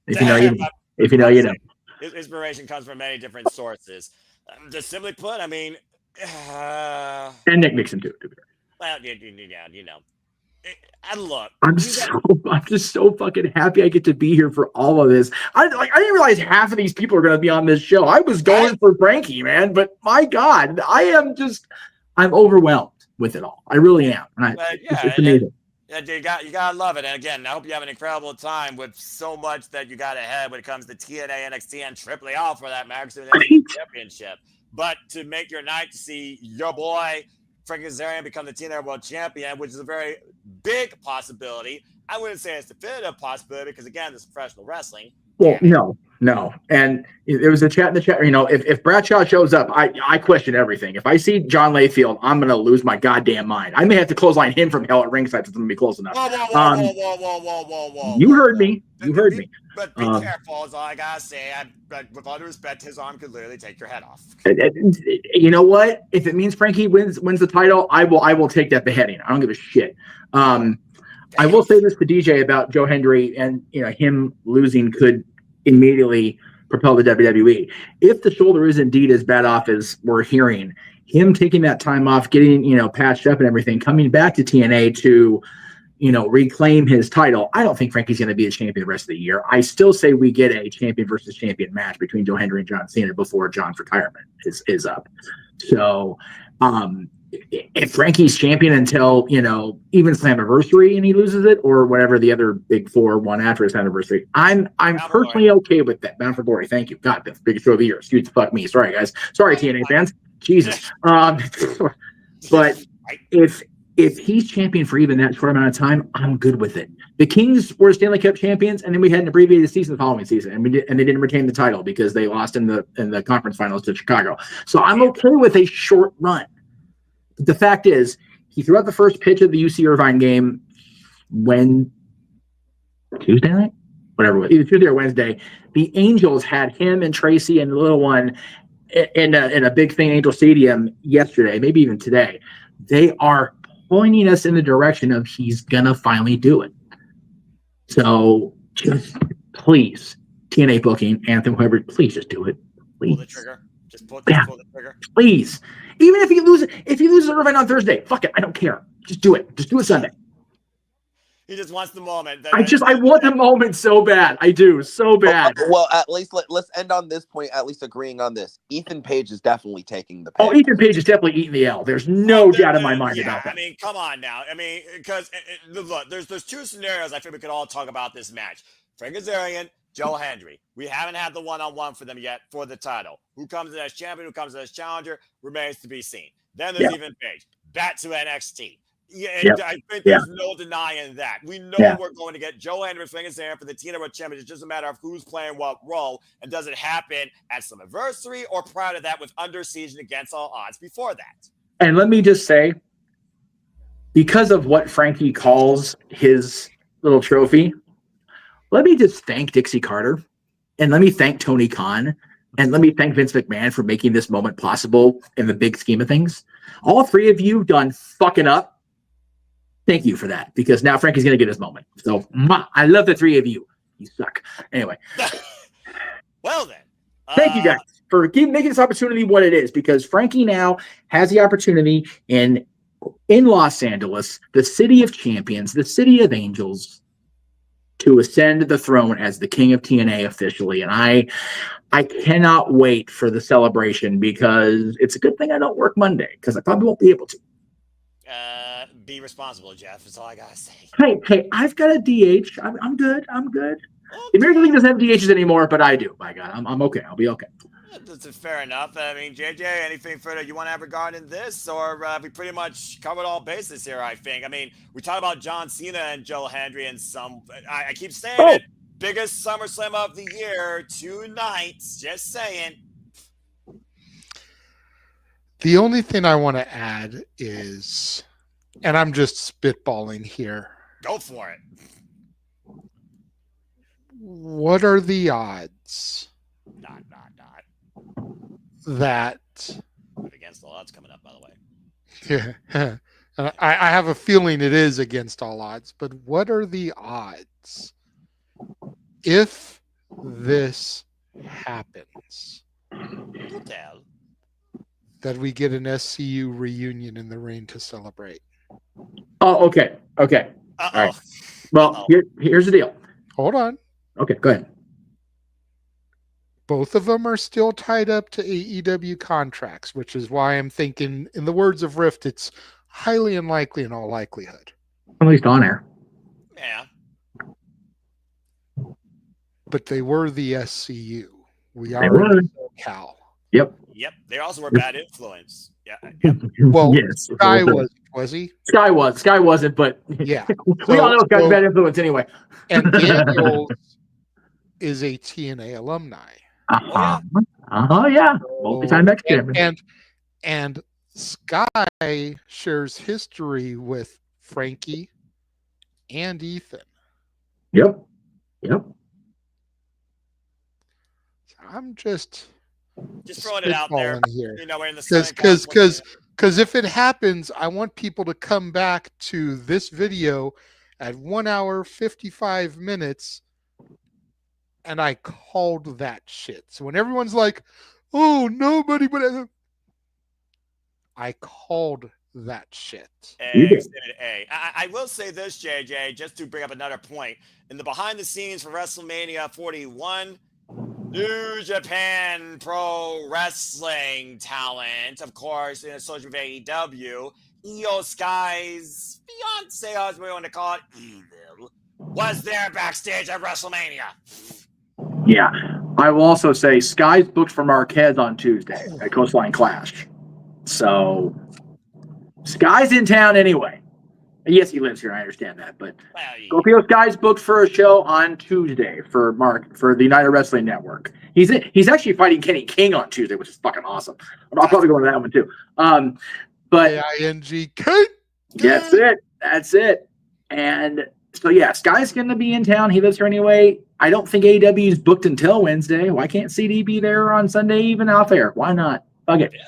If you know, you know. If you know, you know. Inspiration comes from many different sources. Just simply put, I mean, And Nick Nixon too. well, you know. And look, I'm just so fucking happy I get to be here for all of this. I didn't realize half of these people are going to be on this show. I was going for Frankie, man, but my God, I'm overwhelmed with it all. I really am. And it's amazing. And you gotta love it. And again, I hope you have an incredible time with so much that you got ahead when it comes to TNA, NXT, and AAA for that max championship. But to make your night to see your boy Frank Kazarian become the TNA World Champion, which is a very big possibility. I wouldn't say it's a definitive possibility because again, this is professional wrestling. Well, no. And there was a chat in the chat. You know, if Bradshaw shows up, I question everything. If I see John Layfield, I'm gonna lose my goddamn mind. I may have to clothesline him from hell at ringside since I'm gonna be close enough. Whoa. You heard me. You heard me. But be careful, is all I gotta say. But with all due respect, his arm could literally take your head off. You know what? If it means Frankie wins the title, I will take that beheading. I don't give a shit. I will say this to DJ about Joe Hendry, and him losing could immediately propel the WWE. If the shoulder is indeed as bad off as we're hearing, him taking that time off, getting patched up and everything, coming back to TNA to reclaim his title, I don't think Frankie's going to be the champion the rest of the year. I still say we get a champion versus champion match between Joe Hendry and John Cena before John's retirement is up. So if Frankie's champion until even Slammiversary and he loses it, or whatever the other big four won after his anniversary, I'm personally okay with that. Bound for Glory, thank you. God, that's the biggest show of the year. Excuse the fuck me. Sorry guys. Sorry TNA fans. Jesus. But if he's champion for even that short amount of time, I'm good with it. The Kings were Stanley Cup champions, and then we had an abbreviated season the following season, and they didn't retain the title because they lost in the conference finals to Chicago. So I'm okay with a short run. The fact is, he threw out the first pitch of the UC Irvine game Tuesday night? Whatever it was, either Tuesday or Wednesday. The Angels had him and Tracy and the little one in a big thing, Angel Stadium, yesterday, maybe even today. They are pointing us in the direction of he's gonna finally do it. So just please, TNA booking, Anthem, whoever, please just do it. Please. Pull the trigger. Just pull the trigger. Please. Even if he loses Irvine on Thursday, fuck it. I don't care. Just do it. Just do it Sunday. He just wants the moment. I want the moment so bad. I do so bad. Well, at least let's end on this point. At least agreeing on this. Ethan Page is definitely taking the. Oh, Ethan Page is definitely eating the L. There's no doubt in my mind about that. I mean, come on now. I mean, because look, there's two scenarios. I think we could all talk about this match. Frank Kazarian, Joe Hendry. We haven't had the one-on-one for them yet for the title. Who comes in as champion? Who comes in as challenger? Remains to be seen. Then there's Ethan Page. Back to NXT. Yeah, I think there's no denying that. We know we're going to get Joe Hendry, Frank Kazarian for the TNA World Championship. It's just a matter of who's playing what role, and does it happen at Slammiversary or prior to that with Under Siege and Against All Odds before that? And let me just say, because of what Frankie calls his little trophy, let me just thank Dixie Carter, and let me thank Tony Khan, and let me thank Vince McMahon for making this moment possible in the big scheme of things. All three of you done fucking up. Thank you for that, because now Frankie's going to get his moment. So I love the three of you. You suck. Anyway. Well then. Thank you guys for making this opportunity what it is, because Frankie now has the opportunity in Los Angeles, the city of champions, the city of angels, to ascend the throne as the king of TNA officially. And I cannot wait for the celebration, because it's a good thing I don't work Monday, because I probably won't be able to. Be responsible, Jeff. That's all I gotta say. Hey, I've got a DH. I'm good. Okay. The American League doesn't have DHs anymore, but I do. My God, I'm okay. I'll be okay. That's fair enough. I mean, JJ, anything further you want to have regarding this, or we pretty much covered all bases here? I think. I mean, we talked about John Cena and Joe Hendry, and I keep saying it. Biggest SummerSlam of the year, 2 nights. Just saying. The only thing I want to add is, and I'm just spitballing here. Go for it. What are the odds? Not. that Against all odds coming up, by the way. yeah, I have a feeling it is against all odds, but what are the odds if this happens You tell. that we get an SCU reunion in the ring to celebrate? Oh, okay. Okay. Uh All right. oh. Well, here's the deal. Hold on. Okay, go ahead. Both of them are still tied up to AEW contracts, which is why I'm thinking, in the words of Rift, it's highly unlikely in all likelihood. At least on air. Yeah. But they were the SCU. We They are were. in SoCal. Yep. Yep. They also were bad influence. Yeah. Well, yes. Sky was he? Sky wasn't, but Yeah. we all know Sky's a bad influence anyway. And Daniels is a TNA alumni. Uh-huh. Uh-huh, yeah. Multi-time X champion. And Sky shares history with Frankie and Ethan. Yep. Yep. I'm just throwing it out there. Here. You know, we're in the because if it happens, I want people to come back to this video at 1 hour 55 minutes, and I called that shit. So when everyone's like, "Oh, nobody," but I called that shit. I will say this, JJ, just to bring up another point. In the behind the scenes for WrestleMania 41, New Japan Pro Wrestling talent, of course, in association with AEW, Io Sky's fiance, as we want to call it, Evil, was there backstage at WrestleMania. Yeah. I will also say Sky's booked for Marquez on Tuesday at Coastline Clash. So Sky's in town anyway. Yes, he lives here. I understand that, but Scorpio Sky's booked for a show on Tuesday for the United Wrestling Network. He's actually fighting Kenny King on Tuesday, which is fucking awesome. I'll probably go to that one too. But AINGK. That's it. And so yeah, Sky's going to be in town. He lives here anyway. I don't think AEW is booked until Wednesday. Why can't CD be there on Sunday even out there? Why not? Fuck it. Yeah.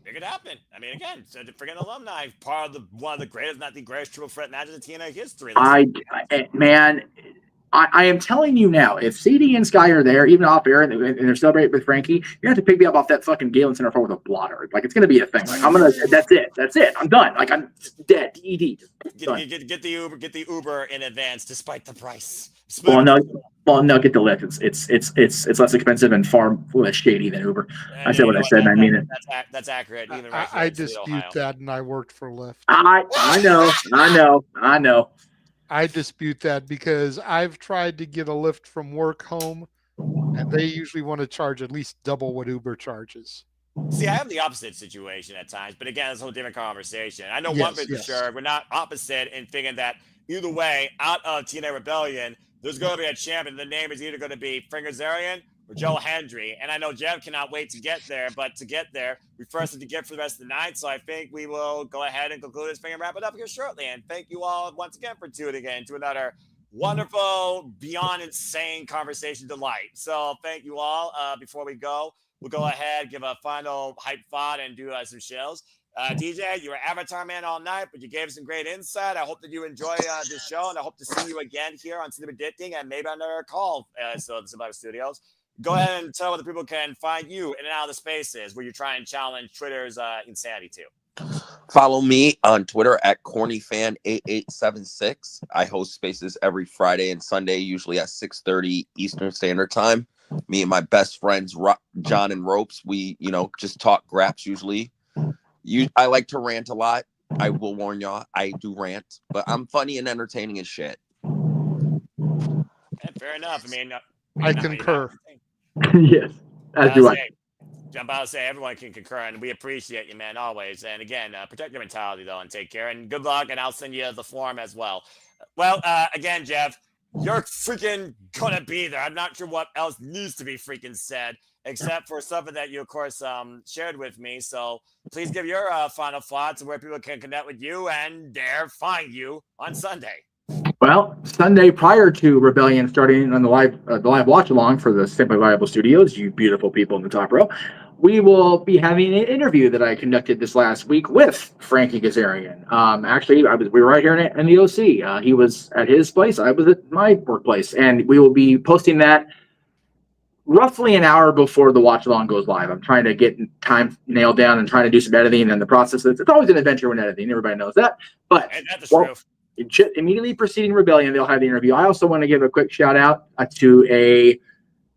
It could happen. I mean, again, so freaking alumni, part of one of the greatest, not the greatest triple threat matches in TNA history. I am telling you now, if CD and Sky are there, even off air, and they're celebrating with Frankie, you have to pick me up off that fucking Galen Center floor with a blotter. Like, it's gonna be a thing. Like, that's it. I'm done. Like, I'm dead. ED. Get the Uber in advance, despite the price. Well, no, get the Lyft. It's less expensive and far less shady than Uber. I said what I said, and I mean it. That's accurate. Even I dispute that, and I worked for Lyft. I know. I dispute that because I've tried to get a Lyft from work home, and they usually want to charge at least double what Uber charges. See, I have the opposite situation at times, but again, it's a whole different conversation. I know one thing for sure, we're not opposite in thinking that either way, out of TNA Rebellion, there's going to be a champion. The name is either going to be Frank Kazarian or Joe Hendry. And I know Jeff cannot wait to get there, but to get there, we first have to get for the rest of the night. So I think we will go ahead and conclude this thing and wrap it up here shortly. And thank you all once again for tuning in to another wonderful, beyond insane conversation delight. So thank you all. Before we go, we'll go ahead, give a final hype thought and do some shows. DJ, you were Avatar Man all night, but you gave some great insight. I hope that you enjoy this show, and I hope to see you again here on Cinema Addicting and maybe on another call. So the Cinema Studios. Go ahead and tell other people can find you in and out of the spaces where you try and challenge Twitter's insanity too. Follow me on Twitter at cornyfan8876. I host spaces every Friday and Sunday, usually at 6:30 Eastern Standard Time. Me and my best friends, John and Ropes, we just talk graps usually. I like to rant a lot. I will warn y'all, I do rant, but I'm funny and entertaining as shit. Fair enough. I mean, I concur. Yes, as do I. I'm about to say everyone can concur, and we appreciate you, man, always. And again, protect your mentality, though, and take care. And good luck, and I'll send you the form as well. Well, again, Jeff, you're freaking gonna be there. I'm not sure what else needs to be freaking said, except for something that you, of course, shared with me. So please give your final thoughts and where people can connect with you and dare find you on Sunday. Well, Sunday prior to Rebellion starting on the live watch along for the Simply Viable Studios, you beautiful people in the top row, we will be having an interview that I conducted this last week with Frankie Kazarian. Actually, we were right here in the OC. He was at his place. I was at my workplace, and we will be posting that roughly an hour before the watch along goes live. I'm trying to get time nailed down and trying to do some editing, and the process. It's always an adventure when editing. Everybody knows that. But And that's the truth. Immediately preceding Rebellion, they'll have the interview. I also want to give a quick shout out to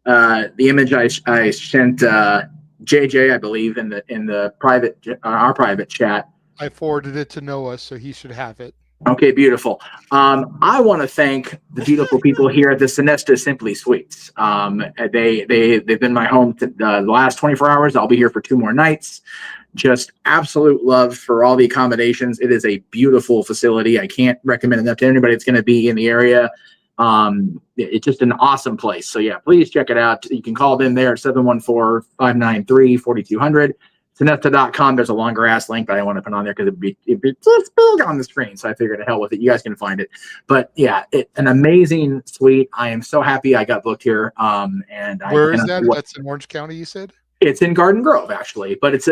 the image I sent JJ, I believe, in the private our private chat. I forwarded it to Noah, so he should have it. Okay, beautiful. I want to thank the beautiful people here at the Sinesta Simply Suites. They've been my home the last 24 hours. I'll be here for 2 more nights. Just absolute love for all the accommodations. It is a beautiful facility. I can't recommend enough to anybody that's going to be in the area. It's just an awesome place. So yeah, please check it out. You can call them there at 714-593-4200. Sinesta.com. There's a longer ass link, but I don't want to put on there because it'd be just big on the screen. So I figured to hell with it. You guys can find it. But yeah, an amazing suite. I am so happy I got booked here. Where is that? That's in Orange County, you said? It's in Garden Grove, actually, but it's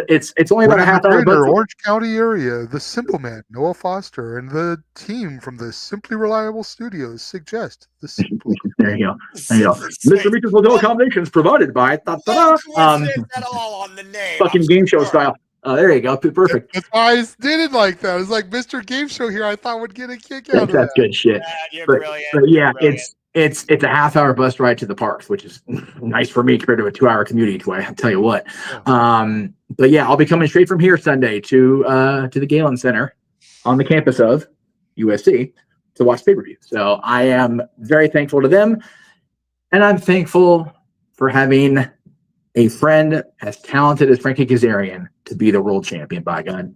only about a half hour. Orange County area. The Simple Man, Noah Foster, and the team from the Simply Reliable Studios suggest the Simple. There you go. Mr. Meeker's hotel accommodations provided by at all on the name. Fucking game show style. There you go. Perfect. That's why I did it like that. It's like Mr. Game Show here. I thought would get a kick out of that. That's good shit. You're but, brilliant. But yeah, brilliant. It's a half-hour bus ride to the parks, which is nice for me compared to a 2-hour commute each way. I'll tell you what. But yeah, I'll be coming straight from here Sunday to the Galen Center on the campus of USC to watch pay-per-view. So I am very thankful to them, and I'm thankful for having a friend as talented as Frankie Kazarian to be the world champion. By God.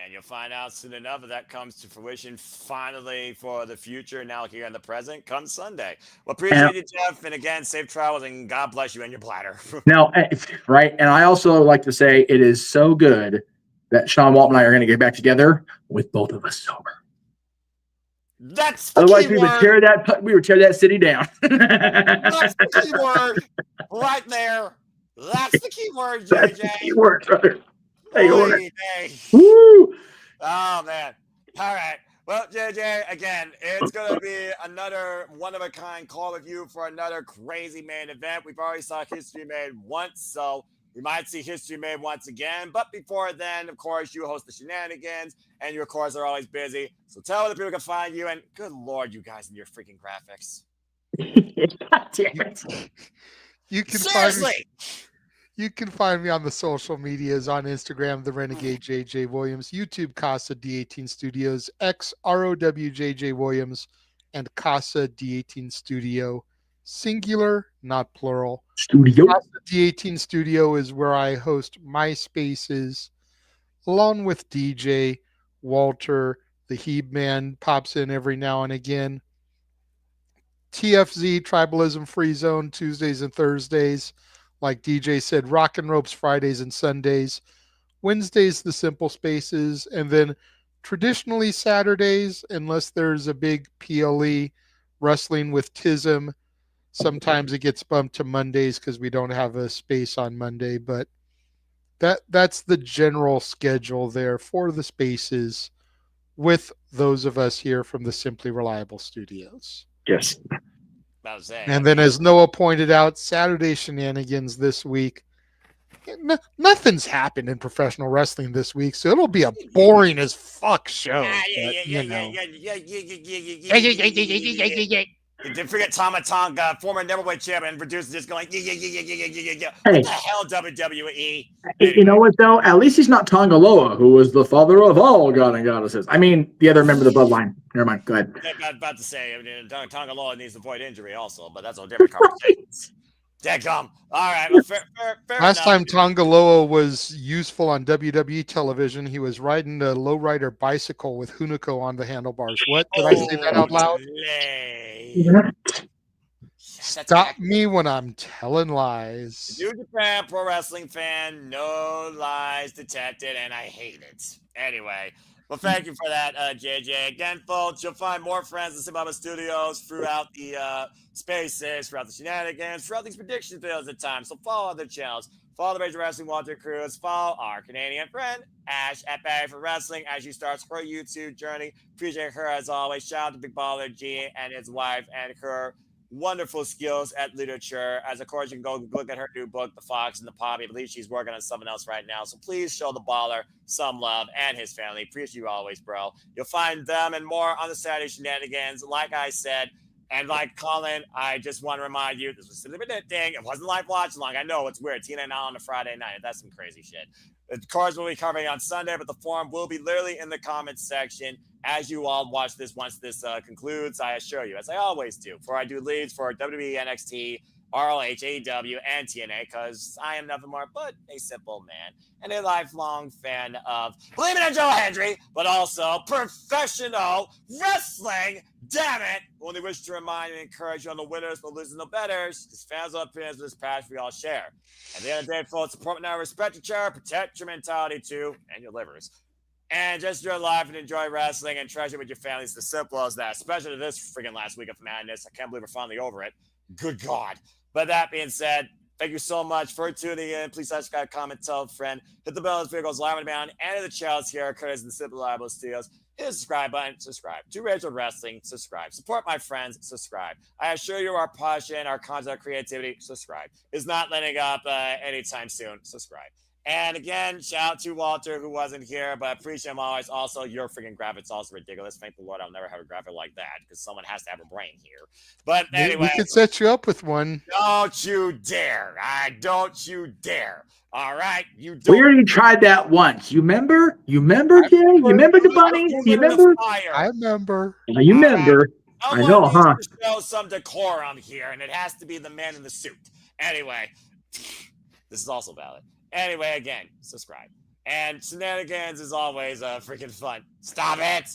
And you'll find out soon enough if that comes to fruition finally for the future. Now here in the present, come Sunday. Well, appreciate you, Jeff. And again, safe travels and God bless you and your bladder. Now, right. And I also like to say it is so good that Sean Walton and I are going to get back together with both of us sober. That's the Otherwise, key we word. would tear that city down. That's the key word right there. That's the key word, JJ. That's the key word, brother. Hey, Woo! Oh, man. All right. Well, JJ, again, it's going to be another one-of-a-kind call with you for another crazy main event. We've already saw history made once, so we might see history made once again. But before then, of course, you host the shenanigans, and you, of course, are always busy. So tell the people can find you, and good Lord, you guys and your freaking graphics. God damn it. You can Seriously! You can find me on the social medias on Instagram, The Renegade JJ Williams, YouTube, Casa D18 Studios, X ROWJJ Williams, and Casa D18 Studio, singular, not plural. Studio. Casa D18 Studio is where I host my spaces, along with DJ Walter. The Heeb Man pops in every now and again. TFZ, Tribalism Free Zone, Tuesdays and Thursdays. Like DJ said, Rock and Ropes Fridays and Sundays. Wednesdays, the Simple Spaces. And then traditionally Saturdays, unless there's a big PLE, Wrestling with Tism. Sometimes it gets bumped to Mondays because we don't have a space on Monday. But that's the general schedule there for the spaces with those of us here from the Simply Reliable Studios. Yes. And then, as Noah pointed out, Saturday shenanigans this week. Nothing's happened in professional wrestling this week, so it'll be a boring as fuck show. Didn't forget Tama Tonga, former Neverweight champion, producer just going, Hey. What the hell, WWE? You know what, though? At least he's not Tongaloa, who was the father of all god and goddesses. I mean, the other member of the bloodline. Never mind. Go ahead. I'm about to say, I mean, Tongaloa needs to avoid injury also, but that's a different conversation. Dadgum. All right. Well, fair Last enough. time Tongaloa was useful on WWE television, he was riding a lowrider bicycle with Hunico on the handlebars. What? Did I say that out loud? Stop me when I'm telling lies. New Japan Pro Wrestling fan, no lies detected, and I hate it. Anyway, Well, thank you for that, JJ. Again, folks, you'll find more friends in Simba Studios throughout the spaces, throughout the shenanigans, throughout these prediction videos at times. So follow other channels. Follow the Major Wrestling Walter Cruz. Follow our Canadian friend, Ash at Bay for Wrestling, as she starts her YouTube journey. Appreciate her as always. Shout out to Big Baller G and his wife and her wonderful skills at literature. As of course, you can go look at her new book, The Fox and the Poppy. I believe she's working on something else right now. So please show the baller some love and his family. Appreciate you always, bro. You'll find them and more on the Saturday shenanigans. Like I said, and like Colin, I just want to remind you, this was simply predicting. It wasn't live watch along. I know it's weird. TNA now on a Friday night. That's some crazy shit. The cards will be covering on Sunday, but the forum will be literally in the comments section as you all watch this once this concludes. I assure you, as I always do, before I do leads for WWE, NXT, ROH, AEW, and TNA, because I am nothing more but a simple man and a lifelong fan of believing in Joe Hendry, but also professional wrestling. Damn it! Only wish to remind and encourage you on the winners, but losers no betters. Just fans of opinions of this past we all share. At the end of the day, folks, support now, respect your chair, protect your mentality too, and your livers. And just enjoy life and enjoy wrestling and treasure with your family. It's as simple as that, especially this freaking last week of madness. I can't believe we're finally over it. Good God. But that being said, thank you so much for tuning in. Please subscribe, comment, tell a friend. Hit the bell as video goes live and down. And in the channels here, Curtis and Simple Liable Studios. Hit the subscribe button, subscribe. To Rachel Wrestling, subscribe. Support my friends, subscribe. I assure you our passion, our content, our creativity, subscribe. Is not letting up anytime soon, subscribe. And again, shout out to Walter, who wasn't here, but I appreciate him always. Also, your freaking graphic's also ridiculous. Thank the Lord I'll never have a graphic like that, because someone has to have a brain here. But anyway. We could set you up with one. Don't you dare. Don't you dare. All right? You don't. We already tried that once. You remember? You remember, Jay? You remember the bunny? You remember? I remember. You remember. Right. I know, huh? To show some decorum here, and it has to be the man in the suit. Anyway, this is also valid. Anyway, again, subscribe. And shenanigans is always freaking fun. Stop it!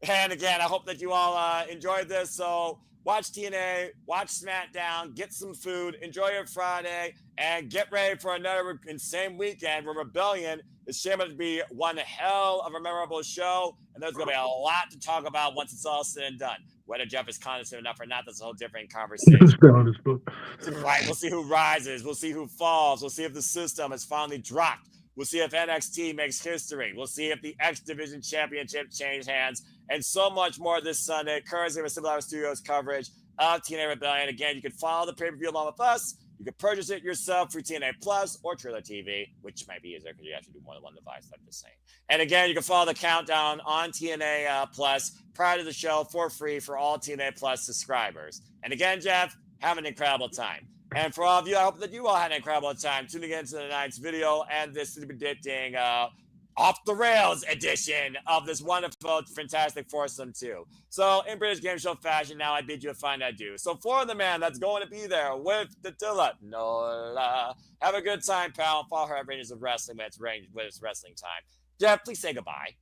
And again, I hope that you all enjoyed this. So watch TNA, watch SmackDown, get some food, enjoy your Friday, and get ready for another insane weekend where Rebellion is shaping to be one hell of a memorable show. And there's going to be a lot to talk about once it's all said and done. Whether Jeff is condescending enough or not, that's a whole different conversation. Right, we'll see who rises. We'll see who falls. We'll see if the system has finally dropped. We'll see if NXT makes history. We'll see if the X Division Championship changed hands. And so much more this Sunday. Currently with Simple Studios coverage of TNA Rebellion. Again, you can follow the pay-per-view along with us. You can purchase it yourself through TNA Plus or Trailer TV, which might be easier because you have to do more than one device, I'm just saying. And again, you can follow the countdown on TNA Plus prior to the show for free for all TNA Plus subscribers. And again, Jeff, have an incredible time. And for all of you, I hope that you all had an incredible time tuning into tonight's video and this predicting off the rails edition of this wonderful, fantastic foursome too. So in British Game Show fashion, now I bid you a fine adieu. So for the man that's going to be there with the Dilla, Nola, have a good time, pal. Follow her at Ranges of Wrestling when it's wrestling time. Jeff, please say goodbye.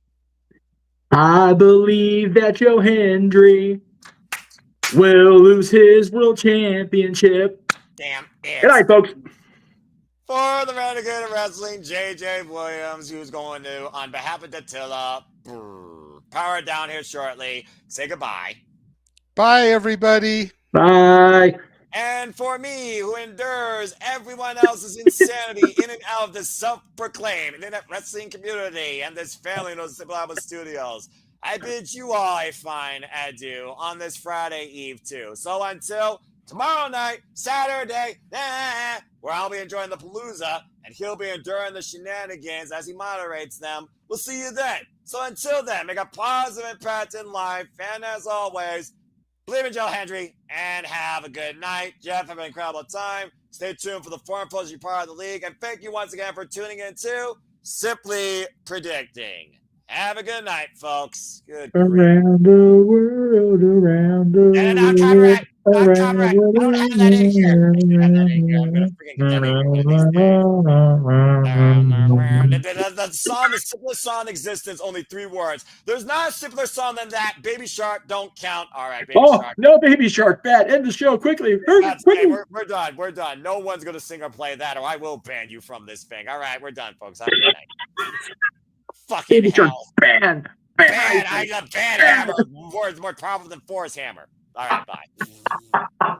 I believe that Joe Hendry will lose his world championship. Damn it. Good night, folks. For the Renegade of Wrestling, JJ Williams, who's going to, on behalf of Datilla, power down here shortly. Say goodbye. Bye, everybody. Bye. And for me, who endures everyone else's insanity in and out of this self-proclaimed internet wrestling community and this family in those Simple Studios, I bid you all a fine adieu on this Friday Eve, too. So until tomorrow night, Saturday, where I'll be enjoying the Palooza, and he'll be enduring the shenanigans as he moderates them. We'll see you then. So until then, make a positive impact in life, and as always, believe in Joe Hendry, and have a good night. Jeff, have an incredible time. Stay tuned for the forum post you're part of the league, and thank you once again for tuning in to Simply Predicting. Have a good night, folks. Good around the world, around the world. And not copyright. Not copyright. I don't have that in here. I don't have that in here. I'm going to freaking get that in here one of these days. The song, the simplest song in existence, only 3 words. There's not a simpler song than that. Baby Shark don't count. All right, Baby Shark. No Baby Shark. Bad. End the show quickly. Quickly. We're done. We're done. No one's going to sing or play that, or I will ban you from this thing. All right, we're done, folks. Have a good night. Fucking Baby hell. Shark. Banned. Bad. I got bad hammer. More powerful than Forrest hammer. All right, bye.